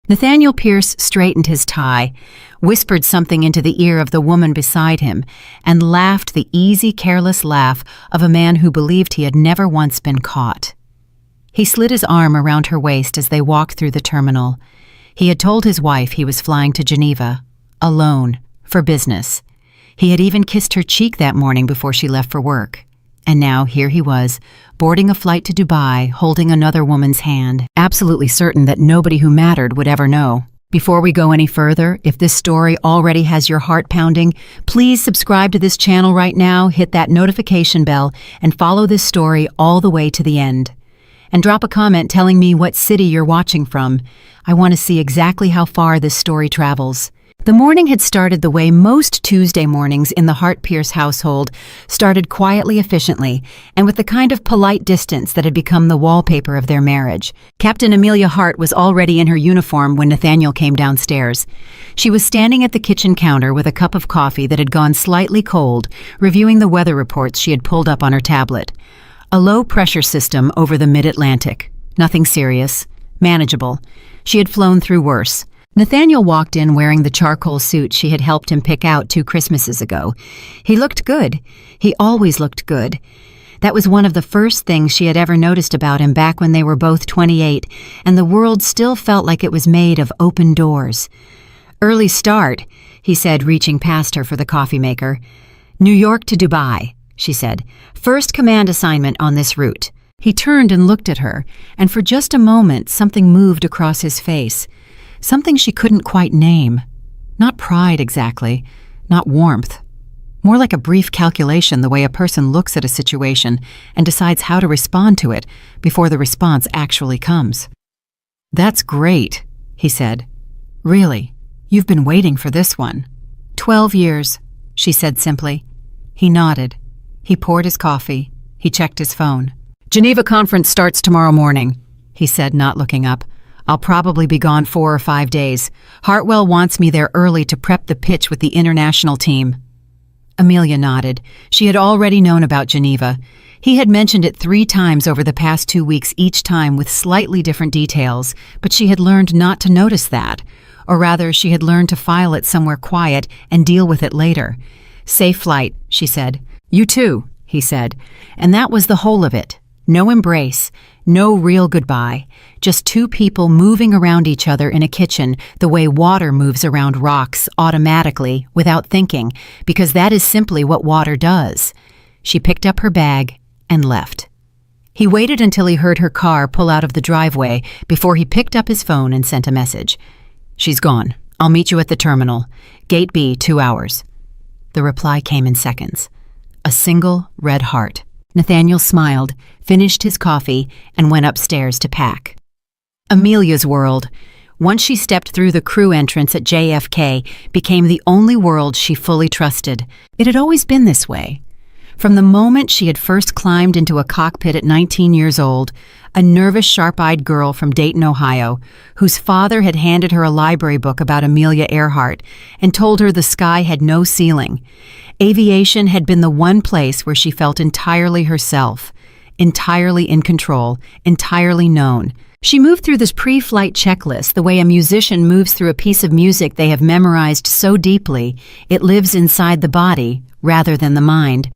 Nathaniel Pierce straightened his tie, whispered something into the ear of the woman beside him, and laughed the easy, careless laugh of a man who believed he had never once been caught. He slid his arm around her waist as they walked through the terminal. He had told his wife he was flying to Geneva, alone, for business. He had even kissed her cheek that morning before she left for work. And now here he was, boarding a flight to Dubai, holding another woman's hand, absolutely certain that nobody who mattered would ever know. Before we go any further, if this story already has your heart pounding, please subscribe to this channel right now, hit that notification bell, and follow this story all the way to the end. And drop a comment telling me what city you're watching from. I want to see exactly how far this story travels. The morning had started the way most Tuesday mornings in the Hart-Pierce household started, quietly, efficiently, and with the kind of polite distance that had become the wallpaper of their marriage. Captain Amelia Hart was already in her uniform when Nathaniel came downstairs. She was standing at the kitchen counter with a cup of coffee that had gone slightly cold, reviewing the weather reports she had pulled up on her tablet. A low-pressure system over the mid-Atlantic. Nothing serious. Manageable. She had flown through worse. Nathaniel walked in wearing the charcoal suit she had helped him pick out 2 Christmases ago. He looked good. He always looked good. That was one of the first things she had ever noticed about him back when they were both 28, and the world still felt like it was made of open doors. "Early start," he said, reaching past her for the coffee maker. "New York to Dubai," she said. "First command assignment on this route." He turned and looked at her, and for just a moment something moved across his face. Something she couldn't quite name. Not pride exactly, not warmth. More like a brief calculation, the way a person looks at a situation and decides how to respond to it before the response actually comes. "That's great," he said. "Really, you've been waiting for this one." 12 years, she said simply. He nodded. He poured his coffee. He checked his phone. "Geneva conference starts tomorrow morning," he said, not looking up. "I'll probably be gone 4 or 5 days. Hartwell wants me there early to prep the pitch with the international team." Amelia nodded. She had already known about Geneva. He had mentioned it 3 times over the past 2 weeks, each time with slightly different details, but she had learned not to notice that. Or rather, she had learned to file it somewhere quiet and deal with it later. "Safe flight," she said. "You too," he said. And that was the whole of it. No embrace, no real goodbye, just 2 people moving around each other in a kitchen the way water moves around rocks automatically without thinking, because that is simply what water does. She picked up her bag and left. He waited until he heard her car pull out of the driveway before he picked up his phone and sent a message. "She's gone. I'll meet you at the terminal. Gate B, 2 hours. The reply came in seconds. A single red heart. Nathaniel smiled, finished his coffee, and went upstairs to pack. Amelia's world, once she stepped through the crew entrance at JFK, became the only world she fully trusted. It had always been this way. From the moment she had first climbed into a cockpit at 19 years old, a nervous, sharp-eyed girl from Dayton, Ohio, whose father had handed her a library book about Amelia Earhart and told her the sky had no ceiling. Aviation had been the one place where she felt entirely herself, entirely in control, entirely known. She moved through this pre-flight checklist the way a musician moves through a piece of music they have memorized so deeply it lives inside the body rather than the mind.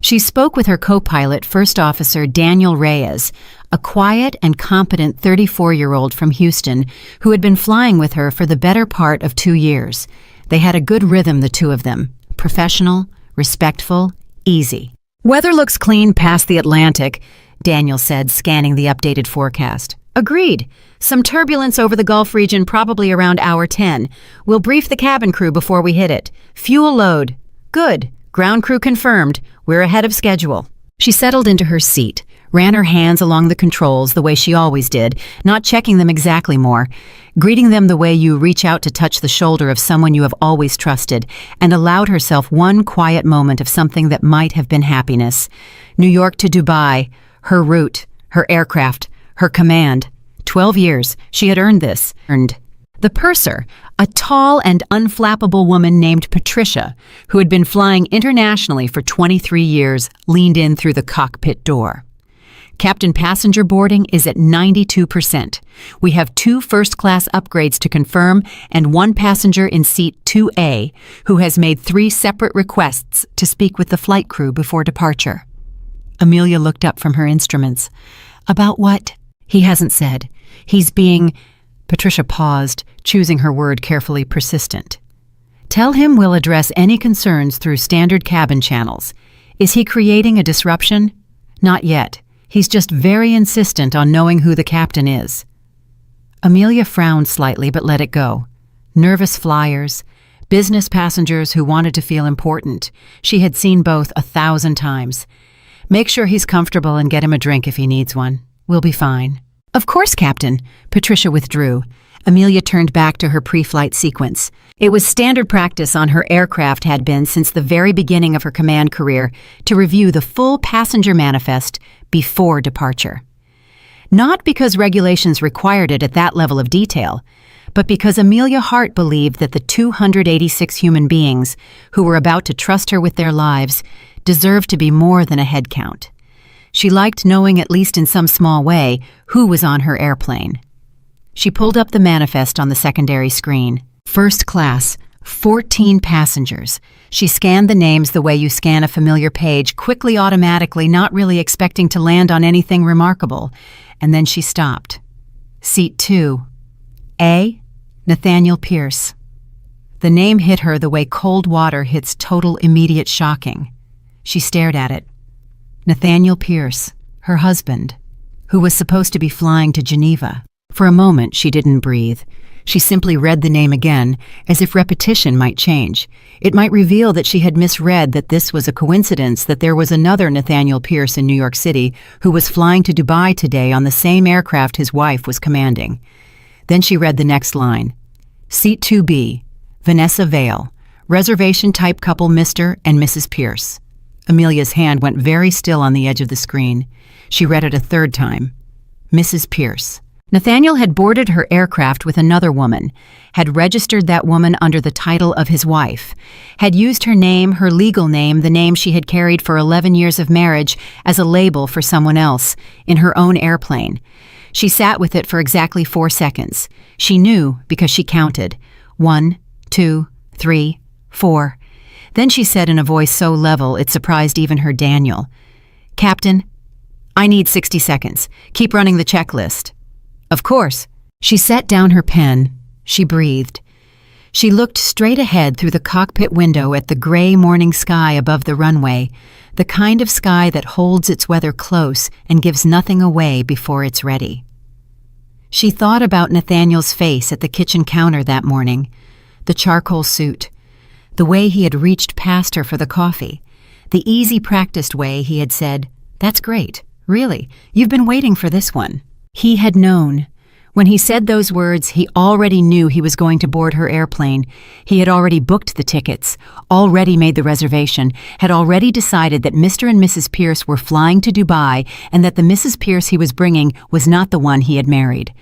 She spoke with her co-pilot, First Officer Daniel Reyes, a quiet and competent 34-year-old from Houston who had been flying with her for the better part of 2 years. They had a good rhythm, the 2 of them. Professional, respectful, easy. "Weather looks clean past the Atlantic," Daniel said, scanning the updated forecast. "Agreed. Some turbulence over the Gulf region probably around hour 10. We'll brief the cabin crew before we hit it. Fuel load. Good. Ground crew confirmed. We're ahead of schedule." She settled into her seat, ran her hands along the controls the way she always did, not checking them exactly more, greeting them the way you reach out to touch the shoulder of someone you have always trusted, and allowed herself one quiet moment of something that might have been happiness. New York to Dubai, her route, her aircraft, her command. 12 years, she had earned this. The purser, a tall and unflappable woman named Patricia, who had been flying internationally for 23 years, leaned in through the cockpit door. Captain passenger boarding is at 92%. We have 2 first-class upgrades to confirm and 1 passenger in seat 2A who has made 3 separate requests to speak with the flight crew before departure. Amelia looked up from her instruments. About what? He hasn't said. He's being... Patricia paused, choosing her word carefully, persistent. Tell him we'll address any concerns through standard cabin channels. Is he creating a disruption? Not yet. He's just very insistent on knowing who the captain is. Amelia frowned slightly but let it go. Nervous flyers, business passengers who wanted to feel important. She had seen both 1,000 times. Make sure he's comfortable and get him a drink if he needs one. We'll be fine. Of course, Captain. Patricia withdrew. Amelia turned back to her pre-flight sequence. It was standard practice on her aircraft had been since the very beginning of her command career to review the full passenger manifest before departure. Not because regulations required it at that level of detail, but because Amelia Hart believed that the 286 human beings who were about to trust her with their lives deserved to be more than a head count. She liked knowing, at least in some small way, who was on her airplane. She pulled up the manifest on the secondary screen. First class, 14 passengers. She scanned the names the way you scan a familiar page, quickly, automatically, not really expecting to land on anything remarkable. And then she stopped. Seat 2. A. Nathaniel Pierce. The name hit her the way cold water hits total immediate shocking. She stared at it. Nathaniel Pierce, her husband, who was supposed to be flying to Geneva. For a moment, she didn't breathe. She simply read the name again, as if repetition might change. It might reveal that she had misread, that this was a coincidence, that there was another Nathaniel Pierce in New York City who was flying to Dubai today on the same aircraft his wife was commanding. Then she read the next line. Seat 2B, Vanessa Vale, reservation type couple Mr. and Mrs. Pierce. Amelia's hand went very still on the edge of the screen. She read it a third time. Mrs. Pierce. Nathaniel had boarded her aircraft with another woman, had registered that woman under the title of his wife, had used her name, her legal name, the name she had carried for 11 years of marriage, as a label for someone else, in her own airplane. She sat with it for exactly 4 seconds. She knew because she counted. 1, 2, 3, 4. Then she said in a voice so level it surprised even her Daniel, Captain, I need 60 seconds. Keep running the checklist. Of course. She set down her pen. She breathed. She looked straight ahead through the cockpit window at the gray morning sky above the runway, the kind of sky that holds its weather close and gives nothing away before it's ready. She thought about Nathaniel's face at the kitchen counter that morning, the charcoal suit, the way he had reached past her for the coffee, the easy, practiced way he had said, That's great, really, you've been waiting for this one. He had known. When he said those words, he already knew he was going to board her airplane. He had already booked the tickets, already made the reservation, had already decided that Mr. and Mrs. Pierce were flying to Dubai and that the Mrs. Pierce he was bringing was not the one he had married.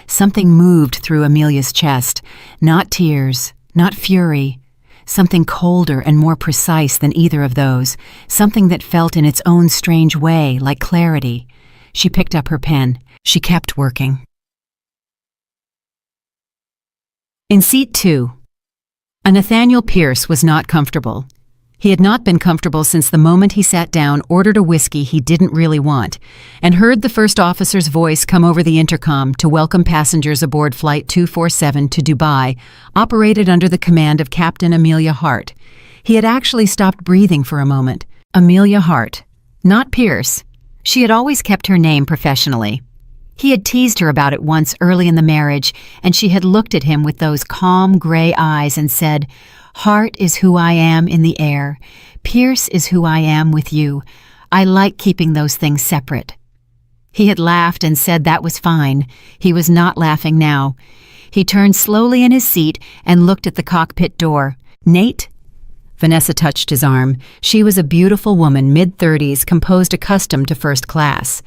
Something moved through Amelia's chest, not tears, not fury, something colder and more precise than either of those, something that felt in its own strange way like clarity. She picked up her pen. She kept working. In seat 2, a Nathaniel Pierce was not comfortable. He had not been comfortable since the moment he sat down, ordered a whiskey he didn't really want, and heard the first officer's voice come over the intercom to welcome passengers aboard Flight 247 to Dubai, operated under the command of Captain Amelia Hart. He had actually stopped breathing for a moment. Amelia Hart, not Pierce. She had always kept her name professionally. He had teased her about it once early in the marriage, and she had looked at him with those calm gray eyes and said, Hart is who I am in the air. Pierce is who I am with you. I like keeping those things separate. He had laughed and said that was fine. He was not laughing now. He turned slowly in his seat and looked at the cockpit door. Nate? Vanessa touched his arm. She was a beautiful woman, mid-30s, composed, accustomed to first class.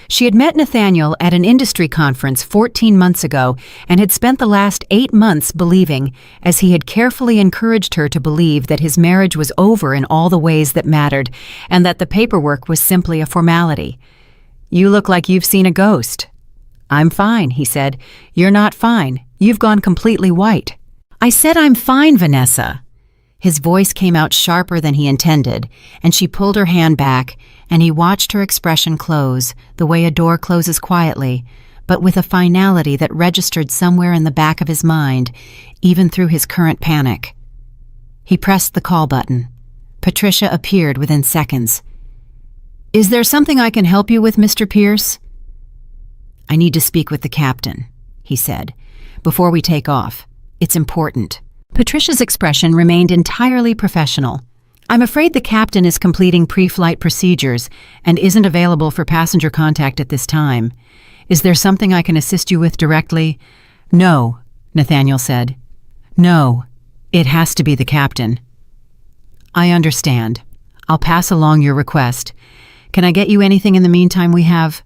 She had met Nathaniel at an industry conference 14 months ago and had spent the last 8 months believing, as he had carefully encouraged her to believe, that his marriage was over in all the ways that mattered and that the paperwork was simply a formality. "You look like you've seen a ghost." "I'm fine," he said. "You're not fine. You've gone completely white." "I said I'm fine, Vanessa." His voice came out sharper than he intended, and she pulled her hand back, and he watched her expression close, the way a door closes quietly, but with a finality that registered somewhere in the back of his mind, even through his current panic. He pressed the call button. Patricia appeared within seconds. "Is there something I can help you with, Mr. Pierce?" "I need to speak with the captain," he said, "before we take off. It's important." Patricia's expression remained entirely professional. "I'm afraid the captain is completing pre-flight procedures and isn't available for passenger contact at this time. Is there something I can assist you with directly?" "No," Nathaniel said. "No, it has to be the captain." "I understand. I'll pass along your request. Can I get you anything in the meantime we have?"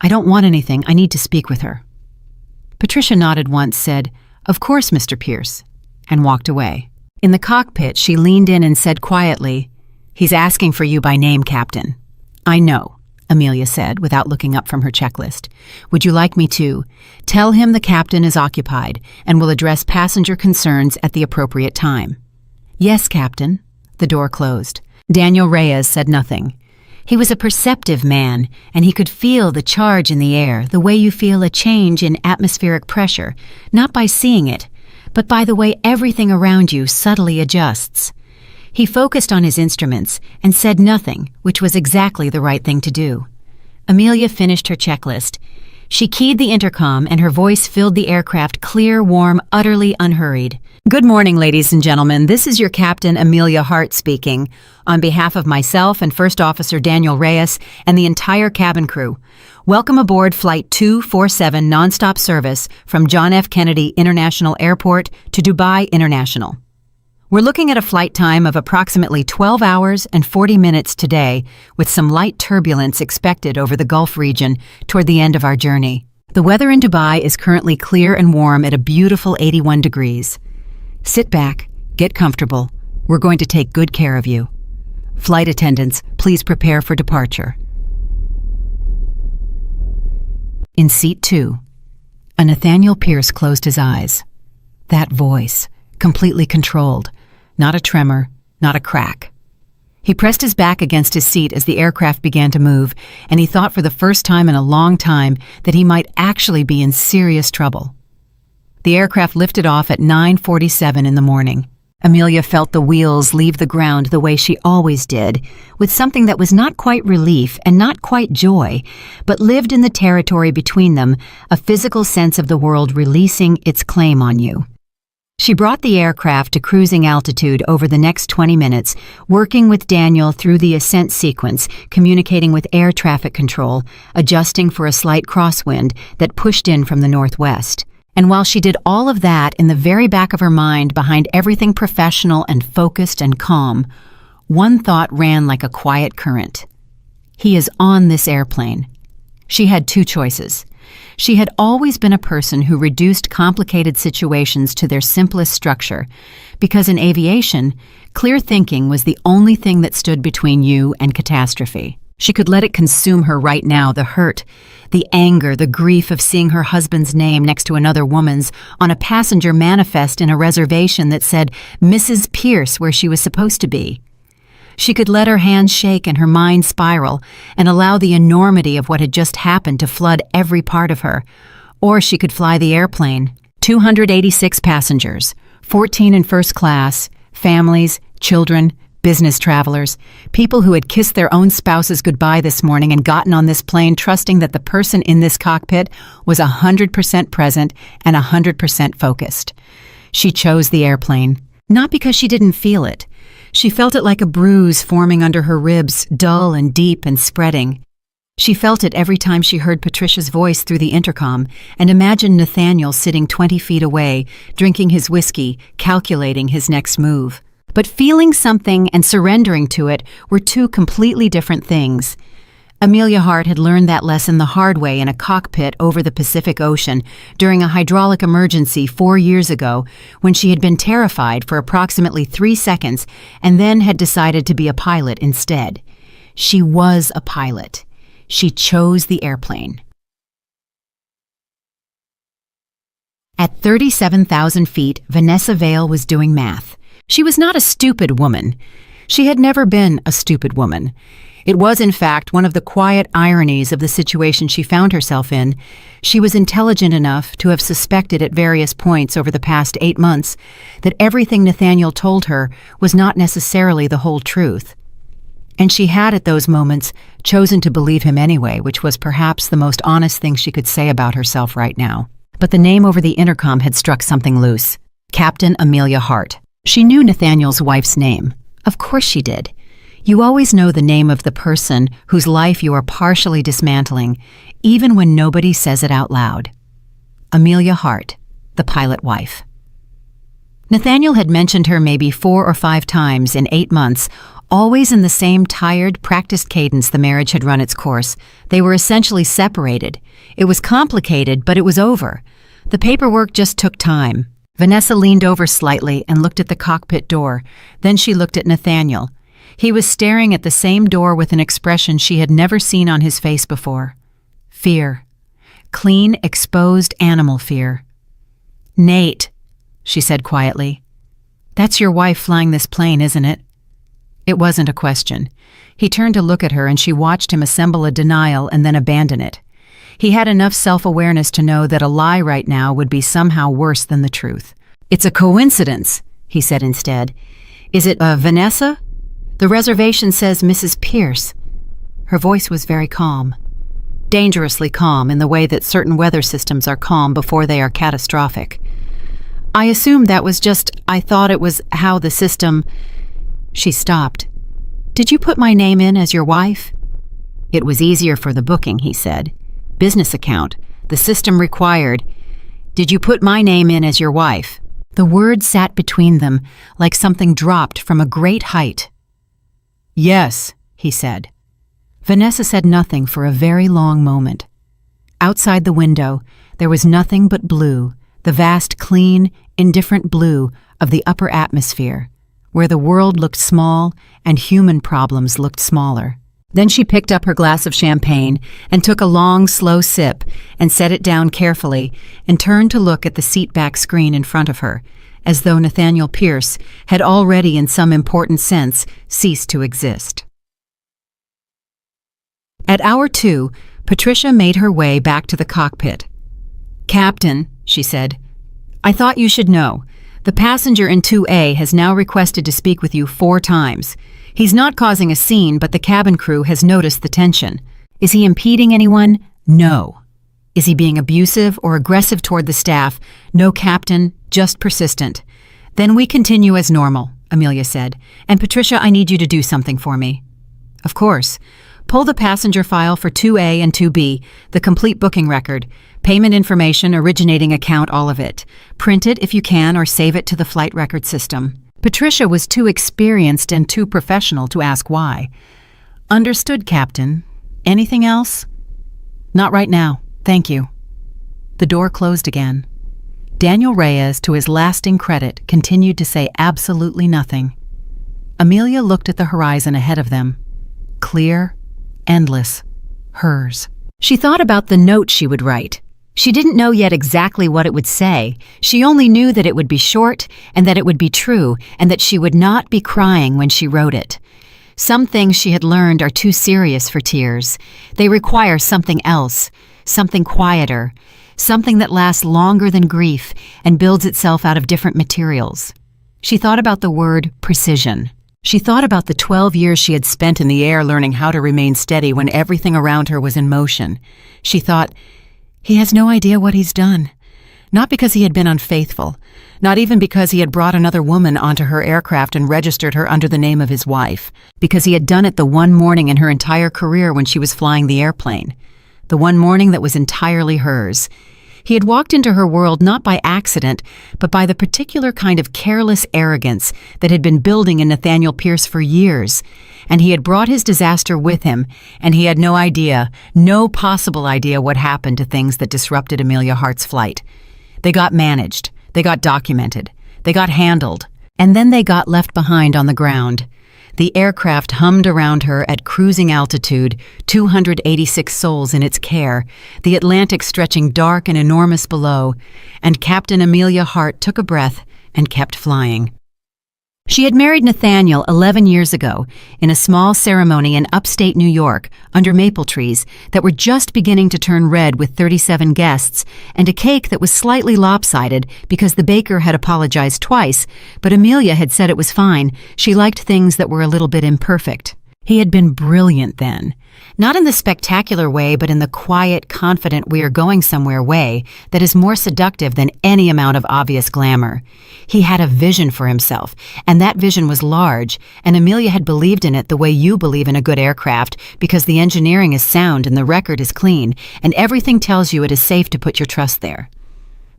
"I don't want anything. I need to speak with her." Patricia nodded once, said, "Of course, Mr. Pierce," and walked away. In the cockpit, she leaned in and said quietly, "He's asking for you by name, Captain." "I know," Amelia said, without looking up from her checklist. "Would you like me to? Tell him the captain is occupied and will address passenger concerns at the appropriate time." "Yes, Captain." The door closed. Daniel Reyes said nothing. He was a perceptive man, and he could feel the charge in the air, the way you feel a change in atmospheric pressure, not by seeing it, but by the way everything around you subtly adjusts. He focused on his instruments and said nothing, which was exactly the right thing to do. Amelia finished her checklist. She keyed the intercom, and her voice filled the aircraft clear, warm, utterly unhurried. "Good morning, ladies and gentlemen. This is your Captain Amelia Hart speaking. On behalf of myself and First Officer Daniel Reyes and the entire cabin crew, welcome aboard Flight 247 nonstop service from John F. Kennedy International Airport to Dubai International. We're looking at a flight time of approximately 12 hours and 40 minutes today, with some light turbulence expected over the Gulf region toward the end of our journey. The weather in Dubai is currently clear and warm at a beautiful 81 degrees. Sit back, get comfortable. We're going to take good care of you. Flight attendants, please prepare for departure." In seat 2, Nathaniel Pierce closed his eyes. That voice, completely controlled. Not a tremor, not a crack. He pressed his back against his seat as the aircraft began to move, and he thought for the first time in a long time that he might actually be in serious trouble. The aircraft lifted off at 9:47 in the morning. Amelia felt the wheels leave the ground the way she always did, with something that was not quite relief and not quite joy, but lived in the territory between them, a physical sense of the world releasing its claim on you. She brought the aircraft to cruising altitude over the next 20 minutes, working with Daniel through the ascent sequence, communicating with air traffic control, adjusting for a slight crosswind that pushed in from the northwest. And while she did all of that in the very back of her mind, behind everything professional and focused and calm, one thought ran like a quiet current. He is on this airplane. She had two choices. She had always been a person who reduced complicated situations to their simplest structure, because in aviation, clear thinking was the only thing that stood between you and catastrophe. She could let it consume her right now, the hurt, the anger, the grief of seeing her husband's name next to another woman's on a passenger manifest in a reservation that said Mrs. Pierce where she was supposed to be. She could let her hands shake and her mind spiral and allow the enormity of what had just happened to flood every part of her. Or she could fly the airplane. 286 passengers, 14 in first class, families, children, business travelers, people who had kissed their own spouses goodbye this morning and gotten on this plane trusting that the person in this cockpit was 100% present and 100% focused. She chose the airplane, not because she didn't feel it. She felt it like a bruise forming under her ribs, dull and deep and spreading. She felt it every time she heard Patricia's voice through the intercom and imagined Nathaniel sitting 20 feet away, drinking his whiskey, calculating his next move. But feeling something and surrendering to it were two completely different things. Amelia Hart had learned that lesson the hard way in a cockpit over the Pacific Ocean during a hydraulic emergency 4 years ago, when she had been terrified for approximately 3 seconds and then had decided to be a pilot instead. She was a pilot. She chose the airplane. At 37,000 feet, Vanessa Vale was doing math. She was not a stupid woman. She had never been a stupid woman. It was, in fact, one of the quiet ironies of the situation she found herself in. She was intelligent enough to have suspected at various points over the past 8 months that everything Nathaniel told her was not necessarily the whole truth. And she had, at those moments, chosen to believe him anyway, which was perhaps the most honest thing she could say about herself right now. But the name over the intercom had struck something loose. Captain Amelia Hart. She knew Nathaniel's wife's name. Of course she did. You always know the name of the person whose life you are partially dismantling, even when nobody says it out loud. Amelia Hart, the pilot wife. Nathaniel had mentioned her maybe 4 or 5 times in 8 months, always in the same tired, practiced cadence the marriage had run its course. They were essentially separated. It was complicated, but it was over. The paperwork just took time. Vanessa leaned over slightly and looked at the cockpit door. Then she looked at Nathaniel. He was staring at the same door with an expression she had never seen on his face before. Fear. Clean, exposed animal fear. "Nate," she said quietly. "That's your wife flying this plane, isn't it?" It wasn't a question. He turned to look at her and she watched him assemble a denial and then abandon it. He had enough self-awareness to know that a lie right now would be somehow worse than the truth. "It's a coincidence," he said instead. "Is it, Vanessa? The reservation says Mrs. Pierce." Her voice was very calm. Dangerously calm in the way that certain weather systems are calm before they are catastrophic. "I assumed that was I thought it was how the system—" She stopped. "Did you put my name in as your wife?" "It was easier for the booking," he said. "Business account. The system required. Did you put my name in as your wife?" The word sat between them like something dropped from a great height. "Yes," he said. Vanessa said nothing for a very long moment. Outside the window, there was nothing but blue, the vast, clean, indifferent blue of the upper atmosphere, where the world looked small and human problems looked smaller. Then she picked up her glass of champagne and took a long, slow sip and set it down carefully and turned to look at the seat-back screen in front of her, as though Nathaniel Pierce had already in some important sense ceased to exist. At hour 2, Patricia made her way back to the cockpit. "Captain," she said, "I thought you should know. The passenger in 2A has now requested to speak with you 4 times. He's not causing a scene, but the cabin crew has noticed the tension. Is he impeding anyone? No. Is he being abusive or aggressive toward the staff? No, Captain, just persistent." "Then we continue as normal," Amelia said. "And Patricia, I need you to do something for me." "Of course. Pull the passenger file for 2A and 2B, the complete booking record, payment information, originating account, all of it. Print it if you can or save it to the flight record system." Patricia was too experienced and too professional to ask why. "Understood, Captain. Anything else?" "Not right now. Thank you." The door closed again. Daniel Reyes, to his lasting credit, continued to say absolutely nothing. Amelia looked at the horizon ahead of them. Clear, endless, hers. She thought about the note she would write. She didn't know yet exactly what it would say. She only knew that it would be short and that it would be true and that she would not be crying when she wrote it. Some things she had learned are too serious for tears. They require something else, something quieter, something that lasts longer than grief and builds itself out of different materials. She thought about the word precision. She thought about the 12 years she had spent in the air learning how to remain steady when everything around her was in motion. She thought, he has no idea what he's done. Not because he had been unfaithful, not even because he had brought another woman onto her aircraft and registered her under the name of his wife, because he had done it the one morning in her entire career when she was flying the airplane, the one morning that was entirely hers. He had walked into her world not by accident, but by the particular kind of careless arrogance that had been building in Nathaniel Pierce for years, and he had brought his disaster with him, and he had no idea, no possible idea what happened to things that disrupted Amelia Hart's flight. They got managed, they got documented, they got handled, and then they got left behind on the ground. The aircraft hummed around her at cruising altitude, 286 souls in its care, the Atlantic stretching dark and enormous below, and Captain Amelia Hart took a breath and kept flying. She had married Nathaniel 11 years ago in a small ceremony in upstate New York under maple trees that were just beginning to turn red with 37 guests and a cake that was slightly lopsided because the baker had apologized twice, but Amelia had said it was fine. She liked things that were a little bit imperfect. He had been brilliant then. Not in the spectacular way, but in the quiet, confident we are going somewhere way that is more seductive than any amount of obvious glamour. He had a vision for himself, and that vision was large, and Amelia had believed in it the way you believe in a good aircraft because the engineering is sound and the record is clean, and everything tells you it is safe to put your trust there.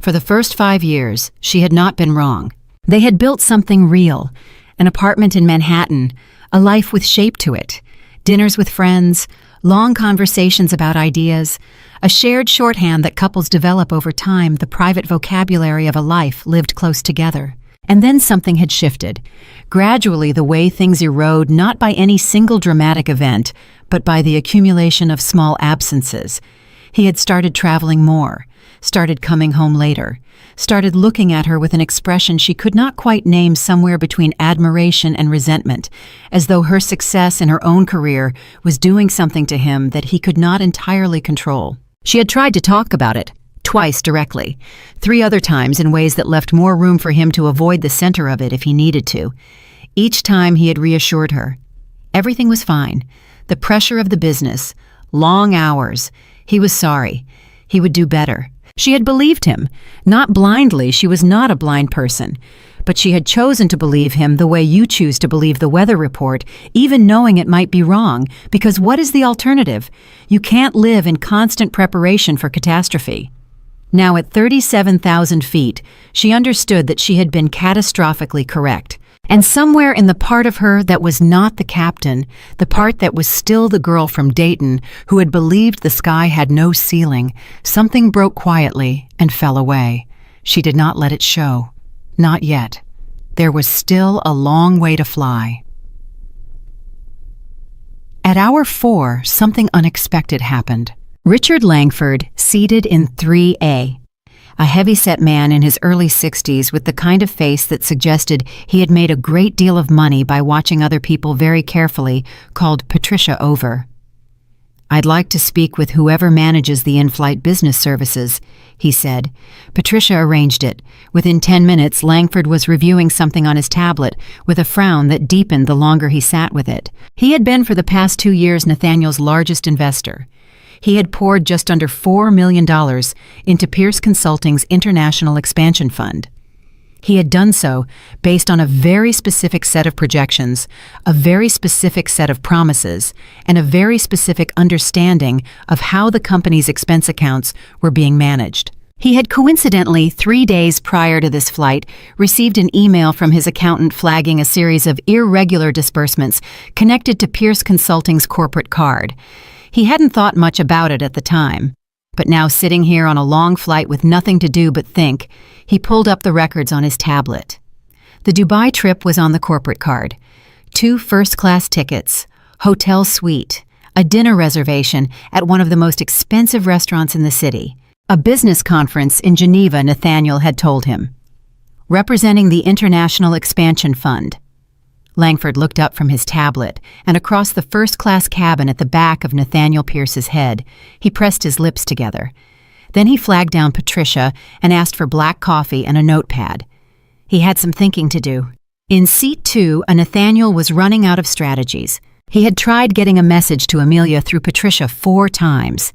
For the first 5 years, she had not been wrong. They had built something real, an apartment in Manhattan, a life with shape to it, dinners with friends, long conversations about ideas, a shared shorthand that couples develop over time, the private vocabulary of a life lived close together. And then something had shifted. Gradually, the way things erode not by any single dramatic event, but by the accumulation of small absences. He had started traveling more, started coming home later, started looking at her with an expression she could not quite name, somewhere between admiration and resentment, as though her success in her own career was doing something to him that he could not entirely control. She had tried to talk about it, twice directly, 3 other times in ways that left more room for him to avoid the center of it if he needed to. Each time he had reassured her. Everything was fine. The pressure of the business, long hours. He was sorry. He would do better. She had believed him. Not blindly, she was not a blind person. But she had chosen to believe him the way you choose to believe the weather report, even knowing it might be wrong, because what is the alternative? You can't live in constant preparation for catastrophe. Now at 37,000 feet, she understood that she had been catastrophically correct. And somewhere in the part of her that was not the captain, the part that was still the girl from Dayton who had believed the sky had no ceiling, something broke quietly and fell away. She did not let it show. Not yet. There was still a long way to fly. At hour 4, something unexpected happened. Richard Langford, seated in 3A. A heavy-set man in his early 60s with the kind of face that suggested he had made a great deal of money by watching other people very carefully, called Patricia over. "I'd like to speak with whoever manages the in-flight business services," he said. Patricia arranged it. Within 10 minutes, Langford was reviewing something on his tablet with a frown that deepened the longer he sat with it. He had been for the past 2 years Nathaniel's largest investor. He had poured just under $4 million into Pierce Consulting's International Expansion Fund. He had done so based on a very specific set of projections, a very specific set of promises, and a very specific understanding of how the company's expense accounts were being managed. He had coincidentally, 3 days prior to this flight, received an email from his accountant flagging a series of irregular disbursements connected to Pierce Consulting's corporate card. He hadn't thought much about it at the time, but now sitting here on a long flight with nothing to do but think, he pulled up the records on his tablet. The Dubai trip was on the corporate card. 2 first-class tickets, hotel suite, a dinner reservation at one of the most expensive restaurants in the city, a business conference in Geneva, Nathaniel had told him. Representing the International Expansion Fund. Langford looked up from his tablet and across the first-class cabin at the back of Nathaniel Pierce's head. He pressed his lips together. Then he flagged down Patricia and asked for black coffee and a notepad. He had some thinking to do. In seat 2, a Nathaniel was running out of strategies. He had tried getting a message to Amelia through Patricia 4 times.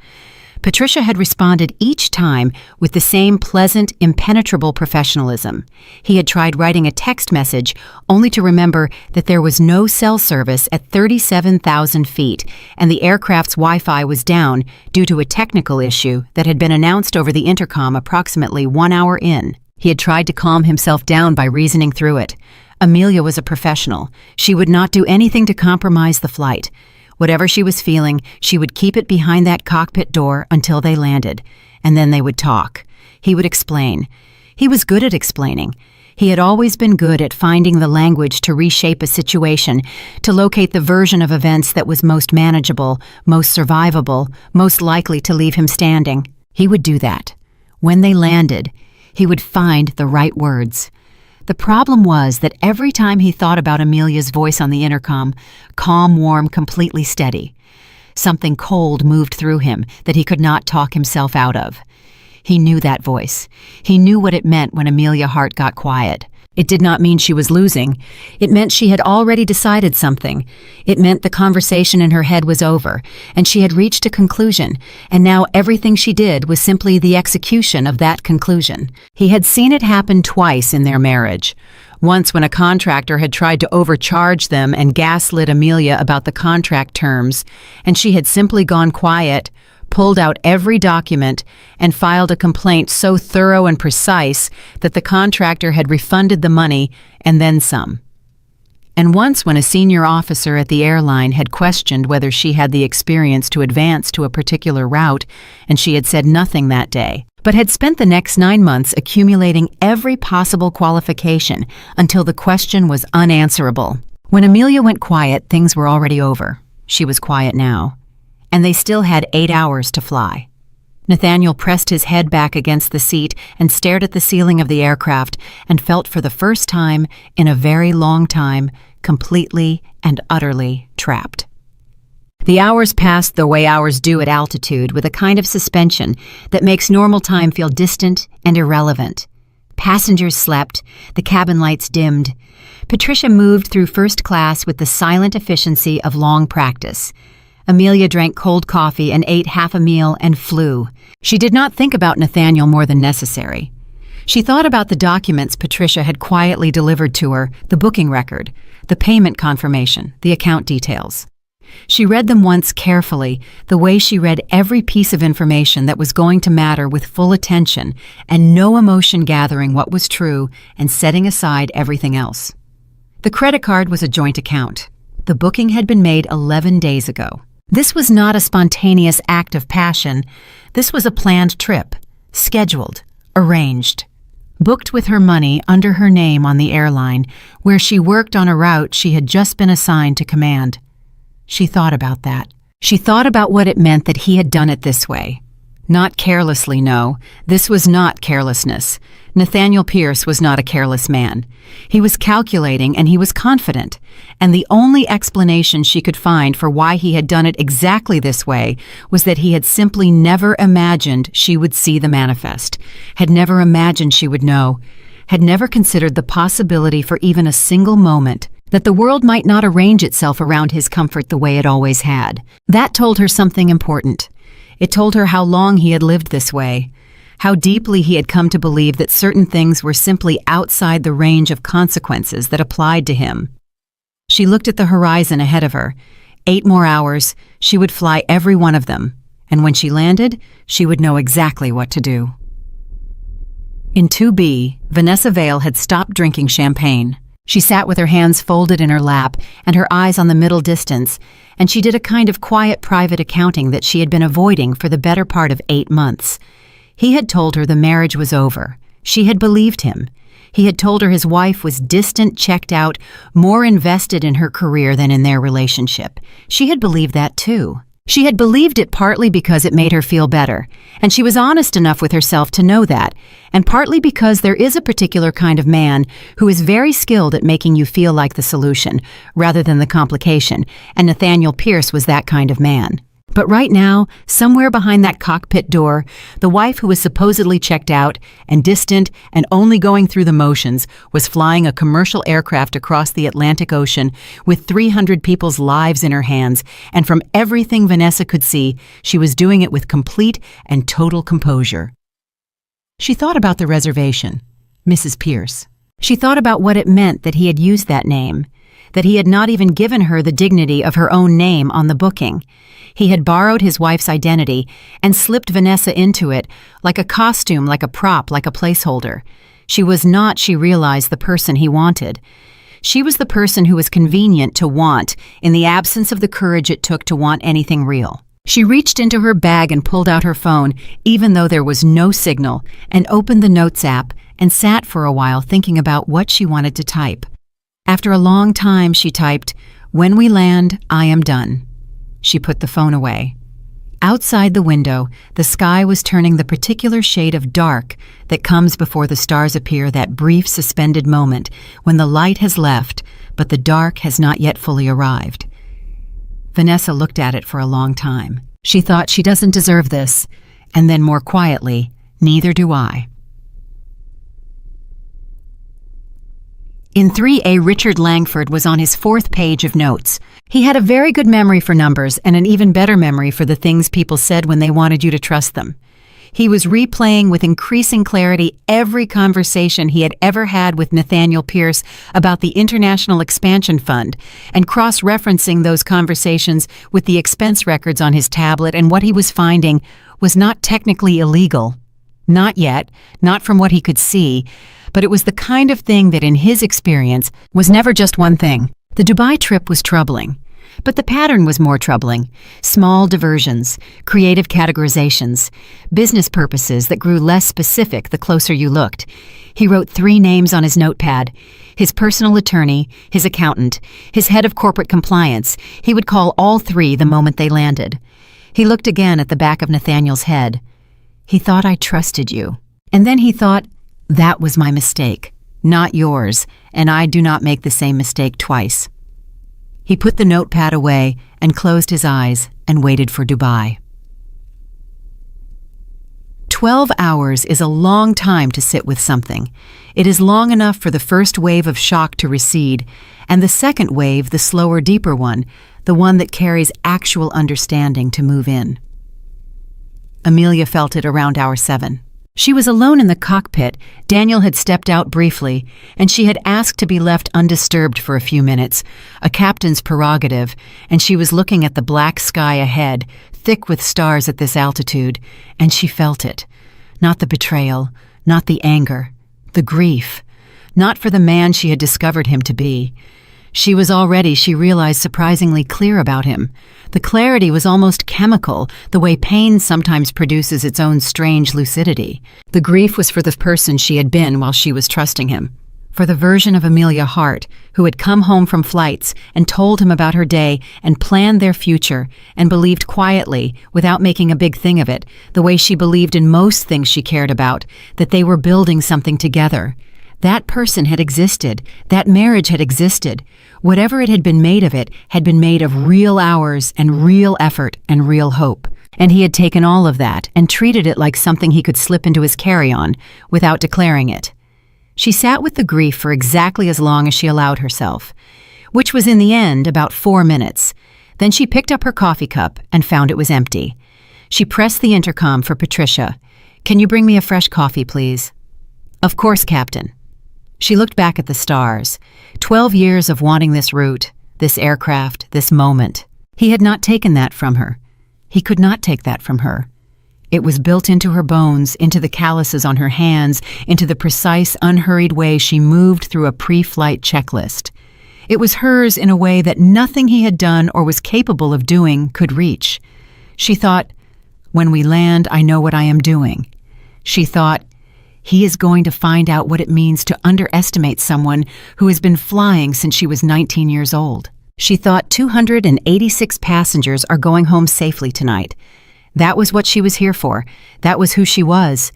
Patricia had responded each time with the same pleasant, impenetrable professionalism. He had tried writing a text message only to remember that there was no cell service at 37,000 feet and the aircraft's Wi-Fi was down due to a technical issue that had been announced over the intercom approximately 1 hour in. He had tried to calm himself down by reasoning through it. Amelia was a professional. She would not do anything to compromise the flight. Whatever she was feeling, she would keep it behind that cockpit door until they landed, and then they would talk. He would explain. He was good at explaining. He had always been good at finding the language to reshape a situation, to locate the version of events that was most manageable, most survivable, most likely to leave him standing. He would do that. When they landed, he would find the right words. The problem was that every time he thought about Amelia's voice on the intercom, calm, warm, completely steady, something cold moved through him that he could not talk himself out of. He knew that voice. He knew what it meant when Amelia Hart got quiet. It did not mean she was losing. It meant she had already decided something. It meant the conversation in her head was over, and she had reached a conclusion, and now everything she did was simply the execution of that conclusion. He had seen it happen twice in their marriage. Once when a contractor had tried to overcharge them and gaslit Amelia about the contract terms, and she had simply gone quiet, pulled out every document, and filed a complaint so thorough and precise that the contractor had refunded the money and then some. And once when a senior officer at the airline had questioned whether she had the experience to advance to a particular route, and she had said nothing that day, but had spent the next 9 months accumulating every possible qualification until the question was unanswerable. When Amelia went quiet, things were already over. She was quiet now. And they still had 8 hours to fly. Nathaniel pressed his head back against the seat and stared at the ceiling of the aircraft and felt for the first time in a very long time completely and utterly trapped. The hours passed the way hours do at altitude, with a kind of suspension that makes normal time feel distant and irrelevant. Passengers slept, the cabin lights dimmed. Patricia moved through first class with the silent efficiency of long practice. Amelia drank cold coffee and ate half a meal and flew. She did not think about Nathaniel more than necessary. She thought about the documents Patricia had quietly delivered to her, the booking record, the payment confirmation, the account details. She read them once carefully, the way she read every piece of information that was going to matter, with full attention and no emotion, gathering what was true and setting aside everything else. The credit card was a joint account. The booking had been made 11 days ago. This was not a spontaneous act of passion. This was a planned trip, scheduled, arranged, booked with her money under her name on the airline, where she worked on a route she had just been assigned to command. She thought about that. She thought about what it meant that he had done it this way. Not carelessly, no. This was not carelessness. Nathaniel Pierce was not a careless man. He was calculating and he was confident, and the only explanation she could find for why he had done it exactly this way was that he had simply never imagined she would see the manifest, had never imagined she would know, had never considered the possibility for even a single moment that the world might not arrange itself around his comfort the way it always had. That told her something important. It told her how long he had lived this way, how deeply he had come to believe that certain things were simply outside the range of consequences that applied to him. She looked at the horizon ahead of her. 8 more hours, she would fly every one of them, and when she landed, she would know exactly what to do. In 2B, Vanessa Vale had stopped drinking champagne. She sat with her hands folded in her lap and her eyes on the middle distance, and she did a kind of quiet private accounting that she had been avoiding for the better part of 8 months. He had told her the marriage was over. She had believed him. He had told her his wife was distant, checked out, more invested in her career than in their relationship. She had believed that too. She had believed it partly because it made her feel better, and she was honest enough with herself to know that, and partly because there is a particular kind of man who is very skilled at making you feel like the solution rather than the complication, and Nathaniel Pierce was that kind of man. But right now, somewhere behind that cockpit door, the wife who was supposedly checked out and distant and only going through the motions was flying a commercial aircraft across the Atlantic Ocean with 300 people's lives in her hands, and from everything Vanessa could see, she was doing it with complete and total composure. She thought about the reservation, Mrs. Pierce. She thought about what it meant that he had used that name, that he had not even given her the dignity of her own name on the booking. He had borrowed his wife's identity and slipped Vanessa into it, like a costume, like a prop, like a placeholder. She was not, she realized, the person he wanted. She was the person who was convenient to want, in the absence of the courage it took to want anything real. She reached into her bag and pulled out her phone, even though there was no signal, and opened the Notes app and sat for a while thinking about what she wanted to type. After a long time, she typed, "When we land, I am done." She put the phone away. Outside the window, the sky was turning the particular shade of dark that comes before the stars appear, that brief suspended moment when the light has left, but the dark has not yet fully arrived. Vanessa looked at it for a long time. She thought, she doesn't deserve this, and then more quietly, neither do I. In 3A, Richard Langford was on his 4th page of notes. He had a very good memory for numbers and an even better memory for the things people said when they wanted you to trust them. He was replaying with increasing clarity every conversation he had ever had with Nathaniel Pierce about the International Expansion Fund and cross-referencing those conversations with the expense records on his tablet, and what he was finding was not technically illegal. Not yet, not from what he could see, but it was the kind of thing that in his experience was never just one thing. The Dubai trip was troubling, but the pattern was more troubling. Small diversions, creative categorizations, business purposes that grew less specific the closer you looked. He wrote 3 names on his notepad: his personal attorney, his accountant, his head of corporate compliance. He would call all 3 the moment they landed. He looked again at the back of Nathaniel's head. He thought, "I trusted you." And then he thought, "That was my mistake, not yours, and I do not make the same mistake twice." He put the notepad away and closed his eyes and waited for Dubai. 12 hours is a long time to sit with something. It is long enough for the first wave of shock to recede, and the second wave, the slower, deeper one, the one that carries actual understanding, to move in. Amelia felt it around hour 7. She was alone in the cockpit. Daniel had stepped out briefly, and she had asked to be left undisturbed for a few minutes, a captain's prerogative, and she was looking at the black sky ahead, thick with stars at this altitude, and she felt it. Not the betrayal, not the anger, the grief, not for the man she had discovered him to be. She was already, she realized, surprisingly clear about him. The clarity was almost chemical, the way pain sometimes produces its own strange lucidity. The grief was for the person she had been while she was trusting him, for the version of Amelia Hart who had come home from flights and told him about her day and planned their future and believed quietly, without making a big thing of it, the way she believed in most things she cared about, that they were building something together. That person had existed. That marriage had existed. Whatever it had been made of, it had been made of real hours and real effort and real hope. And he had taken all of that and treated it like something he could slip into his carry-on without declaring it. She sat with the grief for exactly as long as she allowed herself, which was in the end about 4 minutes. Then she picked up her coffee cup and found it was empty. She pressed the intercom for Patricia. "Can you bring me a fresh coffee, please?" "Of course, Captain." She looked back at the stars. 12 years of wanting this route, this aircraft, this moment. He had not taken that from her. He could not take that from her. It was built into her bones, into the calluses on her hands, into the precise, unhurried way she moved through a pre-flight checklist. It was hers in a way that nothing he had done or was capable of doing could reach. She thought, "When we land, I know what I am doing." She thought, "He is going to find out what it means to underestimate someone who has been flying since she was 19 years old." She thought, 286 passengers are going home safely tonight. That was what she was here for. That was who she was.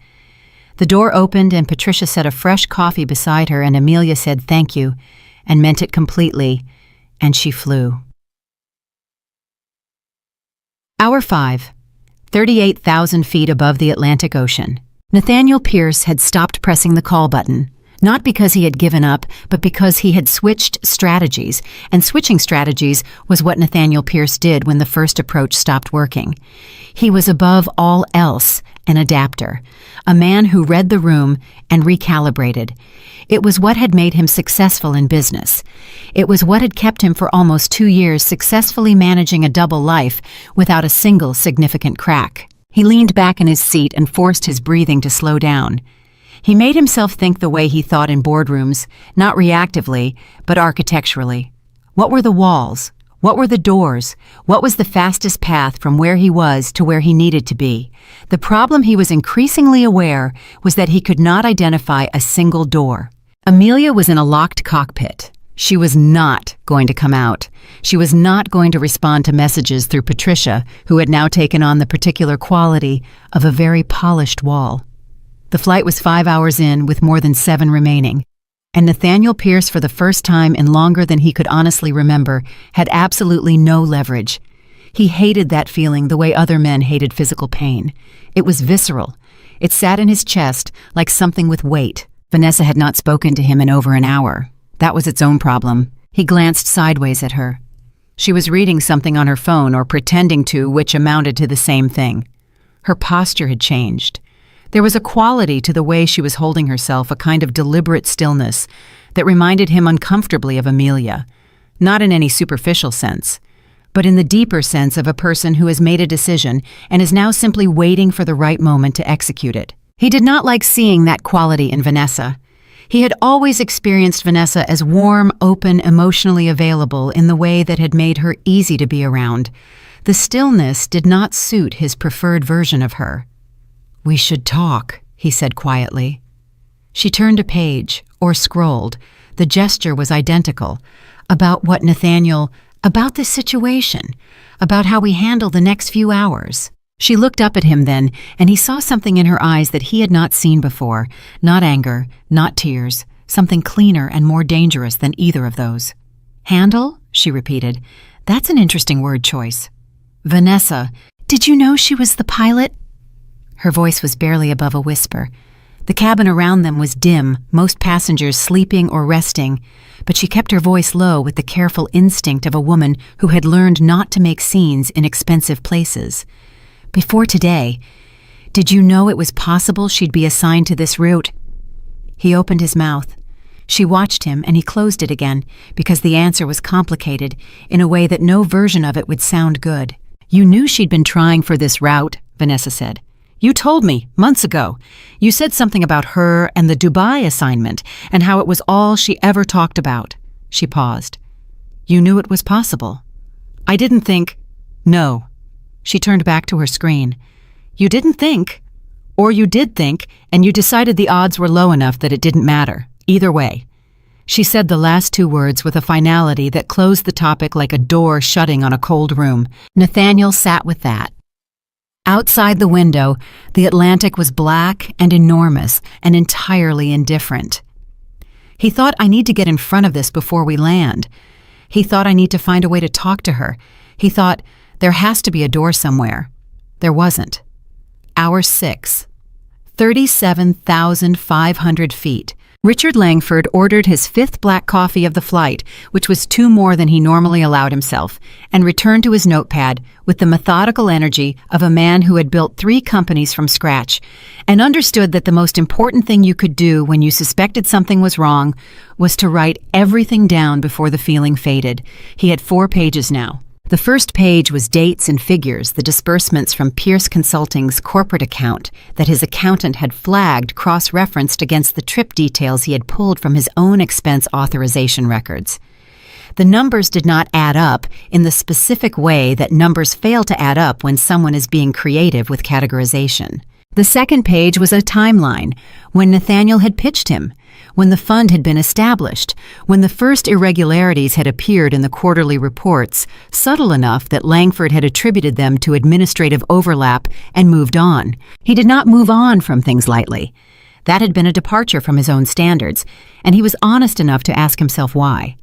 The door opened and Patricia set a fresh coffee beside her, and Amelia said thank you and meant it completely, and she flew. Hour 5, 38,000 feet above the Atlantic Ocean. Nathaniel Pierce had stopped pressing the call button, not because he had given up, but because he had switched strategies, and switching strategies was what Nathaniel Pierce did when the first approach stopped working. He was above all else an adapter, a man who read the room and recalibrated. It was what had made him successful in business. It was what had kept him for almost 2 years successfully managing a double life without a single significant crack. He leaned back in his seat and forced his breathing to slow down. He made himself think the way he thought in boardrooms, not reactively, but architecturally. What were the walls? What were the doors? What was the fastest path from where he was to where he needed to be? The problem he was increasingly aware was that he could not identify a single door. Amelia was in a locked cockpit. She was not going to come out. She was not going to respond to messages through Patricia, who had now taken on the particular quality of a very polished wall. The flight was 5 hours in, with more than 7 remaining. And Nathaniel Pierce, for the first time in longer than he could honestly remember, had absolutely no leverage. He hated that feeling the way other men hated physical pain. It was visceral. It sat in his chest like something with weight. Vanessa had not spoken to him in over an hour. That was its own problem. He glanced sideways at her. She was reading something on her phone, or pretending to, which amounted to the same thing. Her posture had changed. There was a quality to the way she was holding herself, a kind of deliberate stillness that reminded him uncomfortably of Amelia, not in any superficial sense, but in the deeper sense of a person who has made a decision and is now simply waiting for the right moment to execute it. He did not like seeing that quality in Vanessa. He had always experienced Vanessa as warm, open, emotionally available in the way that had made her easy to be around. The stillness did not suit his preferred version of her. "We should talk," he said quietly. She turned a page, or scrolled. The gesture was identical. About what, Nathaniel? About this situation. About how we handle the next few hours. She looked up at him then, and he saw something in her eyes that he had not seen before. Not anger, not tears. Something cleaner and more dangerous than either of those. "Handle?" she repeated. "That's an interesting word choice." "Vanessa, did you know she was the pilot?" Her voice was barely above a whisper. The cabin around them was dim, most passengers sleeping or resting, but she kept her voice low with the careful instinct of a woman who had learned not to make scenes in expensive places. "Before today, did you know it was possible she'd be assigned to this route?" He opened his mouth. She watched him, and he closed it again, because the answer was complicated in a way that no version of it would sound good. "You knew she'd been trying for this route," Vanessa said. "You told me, months ago. You said something about her and the Dubai assignment, and how it was all she ever talked about." She paused. "You knew it was possible." "I didn't think—" "No." She turned back to her screen. "You didn't think. Or you did think, and you decided the odds were low enough that it didn't matter. Either way." She said the last 2 words with a finality that closed the topic like a door shutting on a cold room. Nathaniel sat with that. Outside the window, the Atlantic was black and enormous and entirely indifferent. He thought, "I need to get in front of this before we land." He thought, "I need to find a way to talk to her." He thought, "There has to be a door somewhere." There wasn't. Hour 6. 37,500 feet. Richard Langford ordered his 5th black coffee of the flight, which was 2 more than he normally allowed himself, and returned to his notepad with the methodical energy of a man who had built 3 companies from scratch and understood that the most important thing you could do when you suspected something was wrong was to write everything down before the feeling faded. He had 4 pages now. The first page was dates and figures, the disbursements from Pierce Consulting's corporate account that his accountant had flagged cross-referenced against the trip details he had pulled from his own expense authorization records. The numbers did not add up in the specific way that numbers fail to add up when someone is being creative with categorization. The second page was a timeline, when Nathaniel had pitched him, when the fund had been established, when the first irregularities had appeared in the quarterly reports, subtle enough that Langford had attributed them to administrative overlap and moved on. He did not move on from things lightly. That had been a departure from his own standards, and he was honest enough to ask himself why.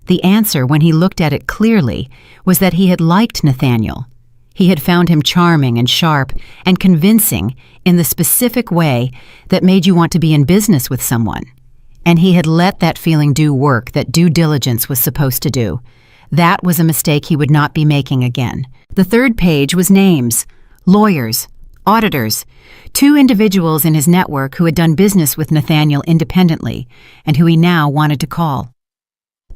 The answer, when he looked at it clearly, was that he had liked Nathaniel. He had found him charming and sharp and convincing in the specific way that made you want to be in business with someone. And he had let that feeling do work that due diligence was supposed to do. That was a mistake he would not be making again. The third page was names, lawyers, auditors, 2 individuals in his network who had done business with Nathaniel independently and who he now wanted to call.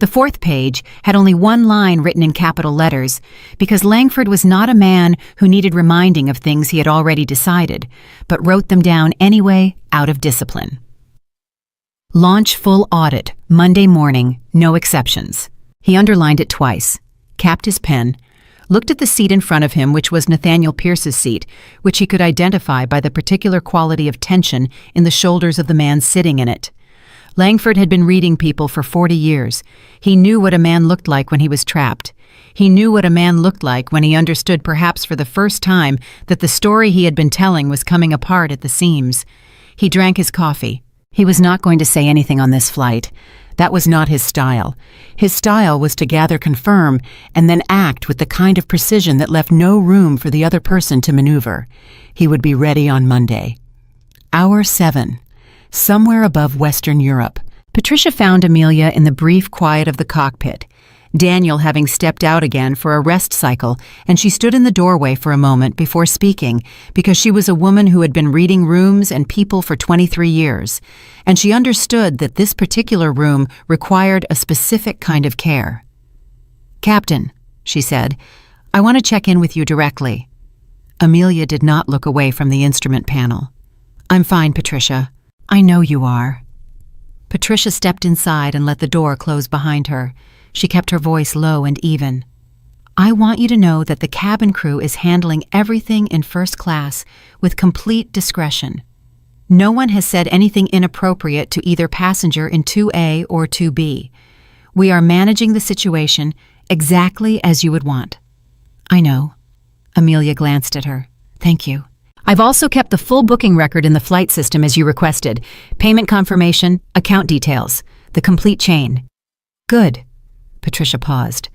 The fourth page had only 1 line written in capital letters because Langford was not a man who needed reminding of things he had already decided, but wrote them down anyway out of discipline. Launch full audit, Monday morning, no exceptions. He underlined it twice. capped his pen, looked at the seat in front of him, which was Nathaniel Pierce's seat, which he could identify by the particular quality of tension in the shoulders of the man sitting in it. Langford had been reading people for 40 years. He knew what a man looked like when he was trapped. He knew what a man looked like when he understood, perhaps for the first time, that the story he had been telling was coming apart at the seams. He drank his coffee. He was not going to say anything on this flight. That was not his style. His style was to gather, confirm, and then act with the kind of precision that left no room for the other person to maneuver. He would be ready on Monday. Hour 7. Somewhere above Western Europe. Patricia found Amelia in the brief quiet of the cockpit, Daniel having stepped out again for a rest cycle, and she stood in the doorway for a moment before speaking, because she was a woman who had been reading rooms and people for 23 years, and she understood that this particular room required a specific kind of care. "Captain," she said, "I want to check in with you directly." Amelia did not look away from the instrument panel. "I'm fine, Patricia. I know you are." Patricia stepped inside and let the door close behind her. She kept her voice low and even. "I want you to know that the cabin crew is handling everything in first class with complete discretion. No one has said anything inappropriate to either passenger in 2A or 2B. We are managing the situation exactly as you would want." "I know." Amelia glanced at her. "Thank you. I've also kept the full booking record in the flight system as you requested. Payment confirmation, account details, the complete chain." "Good." Patricia paused.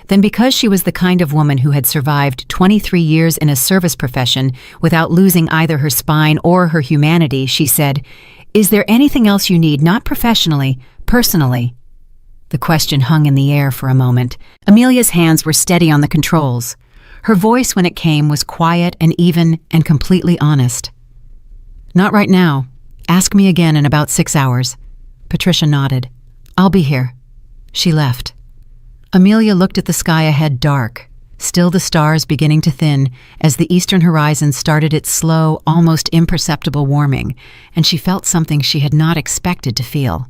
Then, because she was the kind of woman who had survived 23 years in a service profession without losing either her spine or her humanity, she said, "Is there anything else you need, not professionally, personally?" The question hung in the air for a moment. Amelia's hands were steady on the controls. Her voice, when it came, was quiet and even and completely honest. "Not right now. Ask me again in about 6 hours." Patricia nodded. "I'll be here." She left. Amelia looked at the sky ahead, dark, still the stars beginning to thin as the eastern horizon started its slow, almost imperceptible warming, and she felt something she had not expected to feel.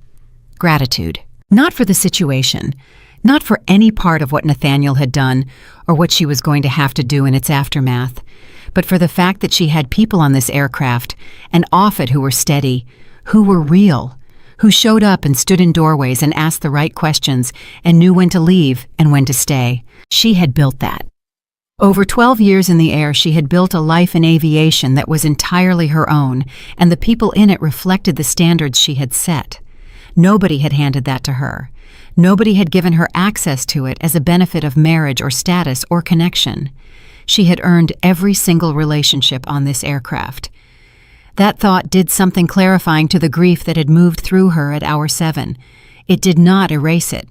Gratitude. Not for the situation, not for any part of what Nathaniel had done or what she was going to have to do in its aftermath, but for the fact that she had people on this aircraft and off it who were steady, who were real, who showed up and stood in doorways and asked the right questions and knew when to leave and when to stay. She had built that. Over 12 years in the air, she had built a life in aviation that was entirely her own, and the people in it reflected the standards she had set. Nobody had handed that to her. Nobody had given her access to it as a benefit of marriage or status or connection. She had earned every single relationship on this aircraft. That thought did something clarifying to the grief that had moved through her at hour 7. It did not erase it,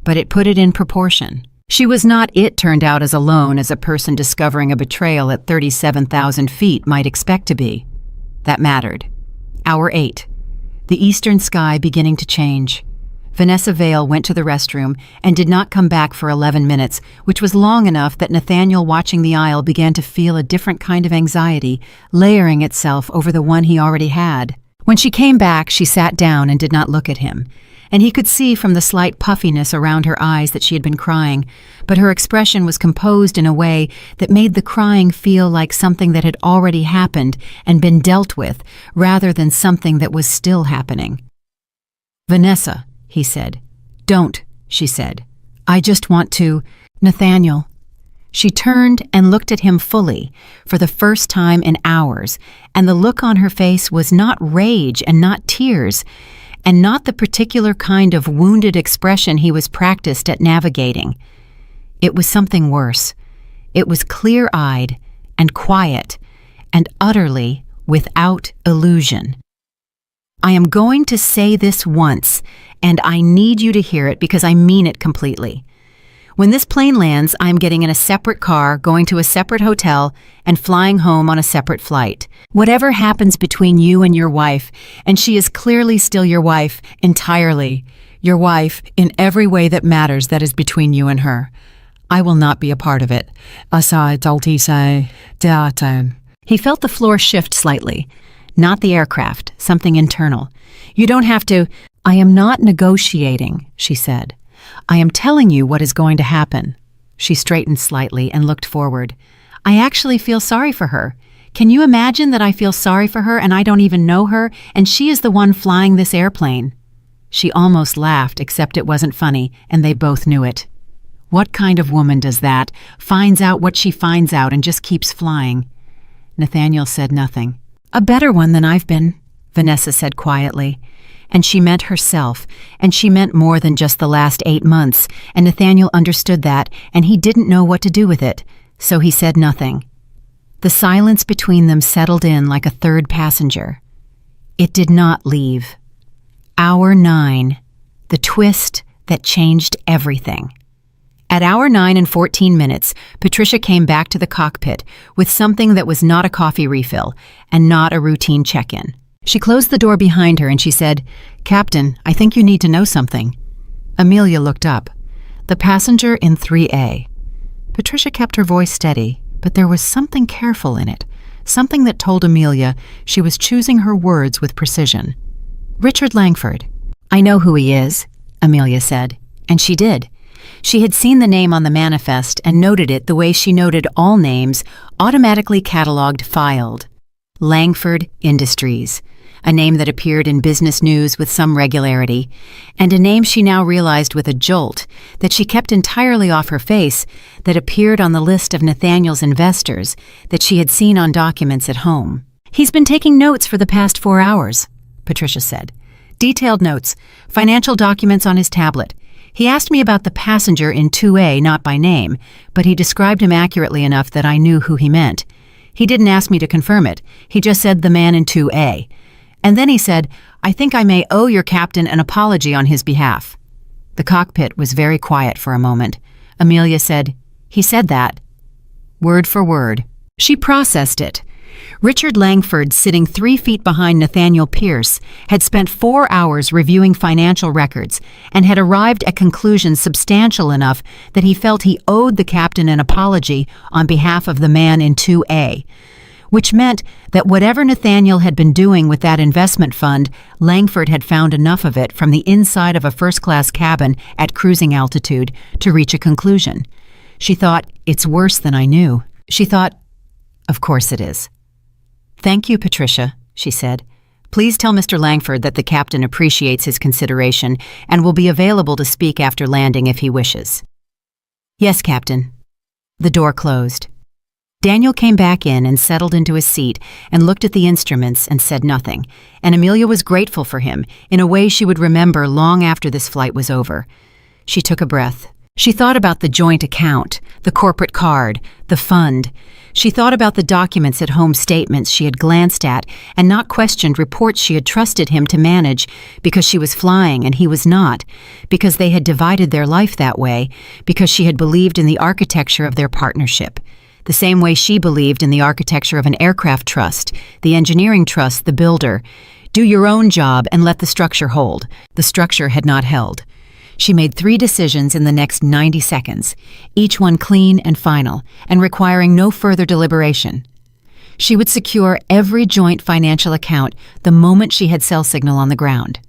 but it put it in proportion. She was not, it turned out, as alone as a person discovering a betrayal at 37,000 feet might expect to be. That mattered. Hour 8. The eastern sky beginning to change. Vanessa Vale went to the restroom and did not come back for 11 minutes, which was long enough that Nathaniel, watching the aisle, began to feel a different kind of anxiety, layering itself over the one he already had. When she came back, she sat down and did not look at him, and he could see from the slight puffiness around her eyes that she had been crying, but her expression was composed in a way that made the crying feel like something that had already happened and been dealt with, rather than something that was still happening. "Vanessa," he said. "Don't," she said. "I just want to—" "Nathaniel." She turned and looked at him fully, for the first time in hours, and the look on her face was not rage and not tears, and not the particular kind of wounded expression he was practiced at navigating. It was something worse. It was clear-eyed and quiet and utterly without illusion. "I am going to say this once, and I need you to hear it because I mean it completely. When this plane lands, I am getting in a separate car, going to a separate hotel, and flying home on a separate flight. Whatever happens between you and your wife, and she is clearly still your wife, entirely, your wife in every way that matters that is between you and her, I will not be a part of it." He felt the floor shift slightly. Not the aircraft, something internal. "You don't have to—" "I am not negotiating," she said. "I am telling you what is going to happen. She straightened slightly and looked forward. I actually feel sorry for her. Can you imagine that I feel sorry for her and I don't even know her, and she is the one flying this airplane? She almost laughed, except it wasn't funny, and they both knew it. What kind of woman does that? Finds out what she finds out and just keeps flying? Nathaniel said nothing. A better one than I've been, Vanessa said quietly. And she meant herself, and she meant more than just the last 8 months, and Nathaniel understood that, and he didn't know what to do with it, so he said nothing. The silence between them settled in like a third passenger. It did not leave. Hour 9, the twist that changed everything. At hour 9 and 14 minutes, Patricia came back to the cockpit with something that was not a coffee refill and not a routine check-in. She closed the door behind her and she said, "Captain, I think you need to know something." Amelia looked up. The passenger in 3A. Patricia kept her voice steady, but there was something careful in it, something that told Amelia she was choosing her words with precision. "Richard Langford." "I know who he is," Amelia said, and she did. She had seen the name on the manifest and noted it the way she noted all names, automatically cataloged, filed. Langford Industries, a name that appeared in business news with some regularity, and a name she now realized with a jolt that she kept entirely off her face that appeared on the list of Nathaniel's investors that she had seen on documents at home. "He's been taking notes for the past 4 hours," Patricia said. "Detailed notes, financial documents on his tablet. He asked me about the passenger in 2A, not by name, but he described him accurately enough that I knew who he meant. He didn't ask me to confirm it. He just said the man in 2A. And then he said, 'I think I may owe your captain an apology on his behalf.'" The cockpit was very quiet for a moment. Amelia said, "He said that." Word for word. She processed it. Richard Langford, sitting 3 feet behind Nathaniel Pierce, had spent 4 hours reviewing financial records and had arrived at conclusions substantial enough that he felt he owed the captain an apology on behalf of the man in 2A, which meant that whatever Nathaniel had been doing with that investment fund, Langford had found enough of it from the inside of a first-class cabin at cruising altitude to reach a conclusion. She thought, "It's worse than I knew." She thought, "Of course it is." "Thank you, Patricia," she said. "Please tell Mr. Langford that the captain appreciates his consideration and will be available to speak after landing if he wishes." "Yes, Captain." The door closed. Daniel came back in and settled into his seat and looked at the instruments and said nothing, and Amelia was grateful for him in a way she would remember long after this flight was over. She took a breath. She thought about the joint account, the corporate card, the fund. She thought about the documents at home, statements she had glanced at and not questioned, reports she had trusted him to manage because she was flying and he was not, because they had divided their life that way, because she had believed in the architecture of their partnership, the same way she believed in the architecture of an aircraft trust, the engineering trust, the builder. Do your own job and let the structure hold. The structure had not held. She made 3 decisions in the next 90 seconds, each one clean and final, and requiring no further deliberation. She would secure every joint financial account the moment she had cell signal on the ground.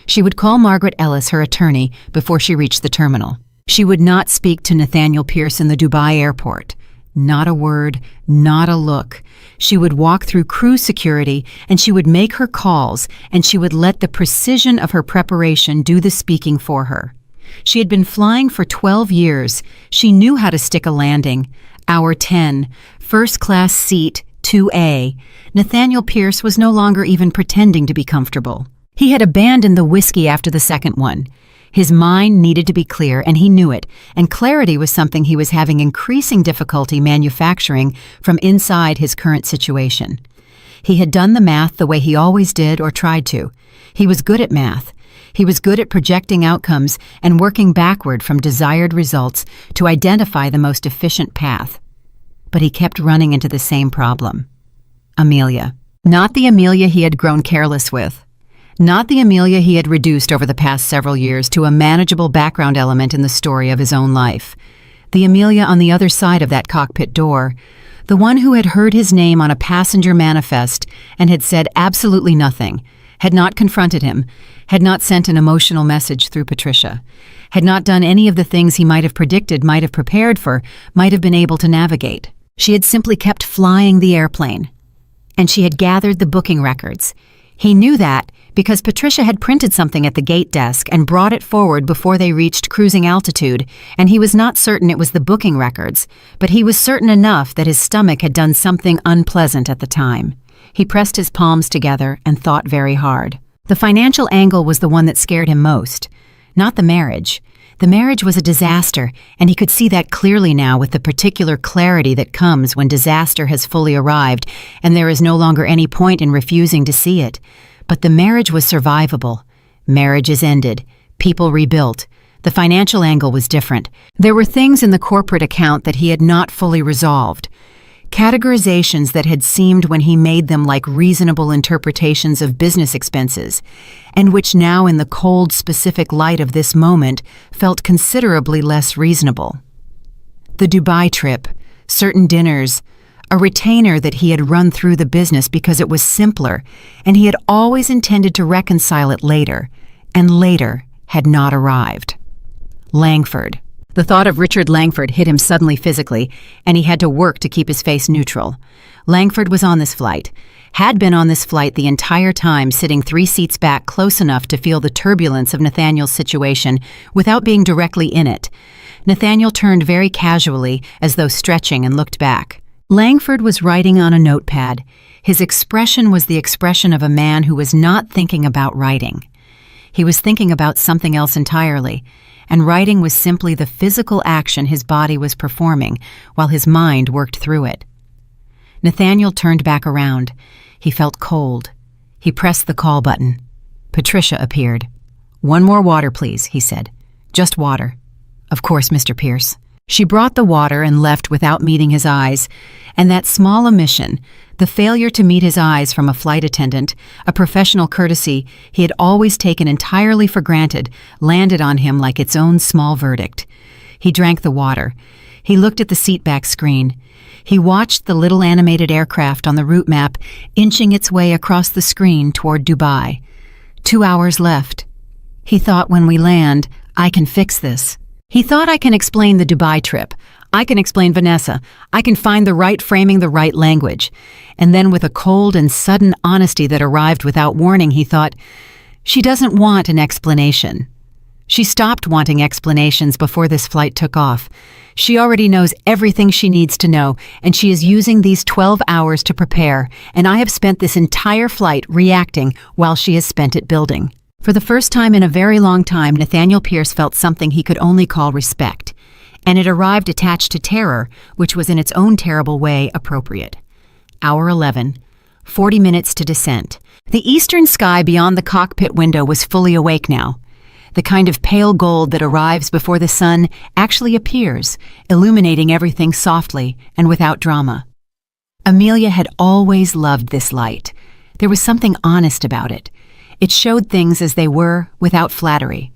She would call Margaret Ellis, her attorney, before she reached the terminal. She would not speak to Nathaniel Pierce in the Dubai airport. Not a word, not a look. She would walk through crew security, and she would make her calls, and she would let the precision of her preparation do the speaking for her. She had been flying for 12 years. She knew how to stick a landing. Hour 10, first-class seat, 2A. Nathaniel Pierce was no longer even pretending to be comfortable. He had abandoned the whiskey after the second one. His mind needed to be clear, and he knew it, and clarity was something he was having increasing difficulty manufacturing from inside his current situation. He had done the math the way he always did or tried to. He was good at math. He was good at projecting outcomes and working backward from desired results to identify the most efficient path. But he kept running into the same problem. Amelia. Not the Amelia he had grown careless with. Not the Amelia he had reduced over the past several years to a manageable background element in the story of his own life. The Amelia on the other side of that cockpit door, the one who had heard his name on a passenger manifest and had said absolutely nothing, had not confronted him, had not sent an emotional message through Patricia, had not done any of the things he might have predicted, might have prepared for, might have been able to navigate. She had simply kept flying the airplane. And she had gathered the booking records. He knew that because Patricia had printed something at the gate desk and brought it forward before they reached cruising altitude, and he was not certain it was the booking records, but he was certain enough that his stomach had done something unpleasant at the time. He pressed his palms together and thought very hard. The financial angle was the one that scared him most, not the marriage. The marriage was a disaster, and he could see that clearly now with the particular clarity that comes when disaster has fully arrived and there is no longer any point in refusing to see it. But the marriage was survivable. Marriage is ended. People rebuilt. The financial angle was different. There were things in the corporate account that he had not fully resolved. Categorizations that had seemed when he made them like reasonable interpretations of business expenses, and which now in the cold, specific light of this moment felt considerably less reasonable. The Dubai trip, certain dinners, a retainer that he had run through the business because it was simpler, and he had always intended to reconcile it later, and later had not arrived. Langford. The thought of Richard Langford hit him suddenly physically, and he had to work to keep his face neutral. Langford was on this flight, had been on this flight the entire time, sitting 3 seats back close enough to feel the turbulence of Nathaniel's situation without being directly in it. Nathaniel turned very casually, as though stretching, and looked back. Langford was writing on a notepad. His expression was the expression of a man who was not thinking about writing. He was thinking about something else entirely, and writing was simply the physical action his body was performing while his mind worked through it. Nathaniel turned back around. He felt cold. He pressed the call button. Patricia appeared. "One more water, please," he said. "Just water." "Of course, Mr. Pierce." She brought the water and left without meeting his eyes, and that small omission, the failure to meet his eyes from a flight attendant, a professional courtesy he had always taken entirely for granted, landed on him like its own small verdict. He drank the water. He looked at the seatback screen. He watched the little animated aircraft on the route map inching its way across the screen toward Dubai. 2 hours left. He thought, when we land, I can fix this. He thought, I can explain the Dubai trip. I can explain Vanessa. I can find the right framing, the right language. And then with a cold and sudden honesty that arrived without warning, he thought, she doesn't want an explanation. She stopped wanting explanations before this flight took off. She already knows everything she needs to know, and she is using these 12 hours to prepare, and I have spent this entire flight reacting while she has spent it building. For the first time in a very long time, Nathaniel Pierce felt something he could only call respect, and it arrived attached to terror, which was in its own terrible way appropriate. Hour 11, 40 minutes to descent. The eastern sky beyond the cockpit window was fully awake now. The kind of pale gold that arrives before the sun actually appears, illuminating everything softly and without drama. Amelia had always loved this light. There was something honest about it. It showed things as they were, without flattery.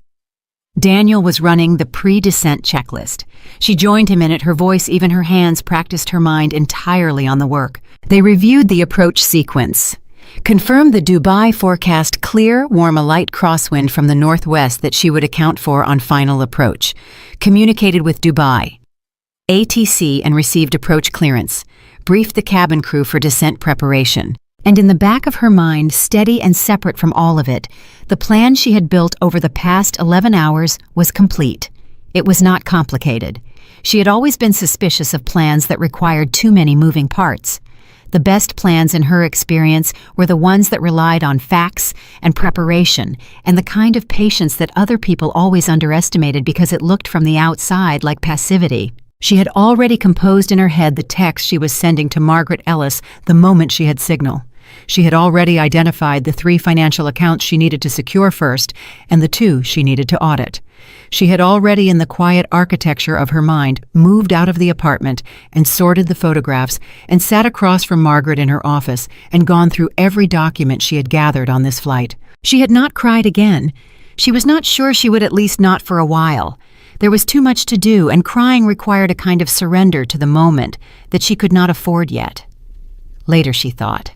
Daniel was running the pre-descent checklist. She joined him in it, her voice, even her hands, practiced her mind entirely on the work. They reviewed the approach sequence. Confirmed the Dubai forecast clear, warm, a light crosswind from the northwest that she would account for on final approach. Communicated with Dubai. ATC and received approach clearance. Briefed the cabin crew for descent preparation. And in the back of her mind, steady and separate from all of it, the plan she had built over the past 11 hours was complete. It was not complicated. She had always been suspicious of plans that required too many moving parts. The best plans in her experience were the ones that relied on facts and preparation and the kind of patience that other people always underestimated because it looked from the outside like passivity. She had already composed in her head the text she was sending to Margaret Ellis the moment she had signal. She had already identified the 3 financial accounts she needed to secure first and the 2 she needed to audit. She had already, in the quiet architecture of her mind, moved out of the apartment and sorted the photographs and sat across from Margaret in her office and gone through every document she had gathered on this flight. She had not cried again. She was not sure she would, at least not for a while. There was too much to do, and crying required a kind of surrender to the moment that she could not afford yet. Later, she thought.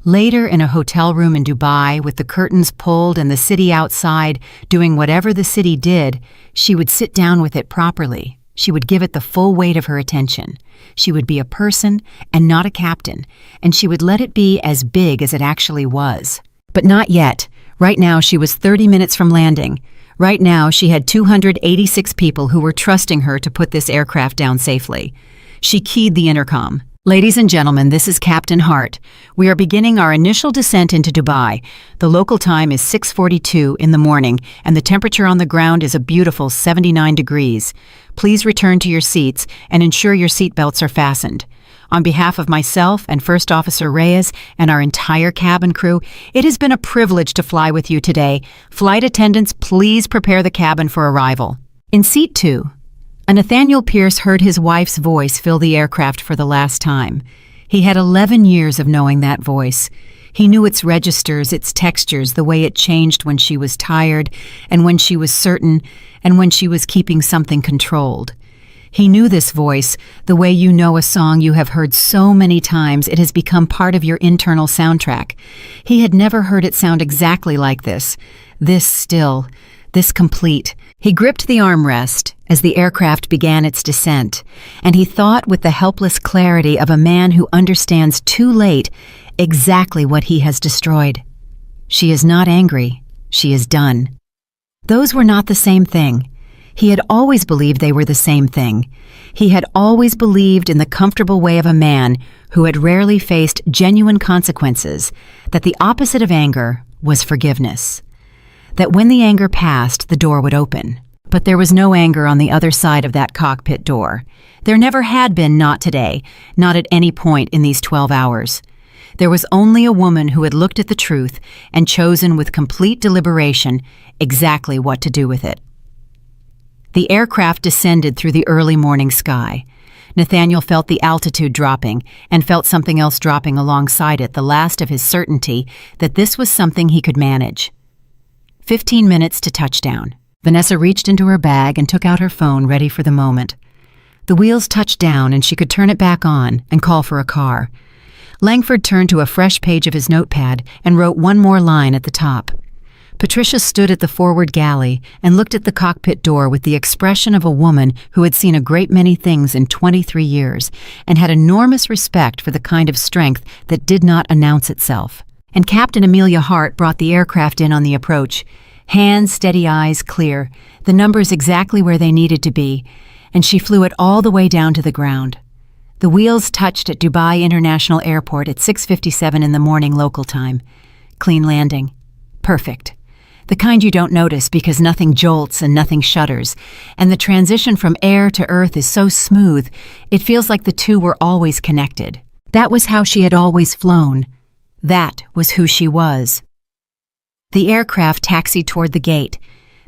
Later, in a hotel room in Dubai, with the curtains pulled and the city outside, doing whatever the city did, she would sit down with it properly. She would give it the full weight of her attention. She would be a person and not a captain, and she would let it be as big as it actually was. But not yet. Right now, she was 30 minutes from landing. Right now, she had 286 people who were trusting her to put this aircraft down safely. She keyed the intercom. "Ladies and gentlemen, this is Captain Hart. We are beginning our initial descent into Dubai. The local time is 6:42 in the morning, and the temperature on the ground is a beautiful 79 degrees. Please return to your seats and ensure your seatbelts are fastened. On behalf of myself and First Officer Reyes and our entire cabin crew, it has been a privilege to fly with you today. Flight attendants, please prepare the cabin for arrival." In seat 2, Nathaniel Pierce heard his wife's voice fill the aircraft for the last time. He had 11 years of knowing that voice. He knew its registers, its textures, the way it changed when she was tired, and when she was certain, and when she was keeping something controlled. He knew this voice, the way you know a song you have heard so many times it has become part of your internal soundtrack. He had never heard it sound exactly like this still, this complete. He gripped the armrest as the aircraft began its descent, and he thought with the helpless clarity of a man who understands too late exactly what he has destroyed. She is not angry. She is done. Those were not the same thing. He had always believed they were the same thing. He had always believed in the comfortable way of a man who had rarely faced genuine consequences, that the opposite of anger was forgiveness. That when the anger passed, the door would open. But there was no anger on the other side of that cockpit door. There never had been, not today, not at any point in these 12 hours. There was only a woman who had looked at the truth and chosen with complete deliberation exactly what to do with it. The aircraft descended through the early morning sky. Nathaniel felt the altitude dropping and felt something else dropping alongside it, the last of his certainty that this was something he could manage. 15 minutes to touchdown. Vanessa reached into her bag and took out her phone, ready for the moment. The wheels touched down and she could turn it back on and call for a car. Langford turned to a fresh page of his notepad and wrote one more line at the top. Patricia stood at the forward galley and looked at the cockpit door with the expression of a woman who had seen a great many things in 23 years and had enormous respect for the kind of strength that did not announce itself. And Captain Amelia Hart brought the aircraft in on the approach. Hands steady, eyes clear, the numbers exactly where they needed to be, and she flew it all the way down to the ground. The wheels touched at Dubai International Airport at 6:57 in the morning local time. Clean landing. Perfect. The kind you don't notice because nothing jolts and nothing shudders, and the transition from air to earth is so smooth, it feels like the two were always connected. That was how she had always flown. That was who she was. The aircraft taxied toward the gate.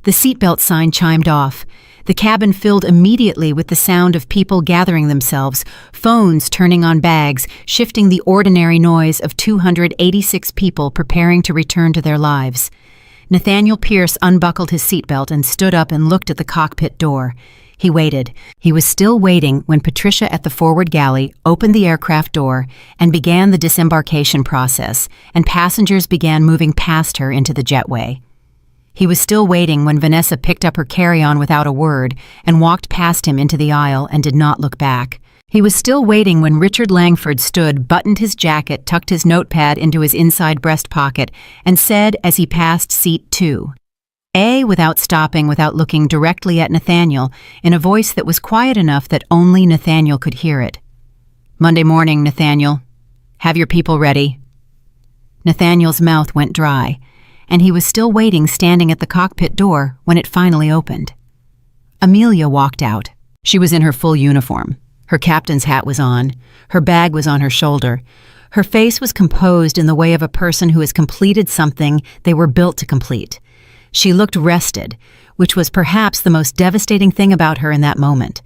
The seatbelt sign chimed off. The cabin filled immediately with the sound of people gathering themselves, phones turning on bags, shifting the ordinary noise of 286 people preparing to return to their lives. Nathaniel Pierce unbuckled his seatbelt and stood up and looked at the cockpit door. He waited. He was still waiting when Patricia at the forward galley opened the aircraft door and began the disembarkation process, and passengers began moving past her into the jetway. He was still waiting when Vanessa picked up her carry-on without a word and walked past him into the aisle and did not look back. He was still waiting when Richard Langford stood, buttoned his jacket, tucked his notepad into his inside breast pocket, and said as he passed seat 2, without stopping, without looking directly at Nathaniel, in a voice that was quiet enough that only Nathaniel could hear it. "Monday morning, Nathaniel. Have your people ready." Nathaniel's mouth went dry, and he was still waiting, standing at the cockpit door, when it finally opened. Amelia walked out. She was in her full uniform. Her captain's hat was on. Her bag was on her shoulder. Her face was composed in the way of a person who has completed something they were built to complete. She looked rested, which was perhaps the most devastating thing about her in that moment.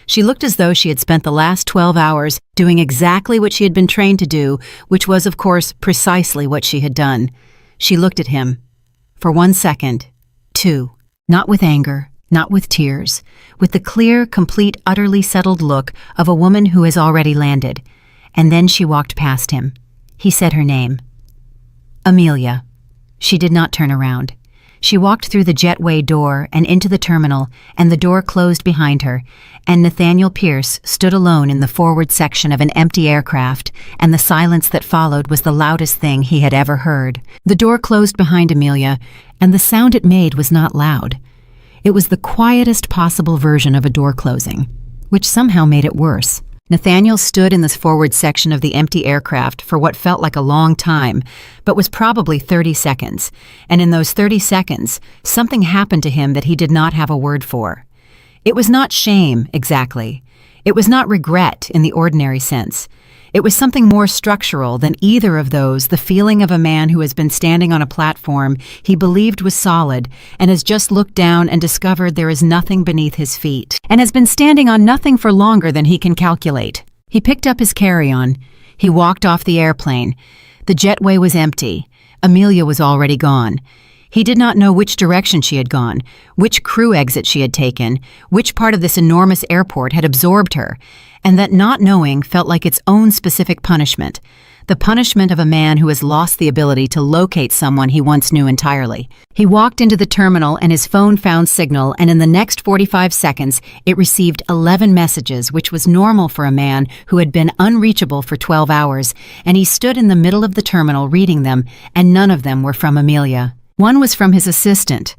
She looked as though she had spent the last 12 hours doing exactly what she had been trained to do, which was, of course, precisely what she had done. She looked at him. For 1 second, 2, not with anger, not with tears, with the clear, complete, utterly settled look of a woman who has already landed. And then she walked past him. He said her name. Amelia. She did not turn around. She walked through the jetway door and into the terminal, and the door closed behind her, and Nathaniel Pierce stood alone in the forward section of an empty aircraft, and the silence that followed was the loudest thing he had ever heard. The door closed behind Amelia, and the sound it made was not loud. It was the quietest possible version of a door closing, which somehow made it worse. Nathaniel stood in this forward section of the empty aircraft for what felt like a long time, but was probably 30 seconds, and in those 30 seconds, something happened to him that he did not have a word for. It was not shame, exactly. It was not regret in the ordinary sense. It was something more structural than either of those, the feeling of a man who has been standing on a platform he believed was solid and has just looked down and discovered there is nothing beneath his feet, and has been standing on nothing for longer than he can calculate. He picked up his carry-on. He walked off the airplane. The jetway was empty. Amelia was already gone. He did not know which direction she had gone, which crew exit she had taken, which part of this enormous airport had absorbed her, and that not knowing felt like its own specific punishment, the punishment of a man who has lost the ability to locate someone he once knew entirely. He walked into the terminal and his phone found signal, and in the next 45 seconds it received 11 messages, which was normal for a man who had been unreachable for 12 hours, and he stood in the middle of the terminal reading them, and none of them were from Amelia. One was from his assistant.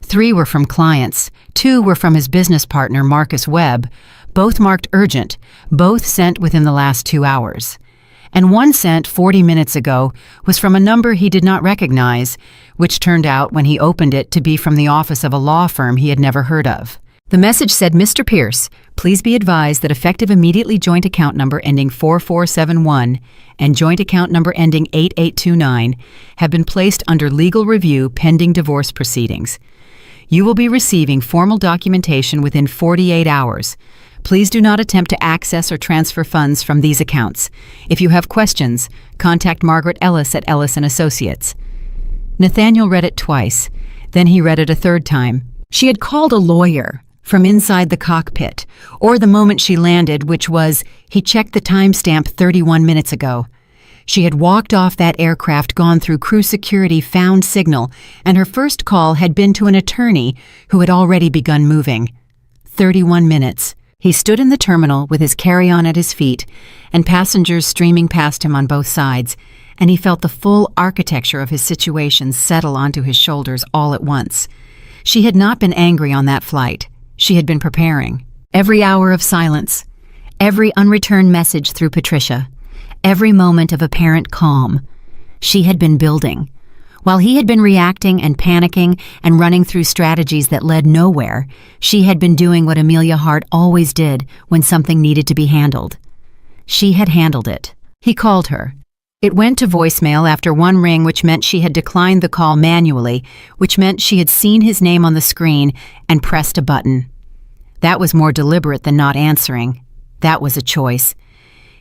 3 were from clients. 2 were from his business partner, Marcus Webb, both marked urgent, both sent within the last 2 hours. And one sent 40 minutes ago was from a number he did not recognize, which turned out when he opened it to be from the office of a law firm he had never heard of. The message said, "Mr. Pierce, please be advised that effective immediately joint account number ending 4471 and joint account number ending 8829 have been placed under legal review pending divorce proceedings. You will be receiving formal documentation within 48 hours. Please do not attempt to access or transfer funds from these accounts. If you have questions, contact Margaret Ellis at Ellis & Associates." Nathaniel read it twice. Then he read it a third time. She had called a lawyer from inside the cockpit, or the moment she landed, which was, he checked the timestamp 31 minutes ago. She had walked off that aircraft, gone through crew security, found signal, and her first call had been to an attorney who had already begun moving. 31 minutes. He stood in the terminal with his carry-on at his feet and passengers streaming past him on both sides, and he felt the full architecture of his situation settle onto his shoulders all at once. She had not been angry on that flight. She had been preparing. Every hour of silence, every unreturned message through Patricia, every moment of apparent calm. She had been building. While he had been reacting and panicking and running through strategies that led nowhere, she had been doing what Amelia Hart always did when something needed to be handled. She had handled it. He called her. It went to voicemail after one ring, which meant she had declined the call manually, which meant she had seen his name on the screen and pressed a button. That was more deliberate than not answering. That was a choice.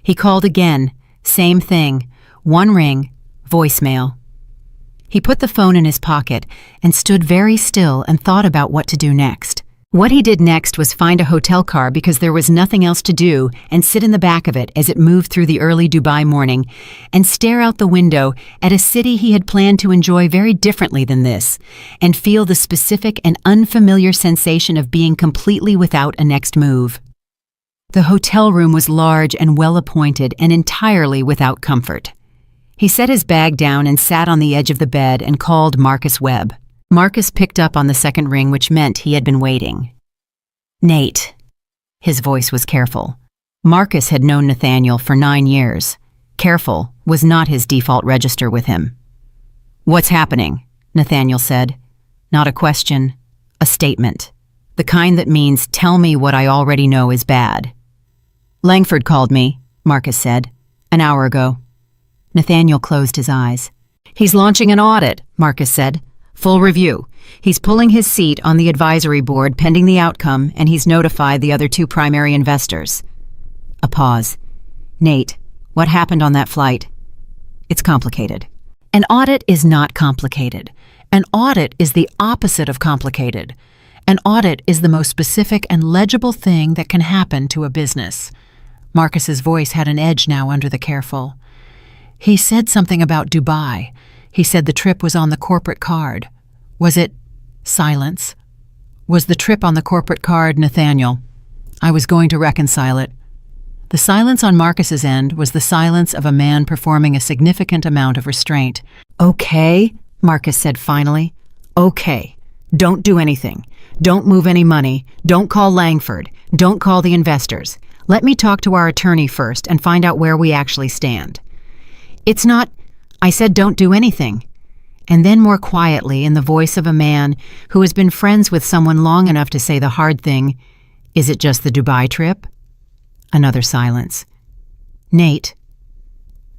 He called again. Same thing. One ring. Voicemail. He put the phone in his pocket and stood very still and thought about what to do next. What he did next was find a hotel car because there was nothing else to do and sit in the back of it as it moved through the early Dubai morning and stare out the window at a city he had planned to enjoy very differently than this and feel the specific and unfamiliar sensation of being completely without a next move. The hotel room was large and well-appointed and entirely without comfort. He set his bag down and sat on the edge of the bed and called Marcus Webb. Marcus picked up on the second ring, which meant he had been waiting. "Nate." His voice was careful. Marcus had known Nathaniel for 9 years. Careful was not his default register with him. "What's happening?" Nathaniel said. Not a question, a statement. The kind that means, tell me what I already know is bad. "Langford called me," Marcus said, "an hour ago." Nathaniel closed his eyes. "He's launching an audit," Marcus said. "Full review. He's pulling his seat on the advisory board pending the outcome, and he's notified the other 2 primary investors." A pause. "Nate, what happened on that flight?" "It's complicated." An audit is not complicated. An audit is the opposite of complicated. An audit is the most specific and legible thing that can happen to a business. Marcus's voice had an edge now under the careful. "He said something about Dubai. He said the trip was on the corporate card. Was it? Silence. Was the trip on the corporate card, Nathaniel? I was going to reconcile it. The silence on Marcus's end was the silence of a man performing a significant amount of restraint. Okay, Marcus said finally. Okay. Don't do anything. Don't move any money. Don't call Langford. Don't call the investors. Let me talk to our attorney first and find out where we actually stand. It's not... I said don't do anything. And then more quietly, in the voice of a man who has been friends with someone long enough to say the hard thing, is it just the Dubai trip? Another silence. Nate.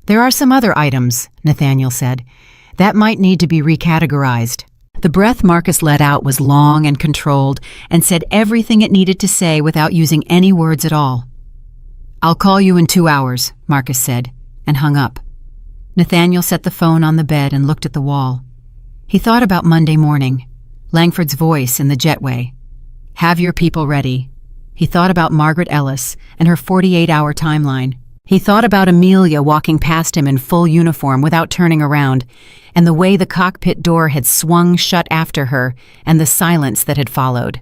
There are some other items, Nathaniel said, that might need to be recategorized. The breath Marcus let out was long and controlled and said everything it needed to say without using any words at all. I'll call you in 2 hours, Marcus said, and hung up. Nathaniel set the phone on the bed and looked at the wall. He thought about Monday morning, Langford's voice in the jetway. Have your people ready. He thought about Margaret Ellis and her 48-hour timeline. He thought about Amelia walking past him in full uniform without turning around, and the way the cockpit door had swung shut after her and the silence that had followed.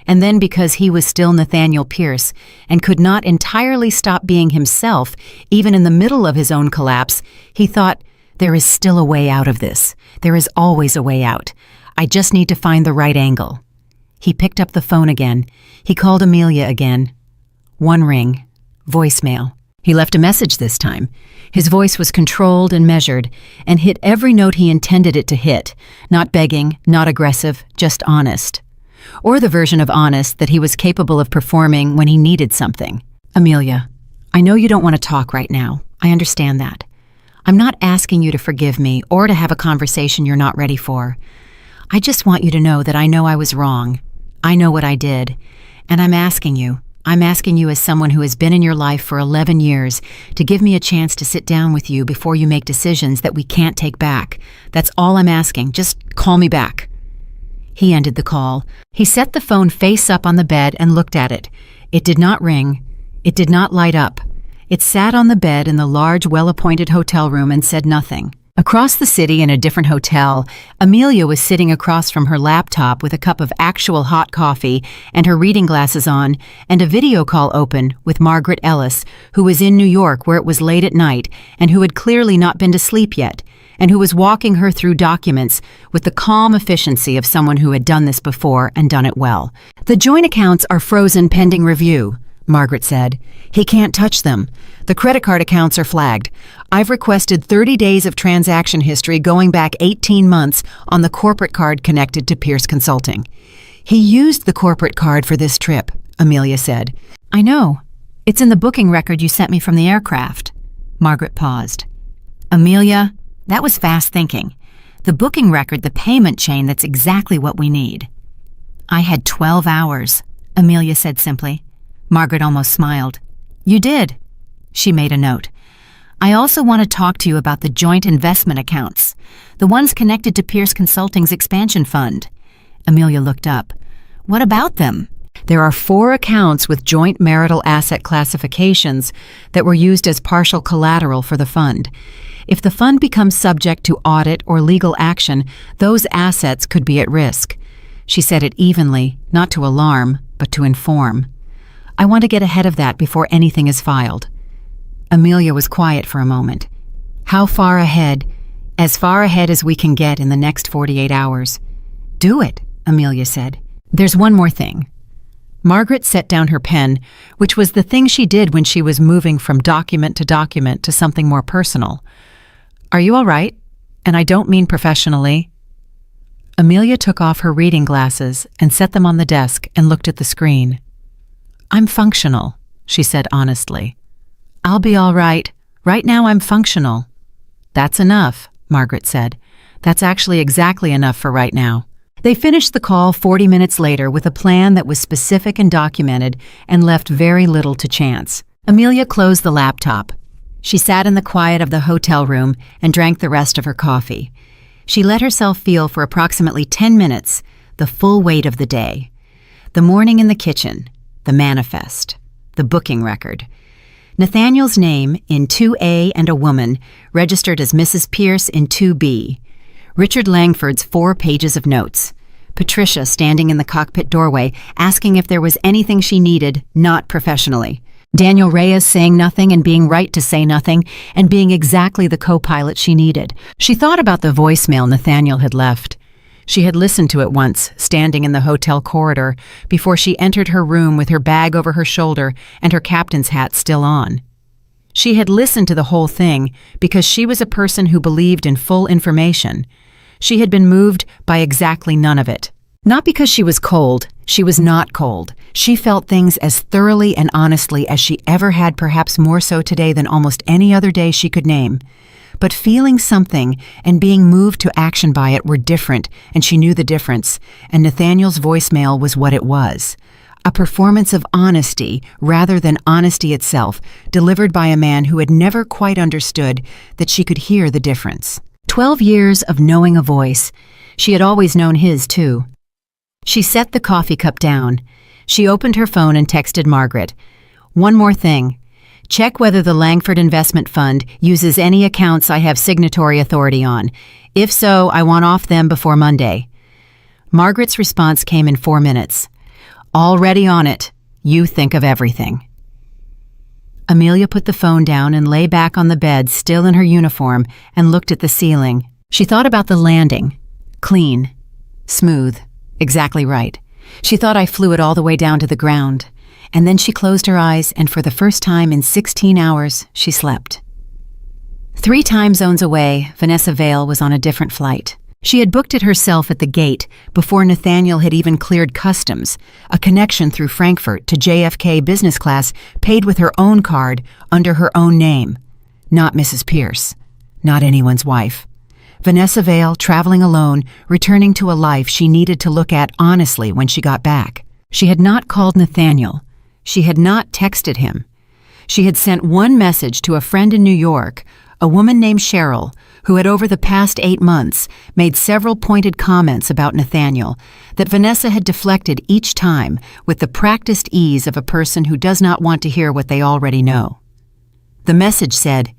And then because he was still Nathaniel Pierce and could not entirely stop being himself, even in the middle of his own collapse, he thought, there is still a way out of this. There is always a way out. I just need to find the right angle. He picked up the phone again. He called Amelia again. One ring. Voicemail. He left a message this time. His voice was controlled and measured, and hit every note he intended it to hit. Not begging, not aggressive, just honest. Or the version of honest that he was capable of performing when he needed something. Amelia, I know you don't want to talk right now. I understand that. I'm not asking you to forgive me or to have a conversation you're not ready for. I just want you to know that I know I was wrong. I know what I did. And I'm asking you as someone who has been in your life for 11 years to give me a chance to sit down with you before you make decisions that we can't take back. That's all I'm asking. Just call me back. He ended the call. He set the phone face up on the bed and looked at it. It did not ring. It did not light up. It sat on the bed in the large, well-appointed hotel room and said nothing. Across the city in a different hotel, Amelia was sitting across from her laptop with a cup of actual hot coffee and her reading glasses on and a video call open with Margaret Ellis, who was in New York where it was late at night and who had clearly not been to sleep yet, and who was walking her through documents with the calm efficiency of someone who had done this before and done it well. The joint accounts are frozen pending review, Margaret said. He can't touch them. The credit card accounts are flagged. I've requested 30 days of transaction history going back 18 months on the corporate card connected to Pierce Consulting. He used the corporate card for this trip, Amelia said. I know. It's in the booking record you sent me from the aircraft. Margaret paused. Amelia, that was fast thinking. The booking record, the payment chain, that's exactly what we need. I had 12 hours, Amelia said simply. Margaret almost smiled. You did. She made a note. I also want to talk to you about the joint investment accounts, the ones connected to Pierce Consulting's expansion fund. Amelia looked up. What about them? There are 4 accounts with joint marital asset classifications that were used as partial collateral for the fund. If the fund becomes subject to audit or legal action, those assets could be at risk. She said it evenly, not to alarm, but to inform. I want to get ahead of that before anything is filed. Amelia was quiet for a moment. How far ahead? As far ahead as we can get in the next 48 hours. Do it, Amelia said. There's one more thing. Margaret set down her pen, which was the thing she did when she was moving from document to something more personal. Are you all right? And I don't mean professionally. Amelia took off her reading glasses and set them on the desk and looked at the screen. I'm functional, she said honestly. I'll be all right. Right now I'm functional. That's enough, Margaret said. That's actually exactly enough for right now. They finished the call 40 minutes later with a plan that was specific and documented and left very little to chance. Amelia closed the laptop. She sat in the quiet of the hotel room and drank the rest of her coffee. She let herself feel for approximately 10 minutes the full weight of the day. The morning in the kitchen, the manifest, the booking record. Nathaniel's name in 2A and a woman registered as Mrs. Pierce in 2B. Richard Langford's 4 pages of notes. Patricia standing in the cockpit doorway, asking if there was anything she needed, not professionally. Daniel Reyes saying nothing and being right to say nothing, and being exactly the co-pilot she needed. She thought about the voicemail Nathaniel had left. She had listened to it once, standing in the hotel corridor, before she entered her room with her bag over her shoulder and her captain's hat still on. She had listened to the whole thing because she was a person who believed in full information. She had been moved by exactly none of it. Not because she was cold. She was not cold. She felt things as thoroughly and honestly as she ever had, perhaps more so today than almost any other day she could name. But feeling something and being moved to action by it were different, and she knew the difference, and Nathaniel's voicemail was what it was. A performance of honesty rather than honesty itself, delivered by a man who had never quite understood that she could hear the difference. 12 years of knowing a voice. She had always known his, too. She set the coffee cup down. She opened her phone and texted Margaret. "One more thing. Check whether the Langford Investment Fund uses any accounts I have signatory authority on. If so, I want off them before Monday." Margaret's response came in 4 minutes. "Already on it. You think of everything." Amelia put the phone down and lay back on the bed, still in her uniform, and looked at the ceiling. She thought about the landing. Clean. Smooth. Exactly right. She thought I flew it all the way down to the ground. And then she closed her eyes, and for the first time in 16 hours, she slept. 3 time zones away, Vanessa Vale was on a different flight. She had booked it herself at the gate before Nathaniel had even cleared customs, a connection through Frankfurt to JFK business class paid with her own card under her own name. Not Mrs. Pierce. Not anyone's wife. Vanessa Vale, traveling alone, returning to a life she needed to look at honestly when she got back. She had not called Nathaniel. She had not texted him. She had sent one message to a friend in New York, a woman named Cheryl, who had over the past 8 months made several pointed comments about Nathaniel that Vanessa had deflected each time with the practiced ease of a person who does not want to hear what they already know. The message said,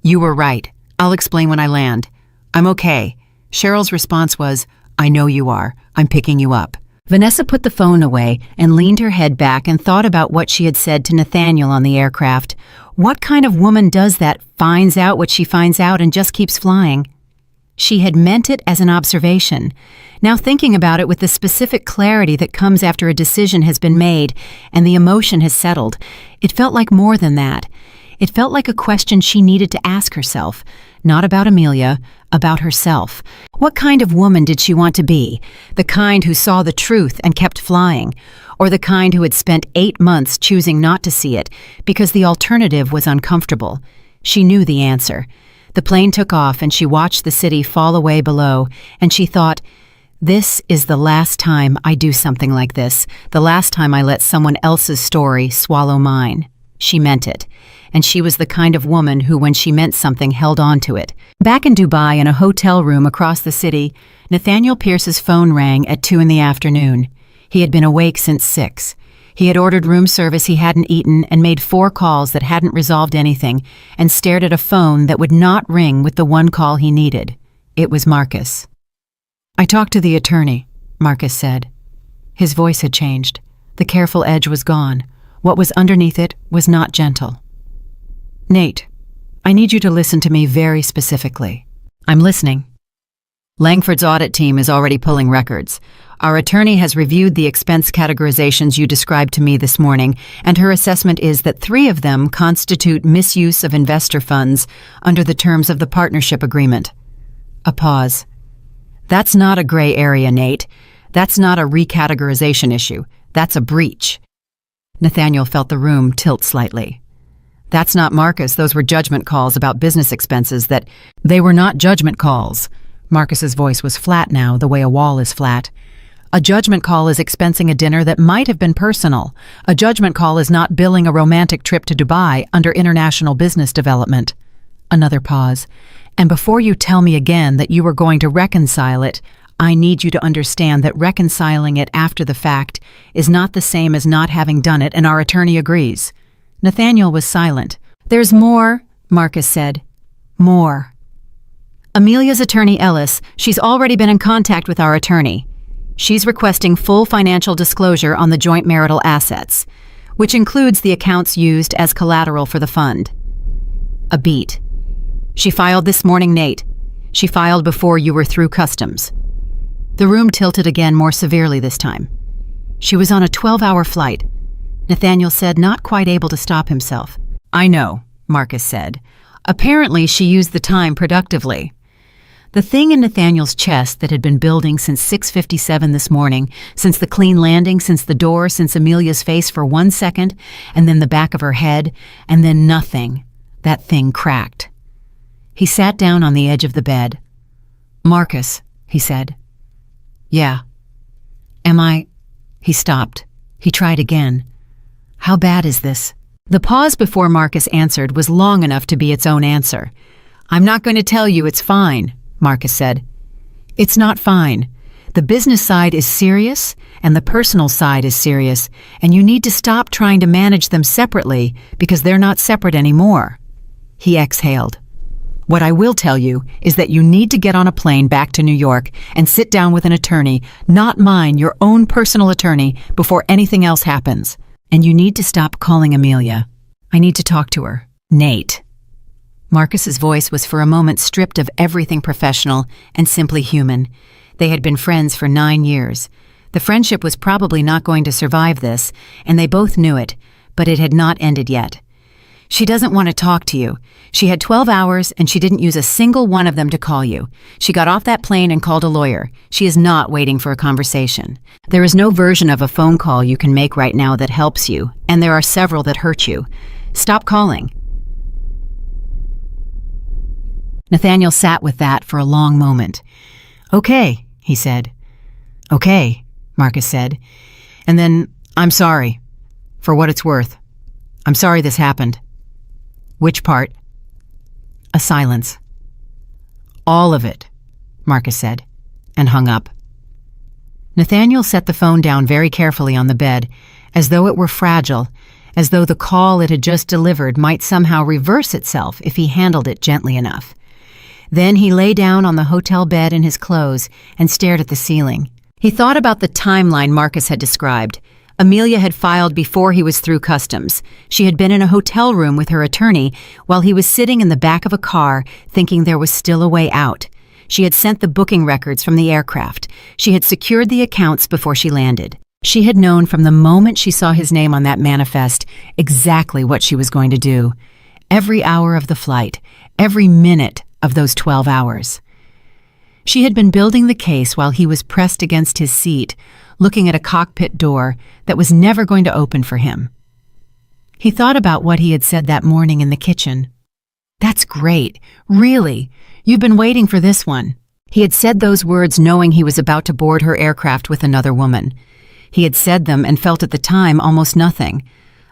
"You were right. I'll explain when I land. I'm okay." Cheryl's response was, "I know you are. I'm picking you up." Vanessa put the phone away and leaned her head back and thought about what she had said to Nathaniel on the aircraft. What kind of woman does that, finds out what she finds out and just keeps flying? She had meant it as an observation. Now thinking about it with the specific clarity that comes after a decision has been made and the emotion has settled, it felt like more than that. It felt like a question she needed to ask herself, not about Amelia, about herself. What kind of woman did she want to be? The kind who saw the truth and kept flying, or the kind who had spent 8 months choosing not to see it because the alternative was uncomfortable? She knew the answer. The plane took off and she watched the city fall away below, and she thought, "This is the last time I do something like this, the last time I let someone else's story swallow mine." She meant it. And she was the kind of woman who, when she meant something, held on to it. Back in Dubai, in a hotel room across the city, Nathaniel Pierce's phone rang at 2 in the afternoon. He had been awake since 6. He had ordered room service he hadn't eaten and made 4 calls that hadn't resolved anything, and stared at a phone that would not ring with the one call he needed. It was Marcus. "I talked to the attorney," Marcus said. His voice had changed. The careful edge was gone. What was underneath it was not gentle. "Nate, I need you to listen to me very specifically." "I'm listening." "Langford's audit team is already pulling records. Our attorney has reviewed the expense categorizations you described to me this morning, and her assessment is that 3 of them constitute misuse of investor funds under the terms of the partnership agreement." A pause. "That's not a gray area, Nate. That's not a recategorization issue. That's a breach." Nathaniel felt the room tilt slightly. "That's not Marcus. Those were judgment calls about business expenses that—" "They were not judgment calls." Marcus's voice was flat now, the way a wall is flat. "A judgment call is expensing a dinner that might have been personal. A judgment call is not billing a romantic trip to Dubai under international business development." Another pause. "And before you tell me again that you were going to reconcile it, I need you to understand that reconciling it after the fact is not the same as not having done it, and our attorney agrees." Nathaniel was silent. "There's more," Marcus said. "More." Amelia's attorney Ellis, she's already been in contact with our attorney. She's requesting full financial disclosure on the joint marital assets, which includes the accounts used as collateral for the fund. A beat. She filed this morning, Nate. She filed before you were through customs. The room tilted again more severely this time. She was on a 12-hour flight, Nathaniel said, not quite able to stop himself. I know, Marcus said. Apparently she used the time productively. The thing in Nathaniel's chest that had been building since 6:57 this morning, since the clean landing, since the door, since Amelia's face for 1 second, and then the back of her head, and then nothing, that thing cracked. He sat down on the edge of the bed. Marcus, he said. Yeah. Am I? He stopped. He tried again. How bad is this? The pause before Marcus answered was long enough to be its own answer. I'm not going to tell you it's fine, Marcus said. It's not fine. The business side is serious, and the personal side is serious, and you need to stop trying to manage them separately because they're not separate anymore. He exhaled. What I will tell you is that you need to get on a plane back to New York and sit down with an attorney, not mine, your own personal attorney, before anything else happens. And you need to stop calling Amelia. I need to talk to her. Nate. Marcus's voice was for a moment stripped of everything professional and simply human. They had been friends for 9 years. The friendship was probably not going to survive this, and they both knew it, but it had not ended yet. She doesn't want to talk to you. She had 12 hours, and she didn't use a single one of them to call you. She got off that plane and called a lawyer. She is not waiting for a conversation. There is no version of a phone call you can make right now that helps you, and there are several that hurt you. Stop calling. Nathaniel sat with that for a long moment. Okay, he said. Okay, Marcus said. And then, I'm sorry. For what it's worth. I'm sorry this happened. Which part? A silence. All of it, Marcus said, and hung up. Nathaniel set the phone down very carefully on the bed, as though it were fragile, as though the call it had just delivered might somehow reverse itself if he handled it gently enough. Then he lay down on the hotel bed in his clothes and stared at the ceiling. He thought about the timeline Marcus had described. Amelia had filed before he was through customs. She had been in a hotel room with her attorney while he was sitting in the back of a car thinking there was still a way out. She had sent the booking records from the aircraft. She had secured the accounts before she landed. She had known from the moment she saw his name on that manifest exactly what she was going to do. Every hour of the flight, every minute of those 12 hours. She had been building the case while he was pressed against his seat, looking at a cockpit door that was never going to open for him. He thought about what he had said that morning in the kitchen. That's great. Really. You've been waiting for this one. He had said those words knowing he was about to board her aircraft with another woman. He had said them and felt at the time almost nothing.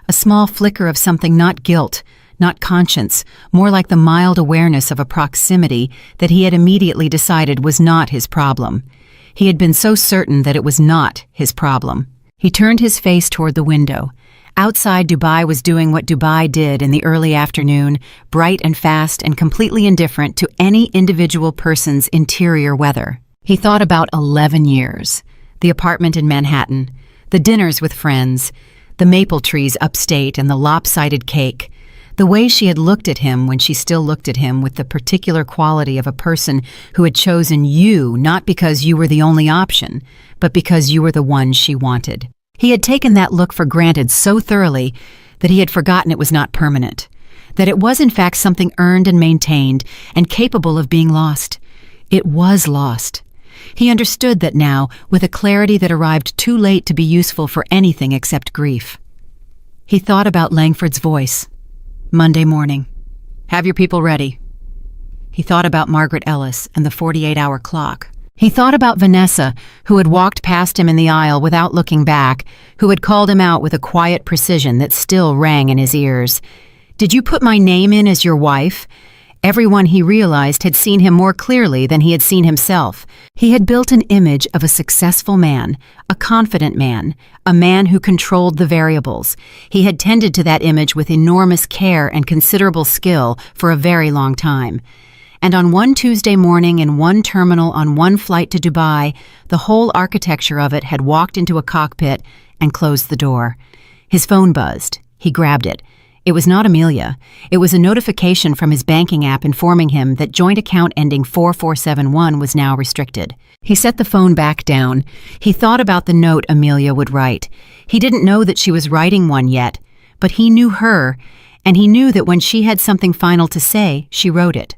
A small flicker of something not guilt, not conscience, more like the mild awareness of a proximity that he had immediately decided was not his problem. He had been so certain that it was not his problem. He turned his face toward the window. Outside, Dubai was doing what Dubai did in the early afternoon, bright and fast and completely indifferent to any individual person's interior weather. He thought about 11 years. The apartment in Manhattan, the dinners with friends, the maple trees upstate and the lopsided cake. The way she had looked at him when she still looked at him with the particular quality of a person who had chosen you not because you were the only option, but because you were the one she wanted. He had taken that look for granted so thoroughly that he had forgotten it was not permanent, that it was in fact something earned and maintained and capable of being lost. It was lost. He understood that now with a clarity that arrived too late to be useful for anything except grief. He thought about Langford's voice. Monday morning. Have your people ready. He thought about Margaret Ellis and the 48-hour clock. He thought about Vanessa, who had walked past him in the aisle without looking back, who had called him out with a quiet precision that still rang in his ears. Did you put my name in as your wife? Everyone he realized had seen him more clearly than he had seen himself. He had built an image of a successful man, a confident man, a man who controlled the variables. He had tended to that image with enormous care and considerable skill for a very long time. And on one Tuesday morning in one terminal on one flight to Dubai, the whole architecture of it had walked into a cockpit and closed the door. His phone buzzed. He grabbed it. It was not Amelia. It was a notification from his banking app informing him that joint account ending 4471 was now restricted. He set the phone back down. He thought about the note Amelia would write. He didn't know that she was writing one yet, but he knew her, and he knew that when she had something final to say, she wrote it.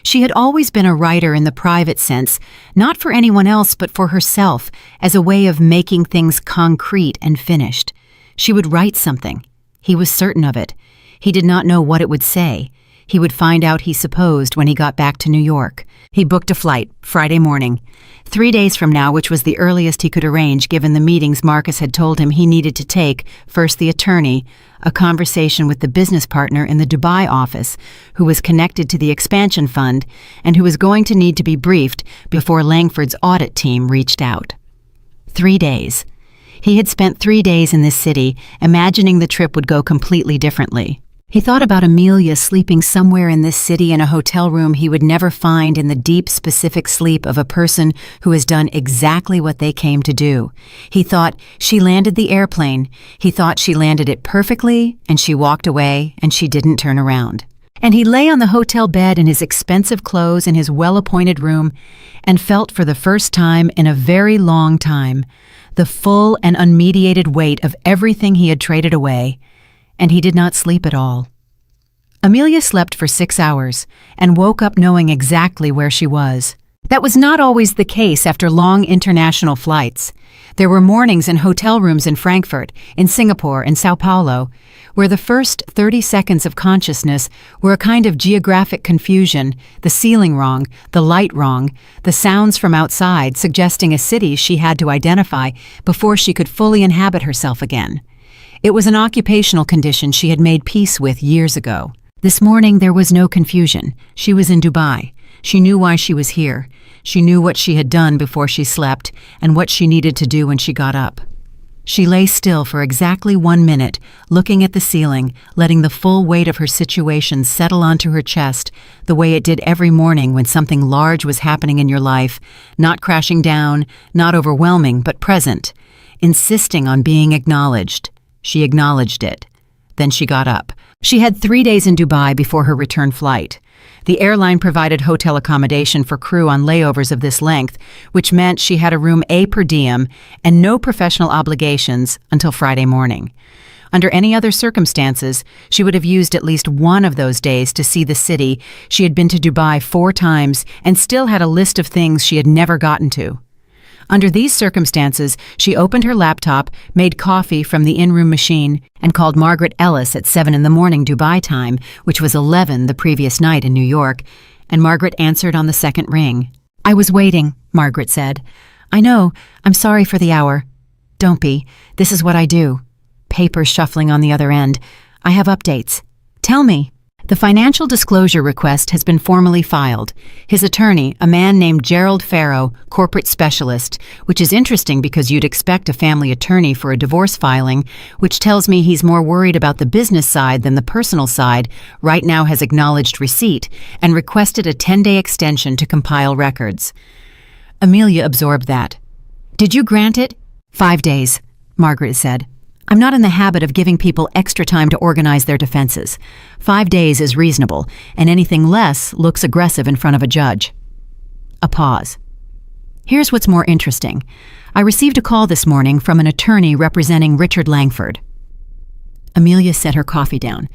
She had always been a writer in the private sense, not for anyone else but for herself, as a way of making things concrete and finished. She would write something. He was certain of it. He did not know what it would say. He would find out, he supposed, when he got back to New York. He booked a flight, Friday morning. 3 days from now, which was the earliest he could arrange given the meetings Marcus had told him he needed to take, first the attorney, a conversation with the business partner in the Dubai office, who was connected to the expansion fund and who was going to need to be briefed before Langford's audit team reached out. 3 days. He had spent 3 days in this city, imagining the trip would go completely differently. He thought about Amelia sleeping somewhere in this city in a hotel room he would never find in the deep, specific sleep of a person who has done exactly what they came to do. He thought she landed the airplane. He thought she landed it perfectly, and she walked away, and she didn't turn around. And he lay on the hotel bed in his expensive clothes in his well-appointed room and felt for the first time in a very long time the full and unmediated weight of everything he had traded away, and he did not sleep at all. Amelia slept for 6 hours and woke up knowing exactly where she was. That was not always the case after long international flights. There were mornings in hotel rooms in Frankfurt, in Singapore, and Sao Paulo, where the first 30 seconds of consciousness were a kind of geographic confusion, the ceiling wrong, the light wrong, the sounds from outside suggesting a city she had to identify before she could fully inhabit herself again. It was an occupational condition she had made peace with years ago. This morning there was no confusion. She was in Dubai. She knew why she was here. She knew what she had done before she slept and what she needed to do when she got up. She lay still for exactly 1 minute, looking at the ceiling, letting the full weight of her situation settle onto her chest, the way it did every morning when something large was happening in your life, not crashing down, not overwhelming, but present, insisting on being acknowledged. She acknowledged it. Then she got up. She had 3 days in Dubai before her return flight. The airline provided hotel accommodation for crew on layovers of this length, which meant she had a room A per diem and no professional obligations until Friday morning. Under any other circumstances, she would have used at least one of those days to see the city. She had been to Dubai 4 times and still had a list of things she had never gotten to. Under these circumstances, she opened her laptop, made coffee from the in-room machine, and called Margaret Ellis at 7 in the morning Dubai time, which was 11 the previous night in New York, and Margaret answered on the second ring. "I was waiting," Margaret said. "I know. I'm sorry for the hour." "Don't be. This is what I do." Papers shuffling on the other end. "I have updates." "Tell me." The financial disclosure request has been formally filed. His attorney, a man named Gerald Farrow, corporate specialist, which is interesting because you'd expect a family attorney for a divorce filing, which tells me he's more worried about the business side than the personal side, right now has acknowledged receipt and requested a 10-day extension to compile records. Amelia absorbed that. "Did you grant it?" "5 days, Margaret said. "I'm not in the habit of giving people extra time to organize their defenses. 5 days is reasonable, and anything less looks aggressive in front of a judge." A pause. "Here's what's more interesting. I received a call this morning from an attorney representing Richard Langford." Amelia set her coffee down.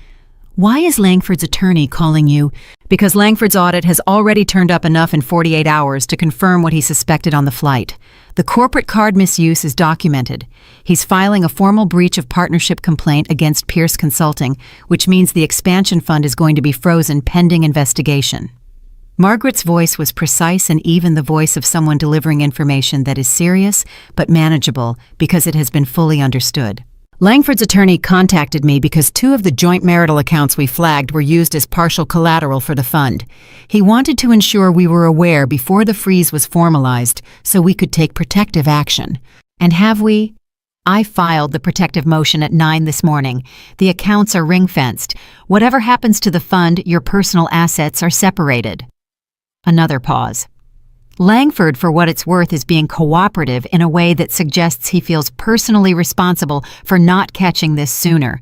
"Why is Langford's attorney calling you?" "Because Langford's audit has already turned up enough in 48 hours to confirm what he suspected on the flight. The corporate card misuse is documented. He's filing a formal breach of partnership complaint against Pierce Consulting, which means the expansion fund is going to be frozen pending investigation." Margaret's voice was precise and even the voice of someone delivering information that is serious but manageable because it has been fully understood. "Langford's attorney contacted me because 2 of the joint marital accounts we flagged were used as partial collateral for the fund. He wanted to ensure we were aware before the freeze was formalized so we could take protective action. And have we?" "I filed the protective motion at 9 this morning. The accounts are ring-fenced. Whatever happens to the fund, your personal assets are separated." Another pause. Langford, for what it's worth, is being cooperative in a way that suggests he feels personally responsible for not catching this sooner.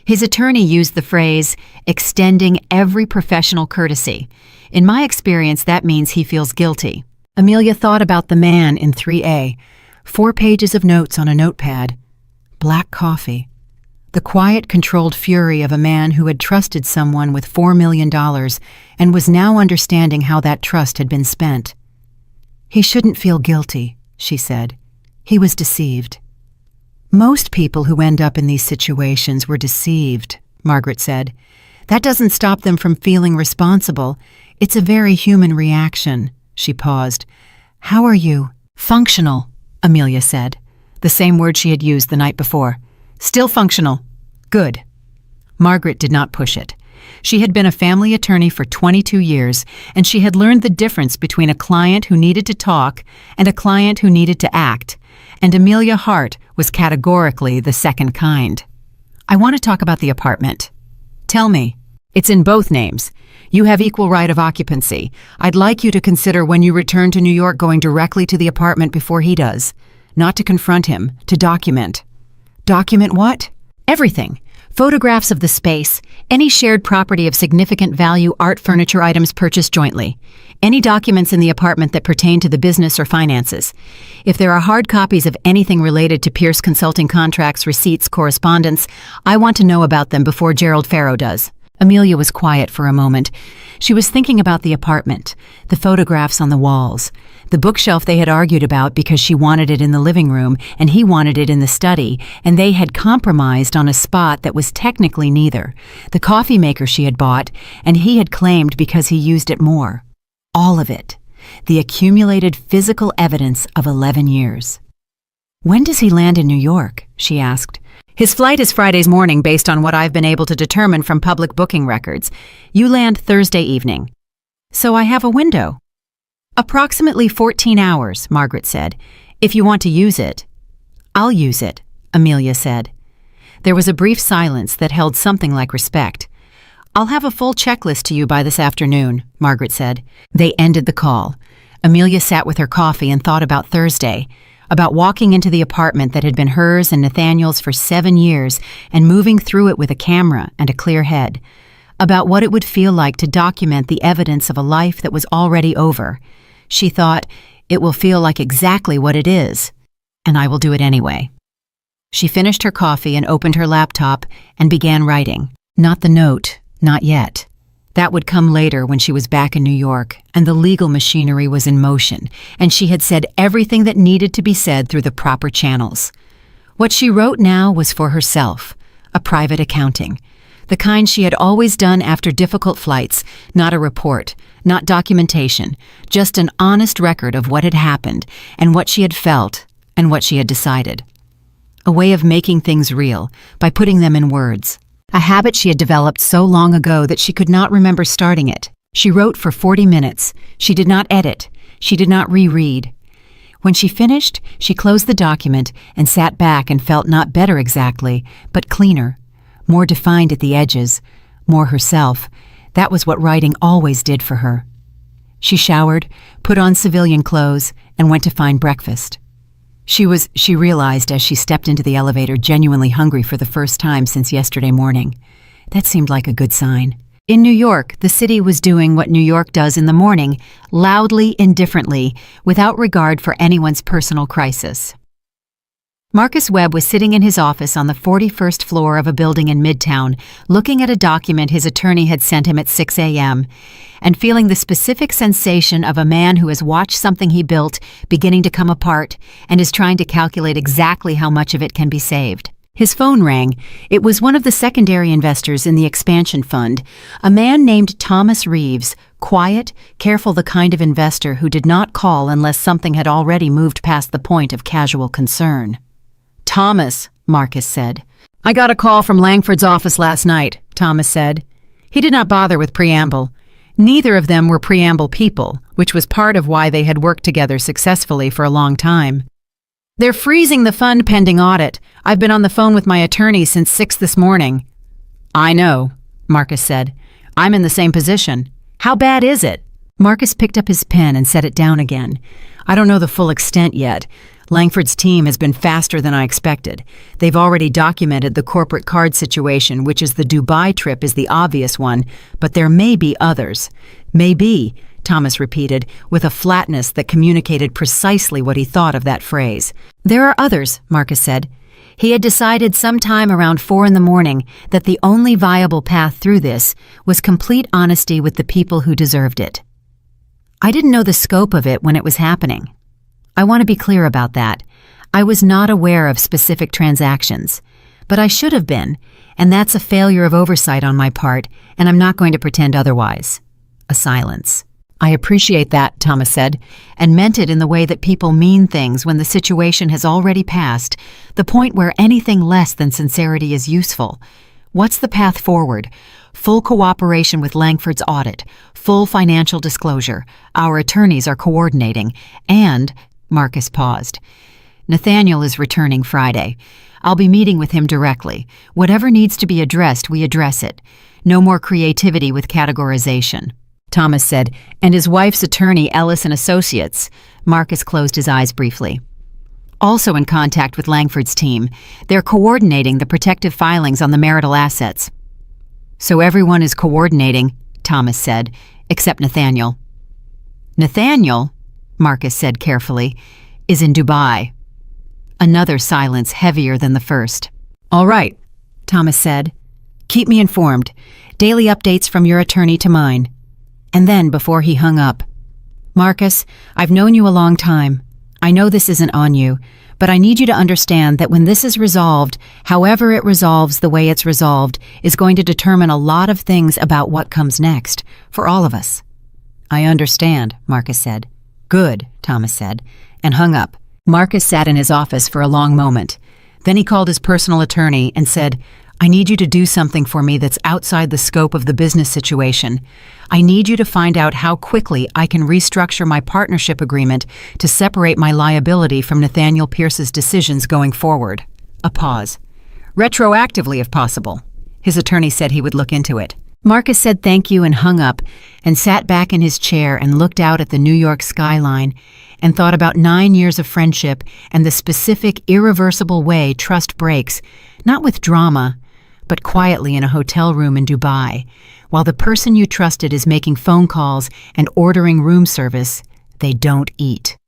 His attorney used the phrase, extending every professional courtesy. In my experience, that means he feels guilty. Amelia thought about the man in 3A. 4 pages of notes on a notepad. Black coffee. The quiet, controlled fury of a man who had trusted someone with $4 million and was now understanding how that trust had been spent. He shouldn't feel guilty, she said. He was deceived. Most people who end up in these situations were deceived, Margaret said. That doesn't stop them from feeling responsible. It's a very human reaction. She paused. How are you? Functional, Amelia said. The same word she had used the night before. Still functional. Good. Margaret did not push it. She had been a family attorney for 22 years, and she had learned the difference between a client who needed to talk and a client who needed to act, and Amelia Hart was categorically the second kind. I want to talk about the apartment. Tell me. It's in both names. You have equal right of occupancy. I'd like you to consider when you return to New York going directly to the apartment before he does. Not to confront him, to document. Document what? Everything. Photographs of the space, any shared property of significant value, art, furniture items purchased jointly, any documents in the apartment that pertain to the business or finances. If there are hard copies of anything related to Pierce Consulting contracts, receipts, correspondence, I want to know about them before Gerald Farrow does. Amelia was quiet for a moment. She was thinking about the apartment, the photographs on the walls, the bookshelf they had argued about because she wanted it in the living room and he wanted it in the study, and they had compromised on a spot that was technically neither. The coffee maker she had bought, and he had claimed because he used it more. All of it. The accumulated physical evidence of 11 years. When does he land in New York? She asked. His flight is Friday's morning based on what I've been able to determine from public booking records. You land Thursday evening. So I have a window. Approximately 14 hours, Margaret said. If you want to use it. I'll use it, Amelia said. There was a brief silence that held something like respect. I'll have a full checklist to you by this afternoon, Margaret said. They ended the call. Amelia sat with her coffee and thought about Thursday, about walking into the apartment that had been hers and Nathaniel's for 7 years and moving through it with a camera and a clear head, about what it would feel like to document the evidence of a life that was already over. She thought, it will feel like exactly what it is, and I will do it anyway. She finished her coffee and opened her laptop and began writing. Not the note, not yet. That would come later when she was back in New York and the legal machinery was in motion, and she had said everything that needed to be said through the proper channels. What she wrote now was for herself, a private accounting, the kind she had always done after difficult flights, not a report, not documentation, just an honest record of what had happened and what she had felt and what she had decided. A way of making things real by putting them in words. A habit she had developed so long ago that she could not remember starting it. She wrote for 40 minutes. She did not edit. She did not reread. When she finished, she closed the document and sat back and felt not better exactly, but cleaner, more defined at the edges, more herself. That was what writing always did for her. She showered, put on civilian clothes, and went to find breakfast. She realized as she stepped into the elevator, genuinely hungry for the first time since yesterday morning. That seemed like a good sign. In New York, the city was doing what New York does in the morning, loudly, indifferently, without regard for anyone's personal crisis. Marcus Webb was sitting in his office on the 41st floor of a building in Midtown, looking at a document his attorney had sent him at 6 a.m., and feeling the specific sensation of a man who has watched something he built beginning to come apart and is trying to calculate exactly how much of it can be saved. His phone rang. It was one of the secondary investors in the expansion fund, a man named Thomas Reeves, quiet, careful, the kind of investor who did not call unless something had already moved past the point of casual concern. Thomas, Marcus said. I got a call from Langford's office last night, Thomas said. He did not bother with preamble. Neither of them were preamble people, which was part of why they had worked together successfully for a long time. They're freezing the fund pending audit. I've been on the phone with my attorney since 6 this morning. I know, Marcus said. I'm in the same position. How bad is it? Marcus picked up his pen and set it down again. I don't know the full extent yet. Langford's team has been faster than I expected. They've already documented the corporate card situation, which is the Dubai trip is the obvious one, but there may be others. Maybe, Thomas repeated, with a flatness that communicated precisely what he thought of that phrase. There are others, Marcus said. He had decided sometime around 4 a.m. that the only viable path through this was complete honesty with the people who deserved it. I didn't know the scope of it when it was happening. I want to be clear about that. I was not aware of specific transactions, but I should have been, and that's a failure of oversight on my part, and I'm not going to pretend otherwise. A silence. I appreciate that, Thomas said, and meant it in the way that people mean things when the situation has already passed, the point where anything less than sincerity is useful. What's the path forward? Full cooperation with Langford's audit, full financial disclosure. Our attorneys are coordinating, and... Marcus paused. Nathaniel is returning Friday. I'll be meeting with him directly. Whatever needs to be addressed, we address it. No more creativity with categorization. Thomas said, and his wife's attorney, Ellis and Associates. Marcus closed his eyes briefly. Also in contact with Langford's team. They're coordinating the protective filings on the marital assets. So everyone is coordinating, Thomas said, except Nathaniel. Nathaniel, Marcus said carefully, is in Dubai. Another silence heavier than the first. All right, Thomas said. Keep me informed. Daily updates from your attorney to mine. And then, before he hung up, Marcus, I've known you a long time. I know this isn't on you, but I need you to understand that when this is resolved, however it resolves the way it's resolved is going to determine a lot of things about what comes next, for all of us. I understand, Marcus said. Good, Thomas said, and hung up. Marcus sat in his office for a long moment. Then he called his personal attorney and said, I need you to do something for me that's outside the scope of the business situation. I need you to find out how quickly I can restructure my partnership agreement to separate my liability from Nathaniel Pierce's decisions going forward. A pause. Retroactively, if possible. His attorney said he would look into it. Marcus said thank you and hung up and sat back in his chair and looked out at the New York skyline and thought about 9 years of friendship and the specific, irreversible way trust breaks, not with drama, but quietly in a hotel room in Dubai. While the person you trusted is making phone calls and ordering room service, they don't eat.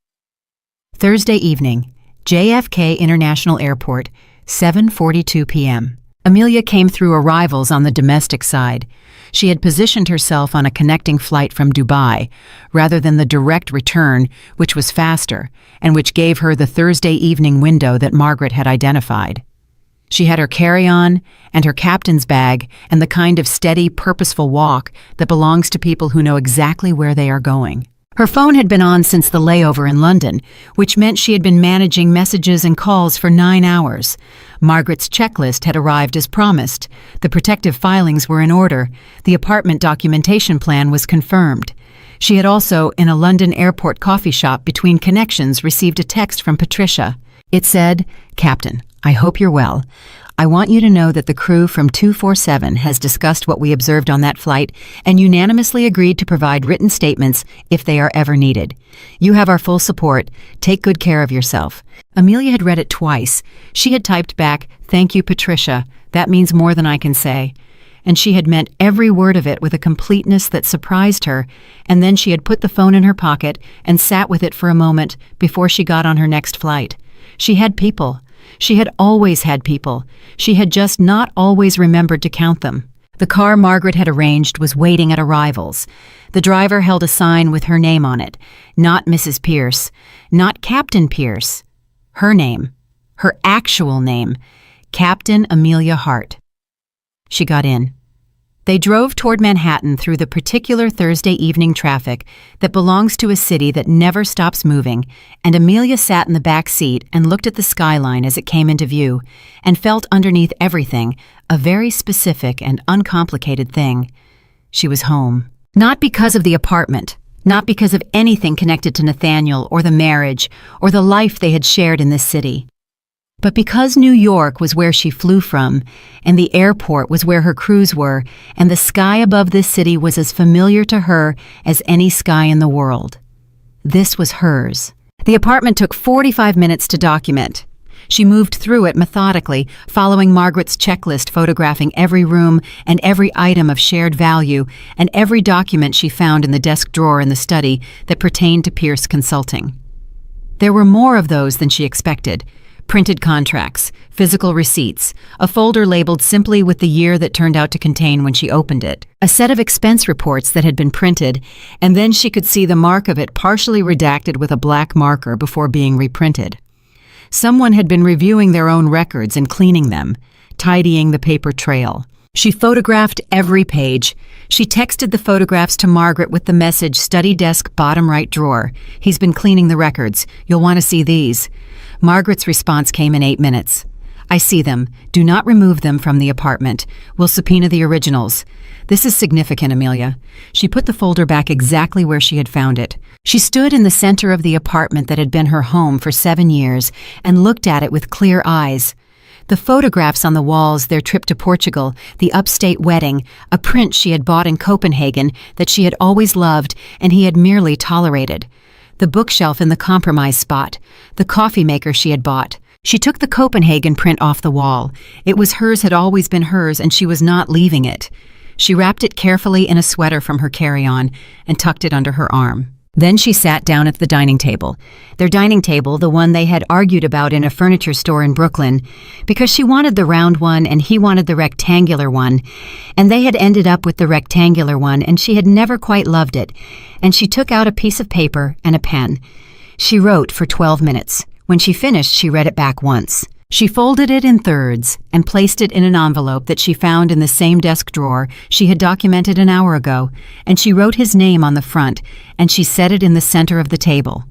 Thursday evening, JFK International Airport, 7:42 p.m. Amelia came through arrivals on the domestic side. She had positioned herself on a connecting flight from Dubai, rather than the direct return, which was faster, and which gave her the Thursday evening window that Margaret had identified. She had her carry-on and her captain's bag and the kind of steady, purposeful walk that belongs to people who know exactly where they are going. Her phone had been on since the layover in London, which meant she had been managing messages and calls for 9 hours. Margaret's checklist had arrived as promised. The protective filings were in order. The apartment documentation plan was confirmed. She had also, in a London airport coffee shop between connections, received a text from Patricia. It said, Captain, I hope you're well. I want you to know that the crew from 247 has discussed what we observed on that flight and unanimously agreed to provide written statements if they are ever needed. You have our full support. Take good care of yourself. Amelia had read it twice. She had typed back, Thank you, Patricia. That means more than I can say. And she had meant every word of it with a completeness that surprised her, and then she had put the phone in her pocket and sat with it for a moment before she got on her next flight. She had people. She had always had people. She had just not always remembered to count them. The car Margaret had arranged was waiting at arrivals. The driver held a sign with her name on it. Not Mrs. Pierce. Not Captain Pierce. Her name. Her actual name. Captain Amelia Hart. She got in. They drove toward Manhattan through the particular Thursday evening traffic that belongs to a city that never stops moving, and Amelia sat in the back seat and looked at the skyline as it came into view, and felt underneath everything a very specific and uncomplicated thing. She was home. Not because of the apartment, not because of anything connected to Nathaniel or the marriage or the life they had shared in this city. But because New York was where she flew from, and the airport was where her crews were, and the sky above this city was as familiar to her as any sky in the world, this was hers. The apartment took 45 minutes to document. She moved through it methodically, following Margaret's checklist, photographing every room and every item of shared value and every document she found in the desk drawer in the study that pertained to Pierce Consulting. There were more of those than she expected. Printed contracts, physical receipts, a folder labeled simply with the year that turned out to contain when she opened it, a set of expense reports that had been printed, and then she could see the mark of it partially redacted with a black marker before being reprinted. Someone had been reviewing their own records and cleaning them, tidying the paper trail. She photographed every page. She texted the photographs to Margaret with the message, "Study desk, bottom right drawer. He's been cleaning the records. You'll want to see these." Margaret's response came in 8 minutes. "I see them. Do not remove them from the apartment. We'll subpoena the originals." "This is significant, Amelia." She put the folder back exactly where she had found it. She stood in the center of the apartment that had been her home for 7 years and looked at it with clear eyes. The photographs on the walls, their trip to Portugal, the upstate wedding, a prince she had bought in Copenhagen that she had always loved and he had merely tolerated. The bookshelf in the compromise spot, the coffee maker she had bought. She took the Copenhagen print off the wall. It was hers, had always been hers, and she was not leaving it. She wrapped it carefully in a sweater from her carry-on and tucked it under her arm. Then she sat down at the dining table. Their dining table, the one they had argued about in a furniture store in Brooklyn, because she wanted the round one and he wanted the rectangular one, and they had ended up with the rectangular one, and she had never quite loved it, and she took out a piece of paper and a pen. She wrote for 12 minutes. When she finished, she read it back once. She folded it in thirds and placed it in an envelope that she found in the same desk drawer she had documented an hour ago, and she wrote his name on the front, and she set it in the center of the table.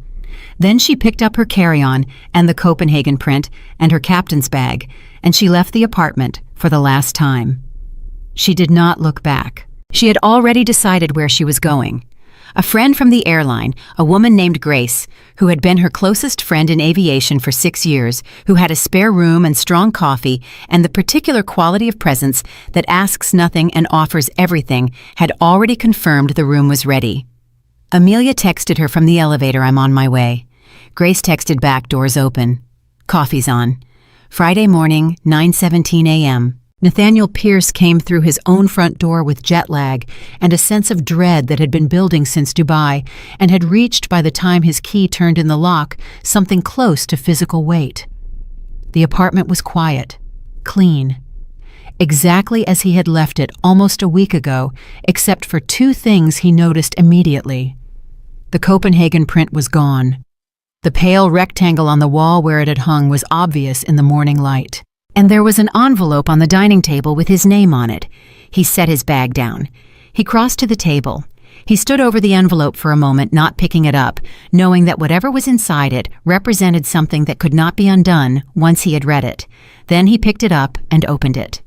Then she picked up her carry-on and the Copenhagen print and her captain's bag, and she left the apartment for the last time. She did not look back. She had already decided where she was going. A friend from the airline, a woman named Grace, who had been her closest friend in aviation for 6 years, who had a spare room and strong coffee and the particular quality of presence that asks nothing and offers everything, had already confirmed the room was ready. Amelia texted her from the elevator, "I'm on my way." Grace texted back, "Doors open. Coffee's on." Friday morning, 9:17 a.m. Nathaniel Pierce came through his own front door with jet lag and a sense of dread that had been building since Dubai and had reached, by the time his key turned in the lock, something close to physical weight. The apartment was quiet, clean, exactly as he had left it almost a week ago, except for 2 things he noticed immediately. The Copenhagen print was gone. The pale rectangle on the wall where it had hung was obvious in the morning light. And there was an envelope on the dining table with his name on it. He set his bag down. He crossed to the table. He stood over the envelope for a moment, not picking it up, knowing that whatever was inside it represented something that could not be undone once he had read it. Then he picked it up and opened it.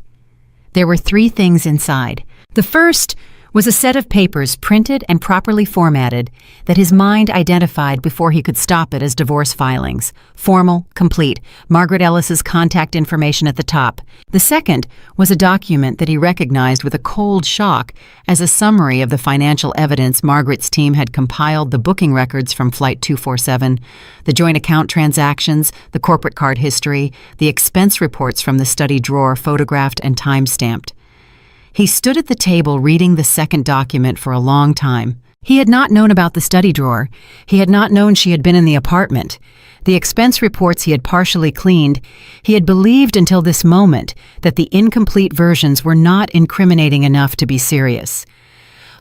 There were 3 things inside. The first was a set of papers printed and properly formatted that his mind identified before he could stop it as divorce filings. Formal, complete, Margaret Ellis's contact information at the top. The second was a document that he recognized with a cold shock as a summary of the financial evidence Margaret's team had compiled, the booking records from Flight 247, the joint account transactions, the corporate card history, the expense reports from the study drawer photographed and time-stamped. He stood at the table reading the second document for a long time. He had not known about the study drawer. He had not known she had been in the apartment. The expense reports he had partially cleaned. He had believed until this moment that the incomplete versions were not incriminating enough to be serious.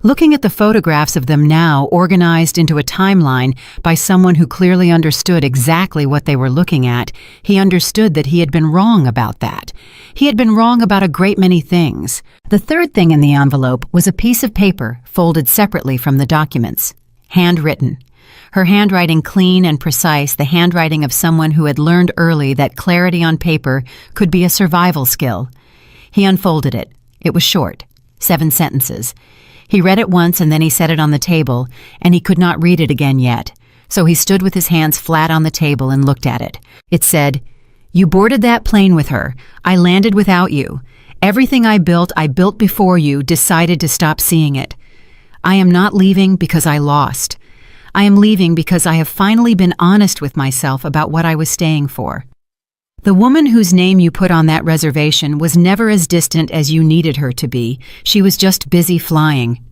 Looking at the photographs of them now, organized into a timeline by someone who clearly understood exactly what they were looking at, he understood that he had been wrong about that. He had been wrong about a great many things. The third thing in the envelope was a piece of paper folded separately from the documents, handwritten. Her handwriting clean and precise, the handwriting of someone who had learned early that clarity on paper could be a survival skill. He unfolded it. It was short, 7 sentences. He read it once and then he set it on the table, and he could not read it again yet. So he stood with his hands flat on the table and looked at it. It said, You boarded that plane with her. I landed without you. Everything I built before you decided to stop seeing it. I am not leaving because I lost. I am leaving because I have finally been honest with myself about what I was staying for. The woman whose name you put on that reservation was never as distant as you needed her to be. She was just busy flying.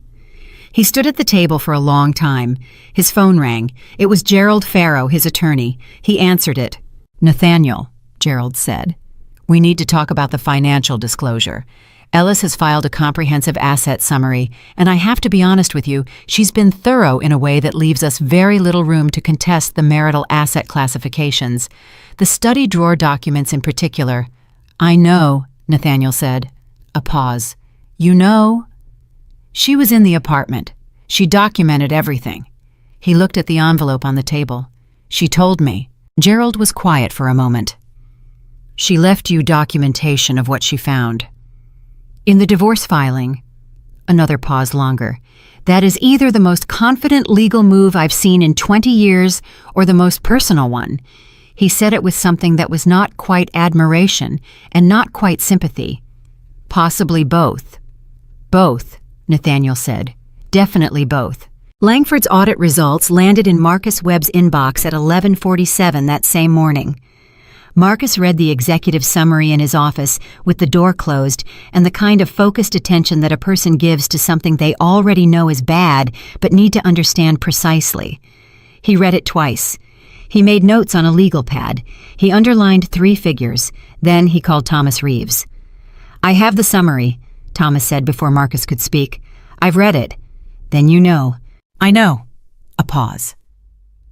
He stood at the table for a long time. His phone rang. It was Gerald Farrow, his attorney. He answered it. "Nathaniel," Gerald said, "we need to talk about the financial disclosure. Ellis has filed a comprehensive asset summary, and I have to be honest with you, she's been thorough in a way that leaves us very little room to contest the marital asset classifications. The study drawer documents in particular." "I know," Nathaniel said. A pause. "You know?" "She was in the apartment. She documented everything." He looked at the envelope on the table. "She told me." Gerald was quiet for a moment. "She left you documentation of what she found." "In the divorce filing." Another pause longer. "That is either the most confident legal move I've seen in 20 years or the most personal one." He said it with something that was not quite admiration and not quite sympathy. "Possibly both." "Both," Nathaniel said. "Definitely both." Langford's audit results landed in Marcus Webb's inbox at 11:47 that same morning. Marcus read the executive summary in his office with the door closed and the kind of focused attention that a person gives to something they already know is bad but need to understand precisely. He read it twice. He made notes on a legal pad. He underlined 3 figures. Then he called Thomas Reeves. "I have the summary," Thomas said before Marcus could speak. "I've read it." "Then you know." "I know." A pause.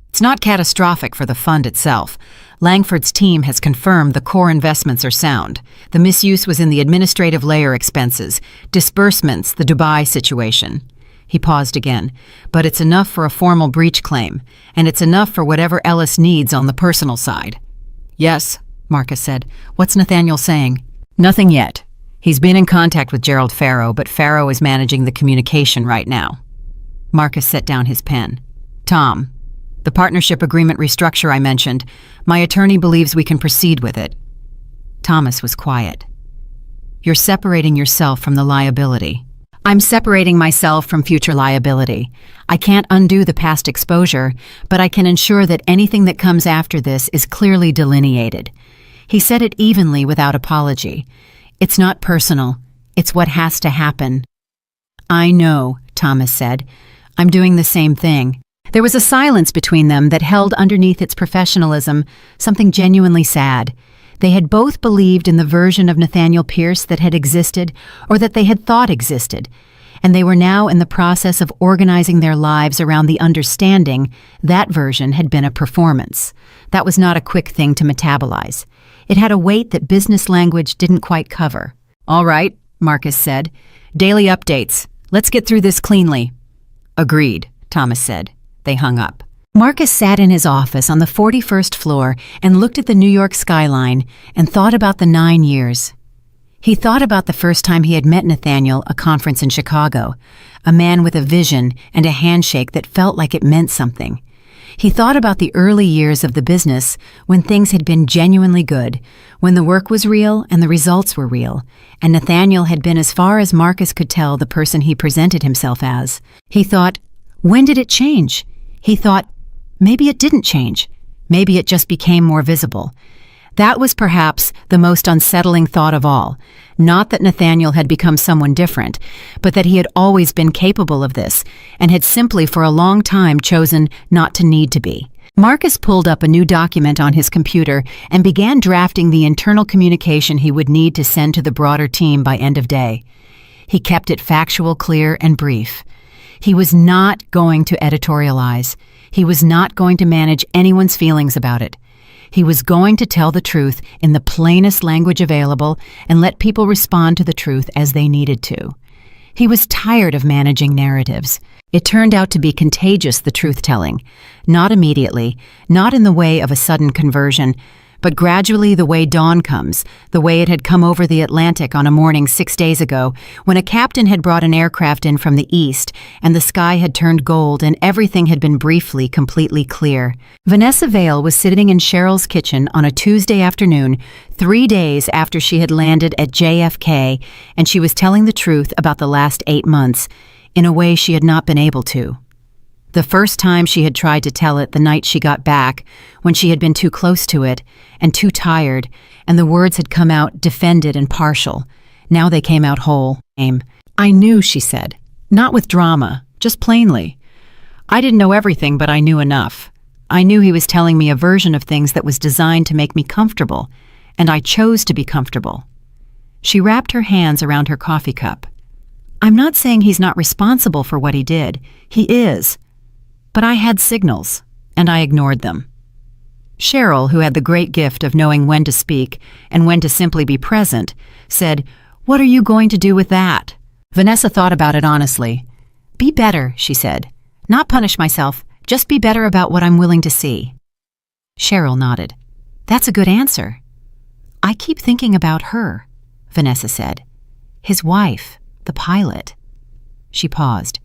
"It's not catastrophic for the fund itself. Langford's team has confirmed the core investments are sound. The misuse was in the administrative layer expenses, disbursements, the Dubai situation." He paused again. "But it's enough for a formal breach claim, and it's enough for whatever Ellis needs on the personal side." "Yes," Marcus said. "What's Nathaniel saying?" "Nothing yet. He's been in contact with Gerald Farrow, but Farrow is managing the communication right now." Marcus set down his pen. "Tom, the partnership agreement restructure I mentioned, my attorney believes we can proceed with it." Thomas was quiet. "You're separating yourself from the liability." "I'm separating myself from future liability. I can't undo the past exposure, but I can ensure that anything that comes after this is clearly delineated." He said it evenly without apology. "It's not personal. It's what has to happen." "I know," Thomas said. "I'm doing the same thing." There was a silence between them that held underneath its professionalism something genuinely sad. They had both believed in the version of Nathaniel Pierce that had existed or that they had thought existed, and they were now in the process of organizing their lives around the understanding that version had been a performance. That was not a quick thing to metabolize. It had a weight that business language didn't quite cover. "All right," Marcus said. "Daily updates. Let's get through this cleanly." "Agreed," Thomas said. They hung up. Marcus sat in his office on the 41st floor and looked at the New York skyline and thought about the 9 years. He thought about the first time he had met Nathaniel, a conference in Chicago, a man with a vision and a handshake that felt like it meant something. He thought about the early years of the business when things had been genuinely good, when the work was real and the results were real, and Nathaniel had been, as far as Marcus could tell, the person he presented himself as. He thought, when did it change? He thought, maybe it didn't change. Maybe it just became more visible. That was perhaps the most unsettling thought of all. Not that Nathaniel had become someone different, but that he had always been capable of this and had simply for a long time chosen not to need to be. Marcus pulled up a new document on his computer and began drafting the internal communication he would need to send to the broader team by end of day. He kept it factual, clear, and brief. He was not going to editorialize. He was not going to manage anyone's feelings about it. He was going to tell the truth in the plainest language available and let people respond to the truth as they needed to. He was tired of managing narratives. It turned out to be contagious, the truth-telling. Not immediately, not in the way of a sudden conversion, But gradually the way dawn comes, the way it had come over the Atlantic on a morning 6 days ago, when a captain had brought an aircraft in from the east, and the sky had turned gold and everything had been briefly, completely clear. Vanessa Vale was sitting in Cheryl's kitchen on a Tuesday afternoon, 3 days after she had landed at JFK, and she was telling the truth about the last 8 months, in a way she had not been able to. The first time she had tried to tell it the night she got back, when she had been too close to it, and too tired, and the words had come out defended and partial. Now they came out whole. "I knew," she said. "Not with drama, just plainly. I didn't know everything, but I knew enough. I knew he was telling me a version of things that was designed to make me comfortable, and I chose to be comfortable." She wrapped her hands around her coffee cup. "I'm not saying he's not responsible for what he did. He is. But I had signals, and I ignored them." Cheryl, who had the great gift of knowing when to speak and when to simply be present, said, "What are you going to do with that?" Vanessa thought about it honestly. "Be better," she said. "Not punish myself, just be better about what I'm willing to see." Cheryl nodded. "That's a good answer." "I keep thinking about her," Vanessa said. "His wife, the pilot." She paused.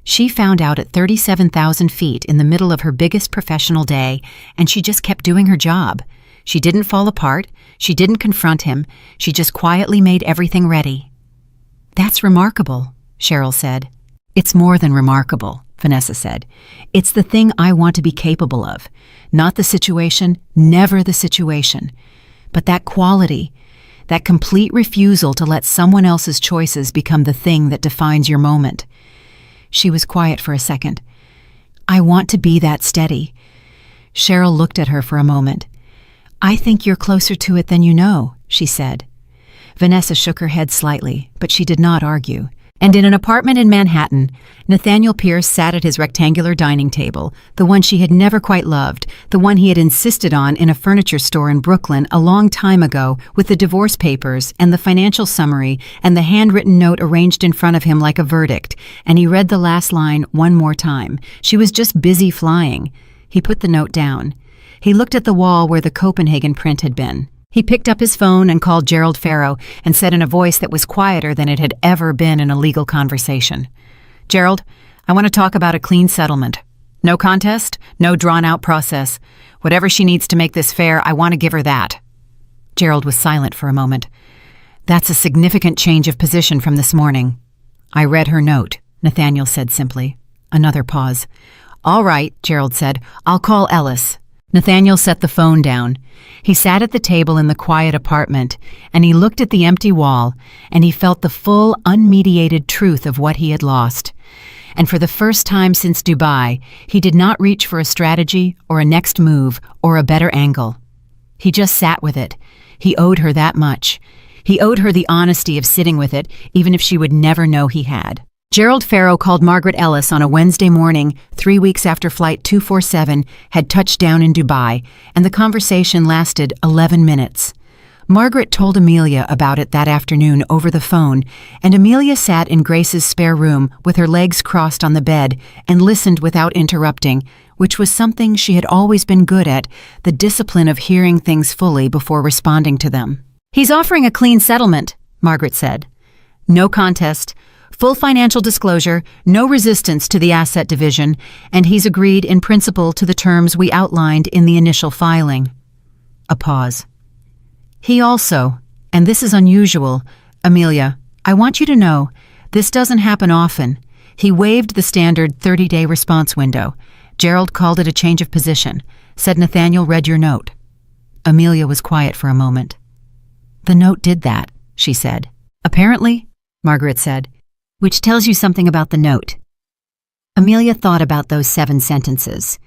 She found out at 37,000 feet in the middle of her biggest professional day, and she just kept doing her job. She didn't fall apart. She didn't confront him. She just quietly made everything ready. "That's remarkable," Cheryl said. "It's more than remarkable," Vanessa said. "It's the thing I want to be capable of. Not the situation, never the situation. But that quality, that complete refusal to let someone else's choices become the thing that defines your moment." She was quiet for a second. "I want to be that steady." Cheryl looked at her for a moment. "I think you're closer to it than you know," she said. Vanessa shook her head slightly, but she did not argue. And in an apartment in Manhattan, Nathaniel Pierce sat at his rectangular dining table, the one she had never quite loved, the one he had insisted on in a furniture store in Brooklyn a long time ago, with the divorce papers and the financial summary and the handwritten note arranged in front of him like a verdict, and he read the last line one more time. She was just busy flying. He put the note down. He looked at the wall where the Copenhagen print had been. He picked up his phone and called Gerald Farrow and said in a voice that was quieter than it had ever been in a legal conversation, "Gerald, I want to talk about a clean settlement. No contest, no drawn-out process. Whatever she needs to make this fair, I want to give her that." Gerald was silent for a moment. "That's a significant change of position from this morning." "I read her note," Nathaniel said simply. Another pause. "All right," Gerald said. "I'll call Ellis." Nathaniel set the phone down. He sat at the table in the quiet apartment, and he looked at the empty wall, and he felt the full, unmediated truth of what he had lost. And for the first time since Dubai, he did not reach for a strategy or a next move or a better angle. He just sat with it. He owed her that much. He owed her the honesty of sitting with it, even if she would never know he had. Gerald Farrow called Margaret Ellis on a Wednesday morning, 3 weeks after Flight 247 had touched down in Dubai, and the conversation lasted 11 minutes. Margaret told Amelia about it that afternoon over the phone, and Amelia sat in Grace's spare room with her legs crossed on the bed and listened without interrupting, which was something she had always been good at, the discipline of hearing things fully before responding to them. "He's offering a clean settlement," Margaret said. "No contest. Full financial disclosure, no resistance to the asset division, and he's agreed in principle to the terms we outlined in the initial filing." A pause. "He also, and this is unusual, Amelia, I want you to know, this doesn't happen often. He waived the standard 30-day response window. Gerald called it a change of position, said Nathaniel read your note." Amelia was quiet for a moment. "The note did that," she said. "Apparently," Margaret said. "Which tells you something about the note." Amelia thought about those 7 sentences.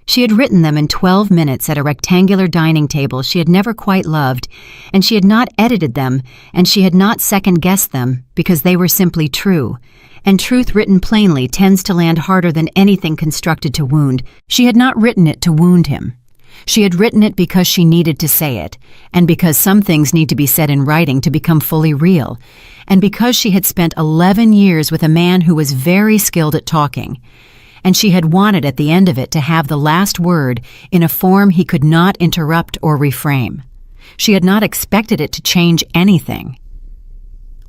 She had written them in 12 minutes at a rectangular dining table she had never quite loved, and she had not edited them, and she had not second-guessed them, because they were simply true. And truth written plainly tends to land harder than anything constructed to wound. She had not written it to wound him. She had written it because she needed to say it, and because some things need to be said in writing to become fully real, and because she had spent 11 years with a man who was very skilled at talking, and she had wanted at the end of it to have the last word in a form he could not interrupt or reframe. She had not expected it to change anything.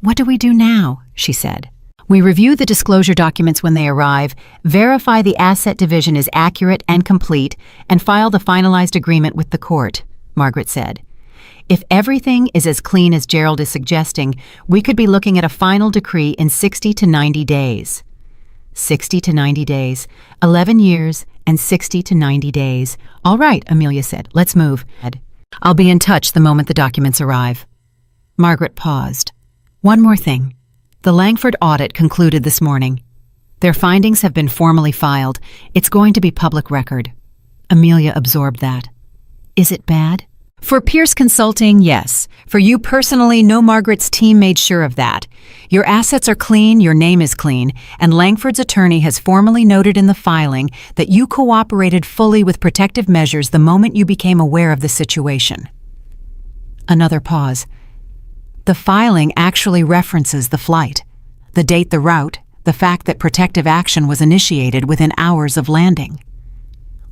"What do we do now?" she said. "We review the disclosure documents when they arrive, verify the asset division is accurate and complete, and file the finalized agreement with the court," Margaret said. "If everything is as clean as Gerald is suggesting, we could be looking at a final decree in 60 to 90 days. 60 to 90 days, 11 years, and 60 to 90 days. All right, Amelia said. Let's move. I'll be in touch the moment the documents arrive." Margaret paused. "One more thing. The Langford audit concluded this morning. Their findings have been formally filed. It's going to be public record." Amelia absorbed that. "Is it bad?" "For Pierce Consulting, yes. For you personally, no. Margaret's team made sure of that. Your assets are clean, your name is clean, and Langford's attorney has formally noted in the filing that you cooperated fully with protective measures the moment you became aware of the situation." Another pause. "The filing actually references the flight, the date, the route, the fact that protective action was initiated within hours of landing."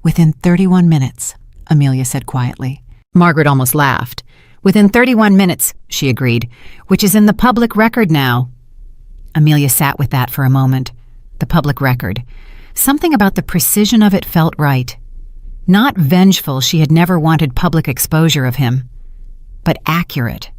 "Within 31 minutes, Amelia said quietly. Margaret almost laughed. "Within 31 minutes, she agreed, "which is in the public record now." Amelia sat with that for a moment. The public record. Something about the precision of it felt right. Not vengeful, she had never wanted public exposure of him, but accurate.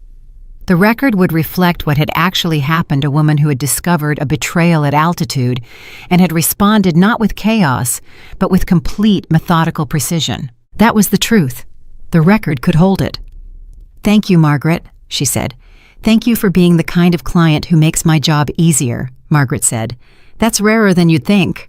The record would reflect what had actually happened to a woman who had discovered a betrayal at altitude and had responded not with chaos, but with complete methodical precision. That was the truth. The record could hold it. "Thank you, Margaret," she said. "Thank you for being the kind of client who makes my job easier," Margaret said. "That's rarer than you'd think."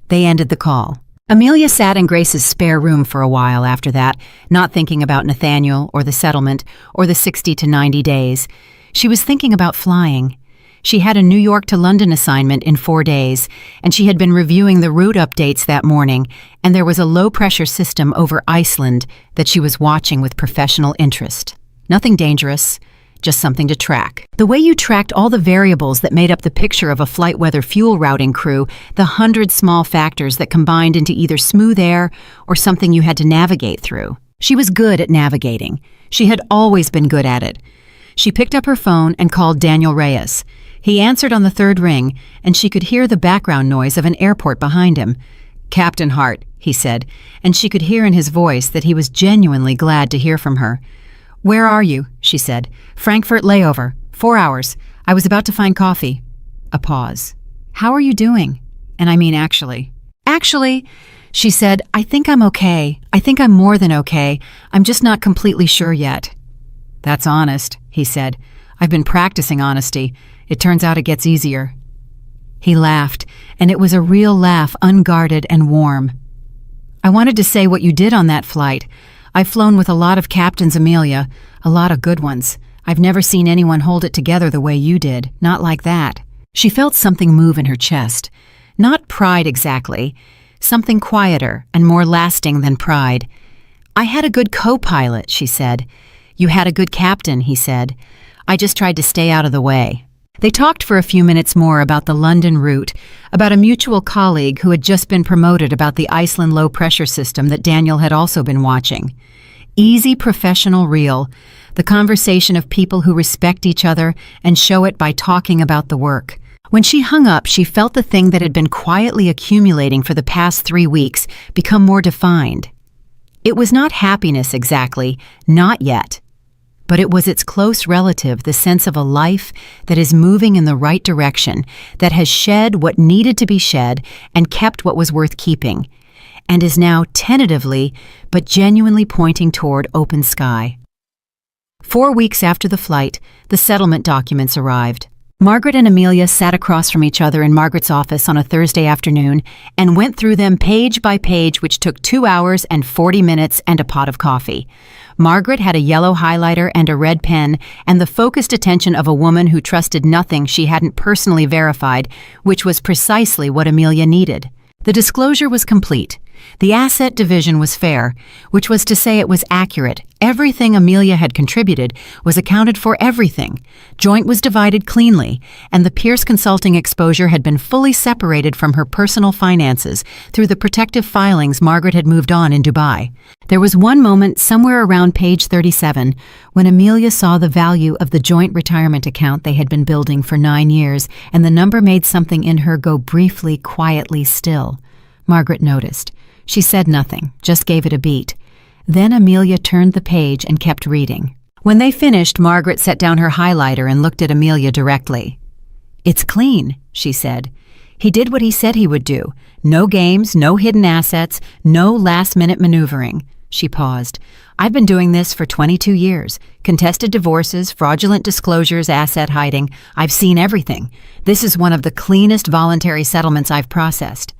They ended the call. Amelia sat in Grace's spare room for a while after that, not thinking about Nathaniel or the settlement or the 60 to 90 days. She was thinking about flying. She had a New York to London assignment in 4 days, and she had been reviewing the route updates that morning, and there was a low-pressure system over Iceland that she was watching with professional interest. Nothing dangerous, just something to track. The way you tracked all the variables that made up the picture of a flight weather fuel routing crew, the 100 small factors that combined into either smooth air or something you had to navigate through. She was good at navigating. She had always been good at it. She picked up her phone and called Daniel Reyes. He answered on the third ring, and she could hear the background noise of an airport behind him. "Captain Hart," he said, and she could hear in his voice that he was genuinely glad to hear from her. "Where are you?" she said. "Frankfurt layover. 4 hours. I was about to find coffee." A pause. "How are you doing? And I mean actually." "Actually," she said, "I think I'm okay. I think I'm more than okay. I'm just not completely sure yet." "That's honest," he said. "I've been practicing honesty. It turns out it gets easier." He laughed, and it was a real laugh, unguarded and warm. "I wanted to say what you did on that flight. I've flown with a lot of captains, Amelia, a lot of good ones. I've never seen anyone hold it together the way you did, not like that." She felt something move in her chest. Not pride exactly, something quieter and more lasting than pride. "I had a good co-pilot," she said. "You had a good captain," he said. "I just tried to stay out of the way." They talked for a few minutes more about the London route, about a mutual colleague who had just been promoted, about the Iceland low-pressure system that Daniel had also been watching. Easy, professional, real. The conversation of people who respect each other and show it by talking about the work. When she hung up, she felt the thing that had been quietly accumulating for the past 3 weeks become more defined. It was not happiness exactly, not yet. But it was its close relative, the sense of a life that is moving in the right direction, that has shed what needed to be shed and kept what was worth keeping, and is now tentatively but genuinely pointing toward open sky. 4 weeks after the flight, the settlement documents arrived. Margaret and Amelia sat across from each other in Margaret's office on a Thursday afternoon and went through them page by page, which took 2 hours and 40 minutes and a pot of coffee. Margaret had a yellow highlighter and a red pen and the focused attention of a woman who trusted nothing she hadn't personally verified, which was precisely what Amelia needed. The disclosure was complete. The asset division was fair, which was to say it was accurate. Everything Amelia had contributed was accounted for everything. Joint was divided cleanly, and the Pierce Consulting exposure had been fully separated from her personal finances through the protective filings Margaret had moved on in Dubai. There was one moment somewhere around page 37 when Amelia saw the value of the joint retirement account they had been building for 9 years, and the number made something in her go briefly, quietly still. Margaret noticed. She said nothing, just gave it a beat. Then Amelia turned the page and kept reading. When they finished, Margaret set down her highlighter and looked at Amelia directly. "It's clean," she said. "He did what he said he would do. No games, no hidden assets, no last-minute maneuvering." She paused. "I've been doing this for 22 years. Contested divorces, fraudulent disclosures, asset hiding. I've seen everything. This is one of the cleanest voluntary settlements I've processed."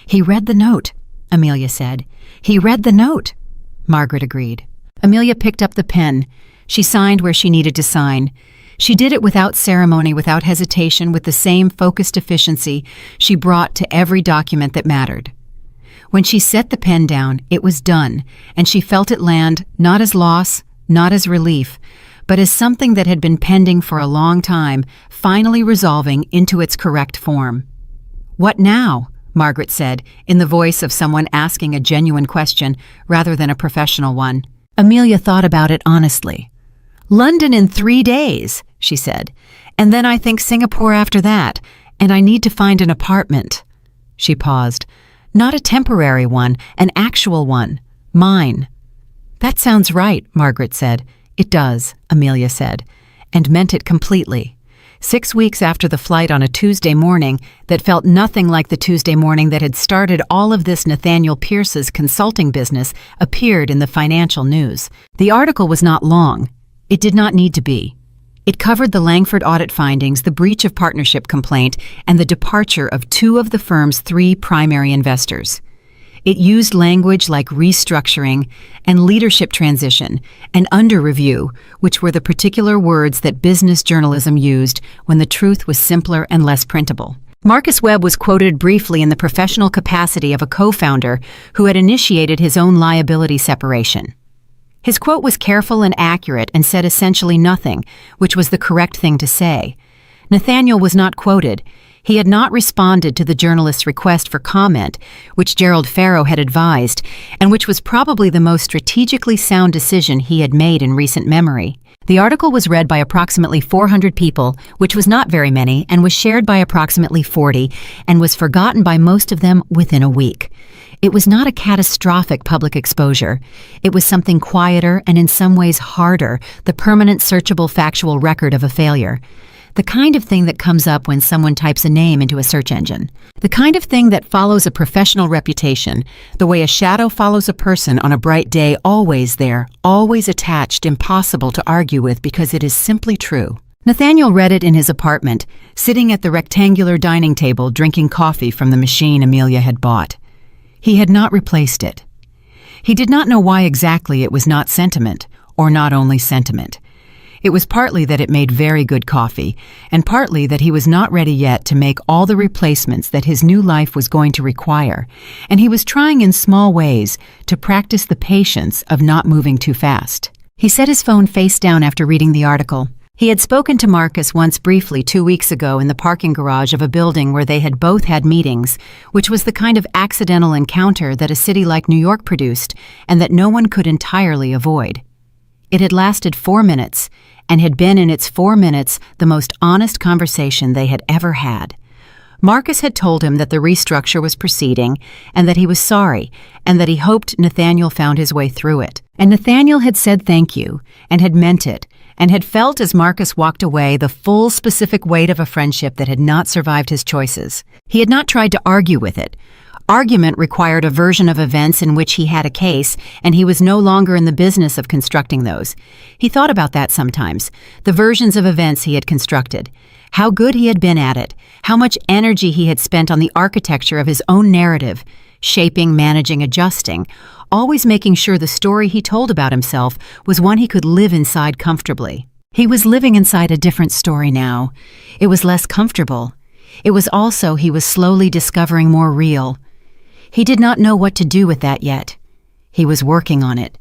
"He read the note," Amelia said. "He read the note." Margaret agreed. Amelia picked up the pen. She signed where she needed to sign. She did it without ceremony, without hesitation, with the same focused efficiency she brought to every document that mattered. When she set the pen down, it was done, and she felt it land not as loss, not as relief, but as something that had been pending for a long time, finally resolving into its correct form. "What now?" Margaret said, in the voice of someone asking a genuine question rather than a professional one. Amelia thought about it honestly. "London in 3 days," she said, "and then I think Singapore after that, and I need to find an apartment." She paused. "Not a temporary one, an actual one. Mine." "That sounds right," Margaret said. "It does," Amelia said, and meant it completely. 6 weeks after the flight on a Tuesday morning that felt nothing like the Tuesday morning that had started all of this, Nathaniel Pierce's consulting business appeared in the financial news. The article was not long. It did not need to be. It covered the Langford audit findings, the breach of partnership complaint, and the departure of 2 of the firm's 3 primary investors. It used language like restructuring and leadership transition and under review, which were the particular words that business journalism used when the truth was simpler and less printable. Marcus Webb was quoted briefly in the professional capacity of a co-founder who had initiated his own liability separation. His quote was careful and accurate and said essentially nothing, which was the correct thing to say. Nathaniel was not quoted. He had not responded to the journalist's request for comment, which Gerald Farrow had advised, and which was probably the most strategically sound decision he had made in recent memory. The article was read by approximately 400 people, which was not very many, and was shared by approximately 40, and was forgotten by most of them within a week. It was not a catastrophic public exposure. It was something quieter and in some ways harder, the permanent searchable factual record of a failure. The kind of thing that comes up when someone types a name into a search engine. The kind of thing that follows a professional reputation, the way a shadow follows a person on a bright day, always there, always attached, impossible to argue with because it is simply true. Nathaniel read it in his apartment, sitting at the rectangular dining table drinking coffee from the machine Amelia had bought. He had not replaced it. He did not know why exactly it was not sentiment, or not only sentiment. It was partly that it made very good coffee, and partly that he was not ready yet to make all the replacements that his new life was going to require, and he was trying in small ways to practice the patience of not moving too fast. He set his phone face down after reading the article. He had spoken to Marcus once briefly 2 weeks ago in the parking garage of a building where they had both had meetings, which was the kind of accidental encounter that a city like New York produced and that no one could entirely avoid. It had lasted 4 minutes, and had been in its 4 minutes the most honest conversation they had ever had. Marcus had told him that the restructure was proceeding, and that he was sorry, and that he hoped Nathaniel found his way through it. And Nathaniel had said thank you, and had meant it, and had felt as Marcus walked away the full specific weight of a friendship that had not survived his choices. He had not tried to argue with it. Argument required a version of events in which he had a case, and he was no longer in the business of constructing those. He thought about that sometimes, the versions of events he had constructed, how good he had been at it, how much energy he had spent on the architecture of his own narrative, shaping, managing, adjusting, always making sure the story he told about himself was one he could live inside comfortably. He was living inside a different story now. It was less comfortable. It was also, he was slowly discovering, more real. He did not know what to do with that yet. He was working on it.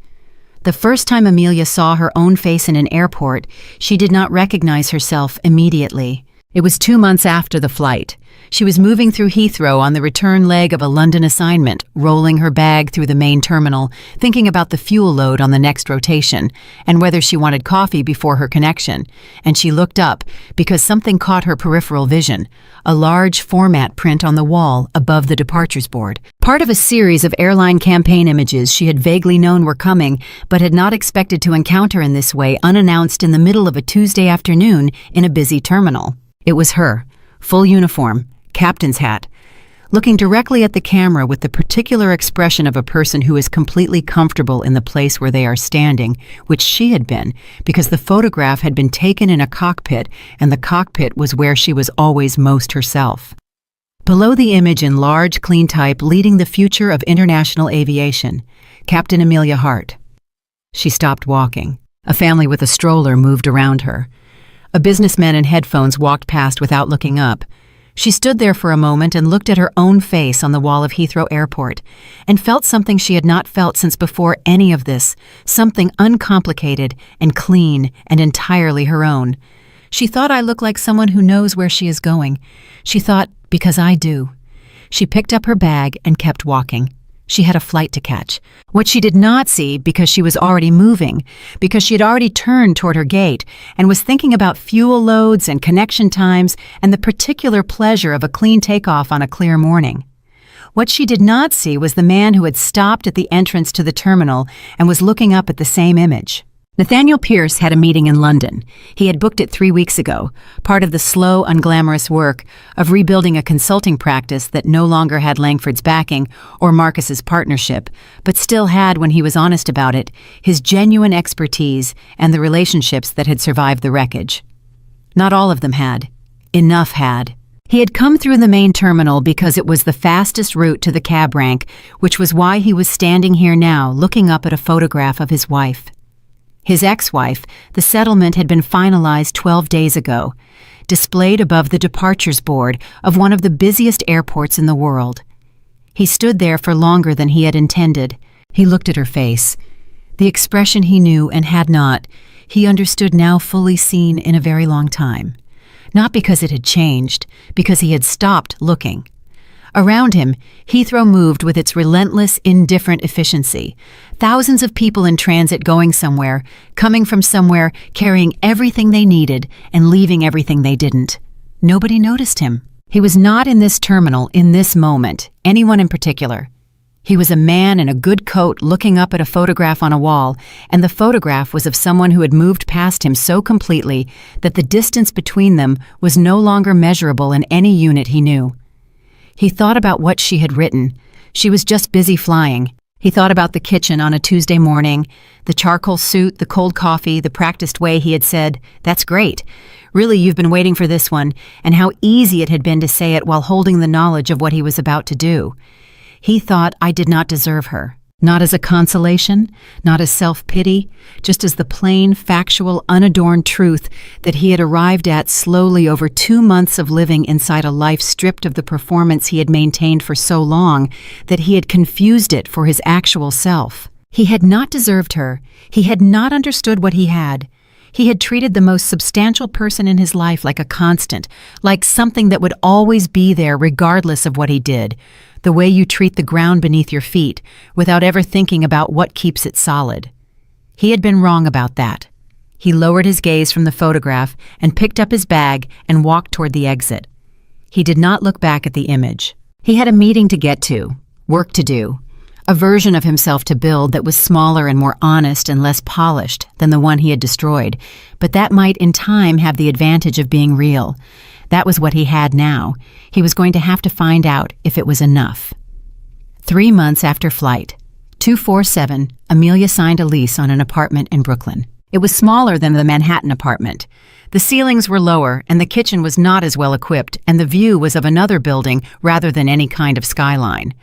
The first time Amelia saw her own face in an airport, she did not recognize herself immediately. It was 2 months after the flight. She was moving through Heathrow on the return leg of a London assignment, rolling her bag through the main terminal, thinking about the fuel load on the next rotation, and whether she wanted coffee before her connection. And she looked up, because something caught her peripheral vision, a large format print on the wall above the departures board. Part of a series of airline campaign images she had vaguely known were coming, but had not expected to encounter in this way unannounced in the middle of a Tuesday afternoon in a busy terminal. It was her, full uniform, captain's hat, looking directly at the camera with the particular expression of a person who is completely comfortable in the place where they are standing, which she had been, because the photograph had been taken in a cockpit, and the cockpit was where she was always most herself. Below the image in large, clean type, leading the future of international aviation, Captain Amelia Hart. She stopped walking. A family with a stroller moved around her. A businessman in headphones walked past without looking up. She stood there for a moment and looked at her own face on the wall of Heathrow Airport and felt something she had not felt since before any of this, something uncomplicated and clean and entirely her own. She thought, I look like someone who knows where she is going. She thought, because I do. She picked up her bag and kept walking. She had a flight to catch. What she did not see, because she was already moving, because she had already turned toward her gate and was thinking about fuel loads and connection times and the particular pleasure of a clean takeoff on a clear morning. What she did not see was the man who had stopped at the entrance to the terminal and was looking up at the same image. Nathaniel Pierce had a meeting in London. He had booked it 3 weeks ago, part of the slow, unglamorous work of rebuilding a consulting practice that no longer had Langford's backing or Marcus's partnership, but still had, when he was honest about it, his genuine expertise and the relationships that had survived the wreckage. Not all of them had. Enough had. He had come through the main terminal because it was the fastest route to the cab rank, which was why he was standing here now, looking up at a photograph of his wife. His ex-wife, the settlement had been finalized 12 days ago, displayed above the departures board of one of the busiest airports in the world. He stood there for longer than he had intended. He looked at her face. The expression he knew and had not, he understood now fully seen in a very long time. Not because it had changed, because he had stopped looking. Around him, Heathrow moved with its relentless, indifferent efficiency. Thousands of people in transit going somewhere, coming from somewhere, carrying everything they needed and leaving everything they didn't. Nobody noticed him. He was not in this terminal in this moment, anyone in particular. He was a man in a good coat looking up at a photograph on a wall, and the photograph was of someone who had moved past him so completely that the distance between them was no longer measurable in any unit he knew. He thought about what she had written. She was just busy flying. He thought about the kitchen on a Tuesday morning, the charcoal suit, the cold coffee, the practiced way he had said, "That's great. Really, you've been waiting for this one," and how easy it had been to say it while holding the knowledge of what he was about to do. He thought, I did not deserve her. Not as a consolation, not as self-pity, just as the plain, factual, unadorned truth that he had arrived at slowly over 2 months of living inside a life stripped of the performance he had maintained for so long that he had confused it for his actual self. He had not deserved her. He had not understood what he had. He had treated the most substantial person in his life like a constant, like something that would always be there regardless of what he did, the way you treat the ground beneath your feet without ever thinking about what keeps it solid. He had been wrong about that. He lowered his gaze from the photograph and picked up his bag and walked toward the exit. He did not look back at the image. He had a meeting to get to, work to do, a version of himself to build that was smaller and more honest and less polished than the one he had destroyed, but that might in time have the advantage of being real. That was what he had now. He was going to have to find out if it was enough. 3 months after flight, 247, Amelia signed a lease on an apartment in Brooklyn. It was smaller than the Manhattan apartment. The ceilings were lower, and the kitchen was not as well equipped, and the view was of another building rather than any kind of skyline.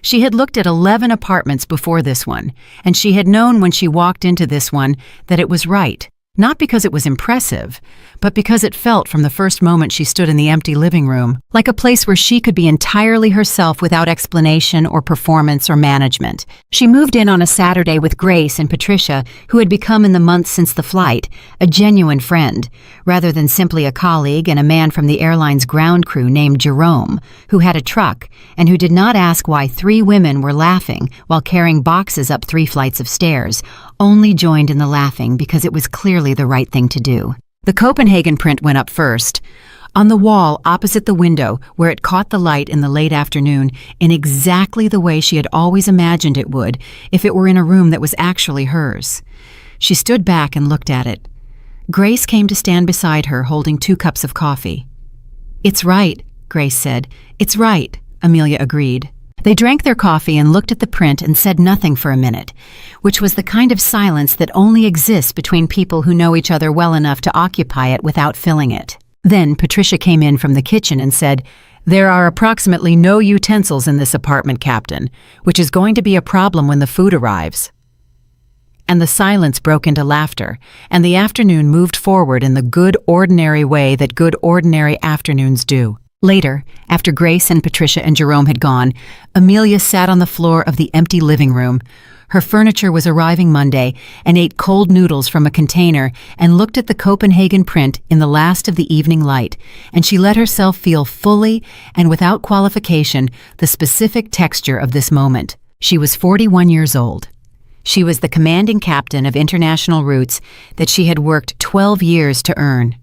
She had looked at 11 apartments before this one, and she had known when she walked into this one that it was right. Not because it was impressive, but because it felt from the first moment she stood in the empty living room like a place where she could be entirely herself without explanation or performance or management. She moved in on a Saturday with Grace and Patricia, who had become in the months since the flight a genuine friend, rather than simply a colleague and a man from the airline's ground crew named Jerome, who had a truck and who did not ask why 3 women were laughing while carrying boxes up 3 flights of stairs, only joined in the laughing because it was clearly the right thing to do. The Copenhagen print went up first, on the wall opposite the window where it caught the light in the late afternoon in exactly the way she had always imagined it would if it were in a room that was actually hers. She stood back and looked at it. Grace came to stand beside her holding 2 cups of coffee. "It's right," Grace said. "It's right," Amelia agreed. They drank their coffee and looked at the print and said nothing for a minute, which was the kind of silence that only exists between people who know each other well enough to occupy it without filling it. Then Patricia came in from the kitchen and said, "There are approximately no utensils in this apartment, Captain, which is going to be a problem when the food arrives." And the silence broke into laughter, and the afternoon moved forward in the good ordinary way that good ordinary afternoons do. Later, after Grace and Patricia and Jerome had gone, Amelia sat on the floor of the empty living room. Her furniture was arriving Monday and ate cold noodles from a container and looked at the Copenhagen print in the last of the evening light, and she let herself feel fully and without qualification the specific texture of this moment. She was 41 years old. She was the commanding captain of international routes that she had worked 12 years to earn.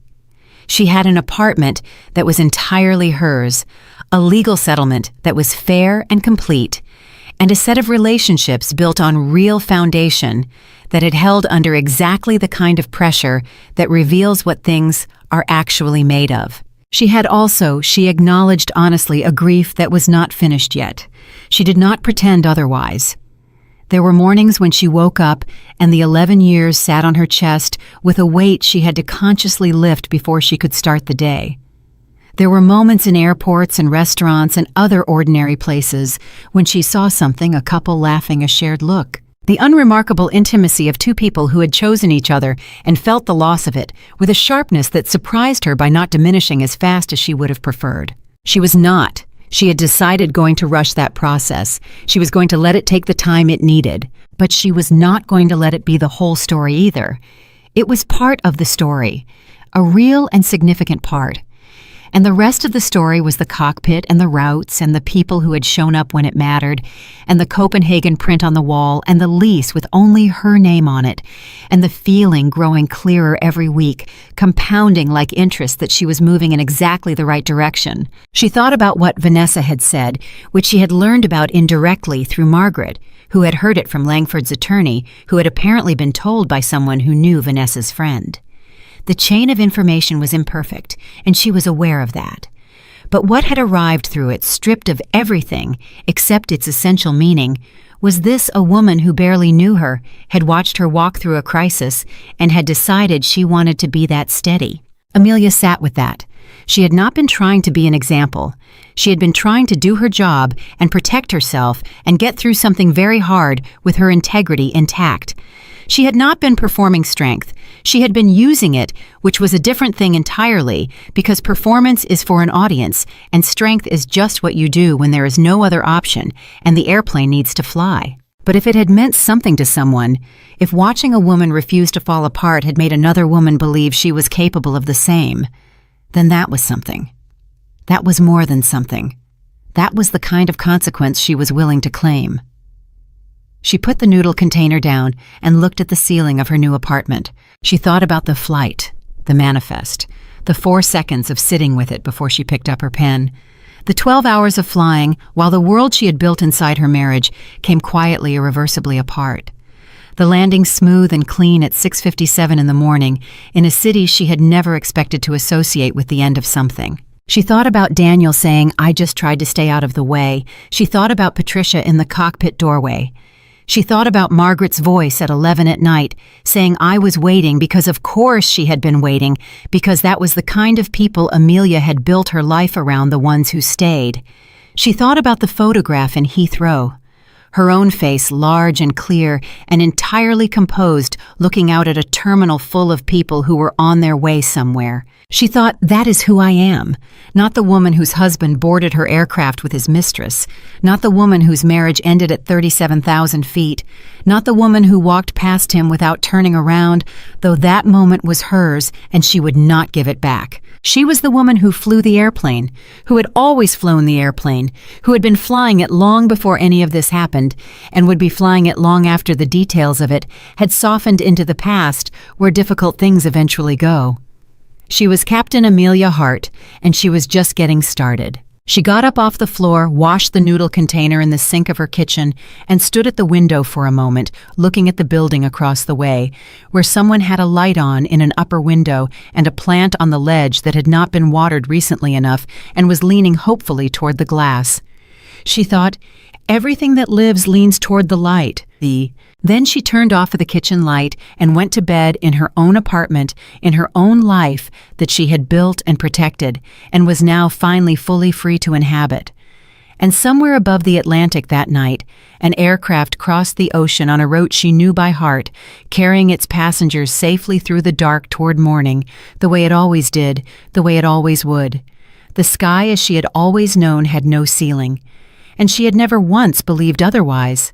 She had an apartment that was entirely hers, a legal settlement that was fair and complete, and a set of relationships built on real foundation that had held under exactly the kind of pressure that reveals what things are actually made of. She had also, she acknowledged honestly, a grief that was not finished yet. She did not pretend otherwise. There were mornings when she woke up and the 11 years sat on her chest with a weight she had to consciously lift before she could start the day. There were moments in airports and restaurants and other ordinary places when she saw something, a couple laughing, a shared look. The unremarkable intimacy of 2 people who had chosen each other and felt the loss of it with a sharpness that surprised her by not diminishing as fast as she would have preferred. She had decided going to rush that process. She was going to let it take the time it needed, but she was not going to let it be the whole story either. It was part of the story, a real and significant part. And the rest of the story was the cockpit and the routes and the people who had shown up when it mattered, and the Copenhagen print on the wall and the lease with only her name on it, and the feeling growing clearer every week, compounding like interest that she was moving in exactly the right direction. She thought about what Vanessa had said, which she had learned about indirectly through Margaret, who had heard it from Langford's attorney, who had apparently been told by someone who knew Vanessa's friend. The chain of information was imperfect, and she was aware of that. But what had arrived through it, stripped of everything except its essential meaning, was this: a woman who barely knew her, had watched her walk through a crisis, and had decided she wanted to be that steady. Amelia sat with that. She had not been trying to be an example. She had been trying to do her job and protect herself and get through something very hard with her integrity intact. She had not been performing strength. She had been using it, which was a different thing entirely, because performance is for an audience, and strength is just what you do when there is no other option and the airplane needs to fly. But if it had meant something to someone, if watching a woman refuse to fall apart had made another woman believe she was capable of the same, then that was something. That was more than something. That was the kind of consequence she was willing to claim. She put the noodle container down and looked at the ceiling of her new apartment. She thought about the flight, the manifest, the 4 seconds of sitting with it before she picked up her pen, the 12 hours of flying while the world she had built inside her marriage came quietly, irreversibly apart. The landing smooth and clean at 6:57 in the morning in a city she had never expected to associate with the end of something. She thought about Daniel saying, "I just tried to stay out of the way." She thought about Patricia in the cockpit doorway. She thought about Margaret's voice at 11 at night, saying I was waiting because of course she had been waiting, because that was the kind of people Amelia had built her life around, the ones who stayed. She thought about the photograph in Heathrow. her own face large and clear and entirely composed, looking out at a terminal full of people who were on their way somewhere. She thought, that is who I am. Not the woman whose husband boarded her aircraft with his mistress. Not the woman whose marriage ended at 37,000 feet. Not the woman who walked past him without turning around, though that moment was hers and she would not give it back. She was the woman who flew the airplane, who had always flown the airplane, who had been flying it long before any of this happened, and would be flying it long after the details of it had softened into the past where difficult things eventually go. She was Captain Amelia Hart, and she was just getting started. She got up off the floor, washed the noodle container in the sink of her kitchen, and stood at the window for a moment, looking at the building across the way, where someone had a light on in an upper window and a plant on the ledge that had not been watered recently enough and was leaning hopefully toward the glass. She thought, everything that lives leans toward the light. Then she turned off the kitchen light and went to bed in her own apartment, in her own life that she had built and protected, and was now finally fully free to inhabit. And somewhere above the Atlantic that night, an aircraft crossed the ocean on a route she knew by heart, carrying its passengers safely through the dark toward morning, the way it always did, the way it always would. The sky as she had always known had no ceiling, and she had never once believed otherwise.